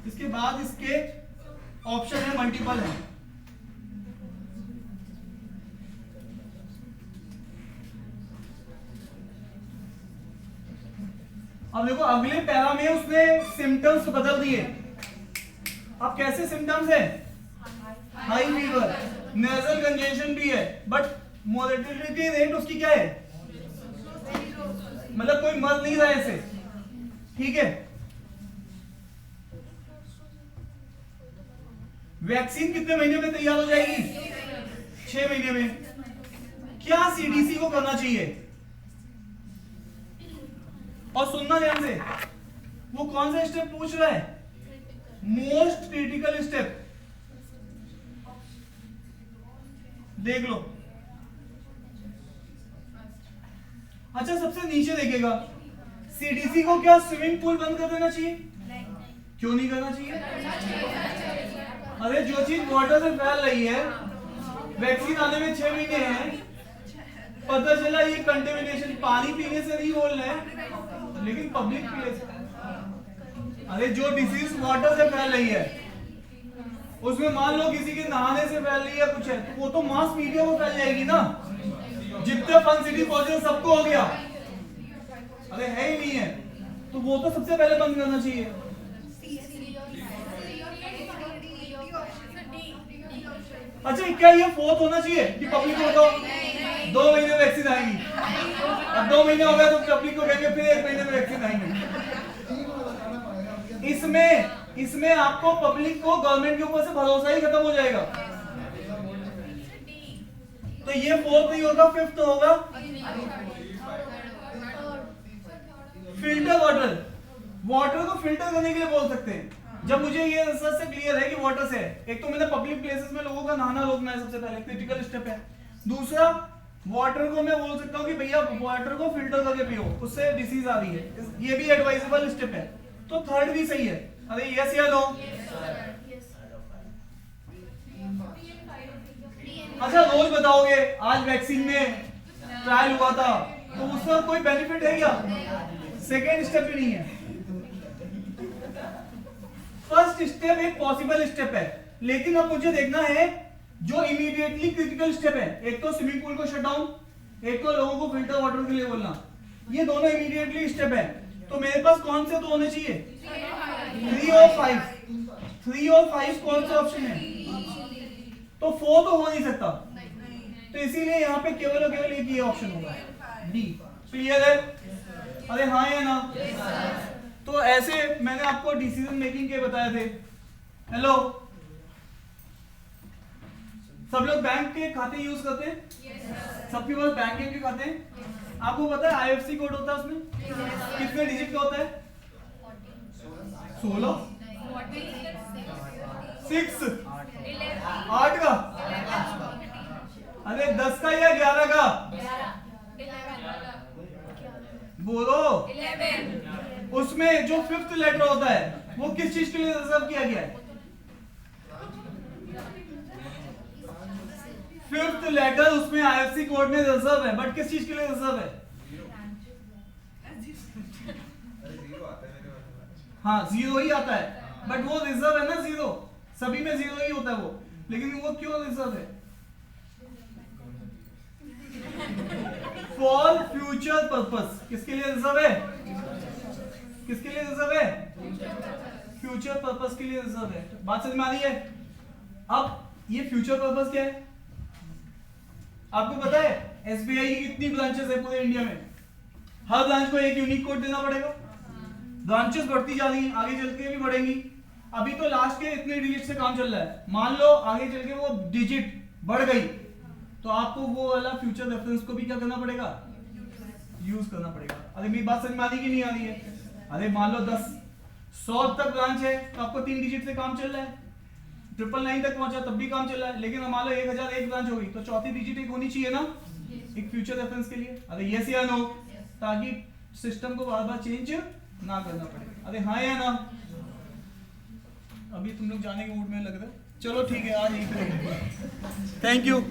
इसके बाद इसके ऑप्शन है मल्टीपल है। अब देखो अगले पैरा में उसने सिम्टम्स बदल दिए। अब कैसे सिम्टम्स है? हाई फीवर, नेजल कंजेशन भी है, बट मोर्टेलिटी रेट उसकी क्या है? मतलब कोई मर नहीं रहा ऐसे, ठीक है। वैक्सीन कितने महीने में तैयार हो जाएगी? 6 महीने में। क्या सीडीसी को करना चाहिए? और सुनना ध्यान से, वो कौन सा स्टेप पूछ रहा है? Most critical step. देख लो। अच्छा सबसे नीचे देखेगा, सीडीसी को क्या स्विमिंग पूल बंद कर देना चाहिए? क्यों नहीं करना चाहिए? अरे जो चीज वाटर से फैल रही है, वैक्सीन आने में 6 महीने हैं, पता चला ये कंटेमिनेशन पानी पीने से नहीं बोल रहे हैं, लेकिन पब्लिक प्लेस, अरे जो डिसीज वाटर से फैल रही है, उसमें मान लो किसी के नहाने से फैल रही है कुछ है, तो वो तो मास मीडिया को फैल जाएगी ना। जितने फन सिटी पहुंचे सबको हो गया, अरे है ही नहीं है, तो वो तो सबसे पहले बंद करना चाहिए। अच्छा क्या ये फोर्थ होना चाहिए कि पब्लिक को बताओ 2 महीने में वैक्सीन आएगी? अब 2 महीने हो गए तो पब्लिक को कहेंगे फिर 1 महीने में वैक्सीन आएंगे। इसमें आपको पब्लिक को गवर्नमेंट के ऊपर से भरोसा ही खत्म हो जाएगा। तो ये फोर्थ नहीं होगा, फिफ्थ होगा फिल्टर वाटर। वाटर को फिल्टर करने के लिए बोल सकते हैं। जब मुझे ये रिसर्च से क्लियर है कि वाटर से है, एक तो मैंने पब्लिक प्लेसेस में लोगों का नहाना रोकना है, सबसे पहले क्रिटिकल स्टेप है। दूसरा, वाटर को मैं बोल सकता हूँ कि भैया वाटर को फिल्टर करके पियो, उससे डिसीज आ रही है, ये भी एडवाइजेबल स्टेप है। तो थर्ड भी सही है। अरे यस या नो? अच्छा रोज बताओगे आज वैक्सीन में ट्रायल हुआ था, तो उसका कोई बेनिफिट है क्या? सेकेंड स्टेप भी नहीं है। फर्स्ट स्टेप एक पॉसिबल स्टेप है, लेकिन अब मुझे देखना है जो इमीडिएटली क्रिटिकल स्टेप है। एक तो स्विमिंग पूल को शट डाउन, एक तो लोगों को फिल्टर वाटर के लिए बोलना, ये दोनों इमीडिएटली स्टेप है। तो मेरे पास कौन से तो होने चाहिए? 3 और 5। 3 और 5 कौन से ऑप्शन है? तो 4 तो हो नहीं सकता, तो इसीलिए यहाँ पे केवल और केवल एक ही ऑप्शन होगा, डी। क्लियर है? अरे हाँ या ना? तो ऐसे मैंने आपको डिसीजन मेकिंग के बताए थे। हेलो, सब लोग बैंक के खाते यूज करते हैं? सबके पास बैंकिंग के खाते हैं। आपको पता है आईएफएससी कोड होता है उसमें? कितने डिजिट का होता है? 16, 6, 8 का, अरे 10 का या 11 का? बोलो। 11। उसमें जो 5th लेटर होता है वो किस चीज के लिए रिजर्व किया गया है? 5th लेटर उसमें आईएफएससी कोड में रिजर्व है, बट किस चीज के लिए रिजर्व है? हाँ 0 ही आता है, बट वो रिजर्व है ना 0, सभी में 0 ही होता है वो, लेकिन वो क्यों रिजर्व है? For future purpose. किसके लिए रिजर्व है? किसके लिए रिजर्व है? फ्यूचर पर्पस के लिए रिजर्व है। बात समझ में आ रही है? अब ये फ्यूचर पर्पस क्या है? आपको पता है एसबीआई की कितनी ब्रांचेस है पूरे इंडिया में? हर ब्रांच को एक यूनिक कोड देना पड़ेगा। ब्रांचेस बढ़ती जा रही हैं, आगे चल के भी बढ़ेंगी। अभी तो लास्ट के इतने डिजिट से काम चल रहा है, मान लो आगे चल के वो डिजिट बढ़ गई तो आपको वो वाला फ्यूचर रेफरेंस को भी क्या करना पड़ेगा, यूज करना पड़ेगा। अरे मेरी बात समझ में आ रही कि नहीं आ रही है? अरे मान लो 100 तक ब्रांच है तो आपको 3 डिजिट से काम चल रहा है, 999 तक पहुंचा तब भी काम चल रहा है, लेकिन मान लो 1001 ब्रांच हो गई तो चौथी डिजिट एक होनी चाहिए ना, एक फ्यूचर रेफरेंस के लिए। अरे यस या नो, ताकि सिस्टम को बार बार चेंज ना करना पड़े। अरे हाँ या ना? अभी तुम लोग जाने के मूड में लग रहा है, चलो ठीक है आज यहीं पे थैंक यू।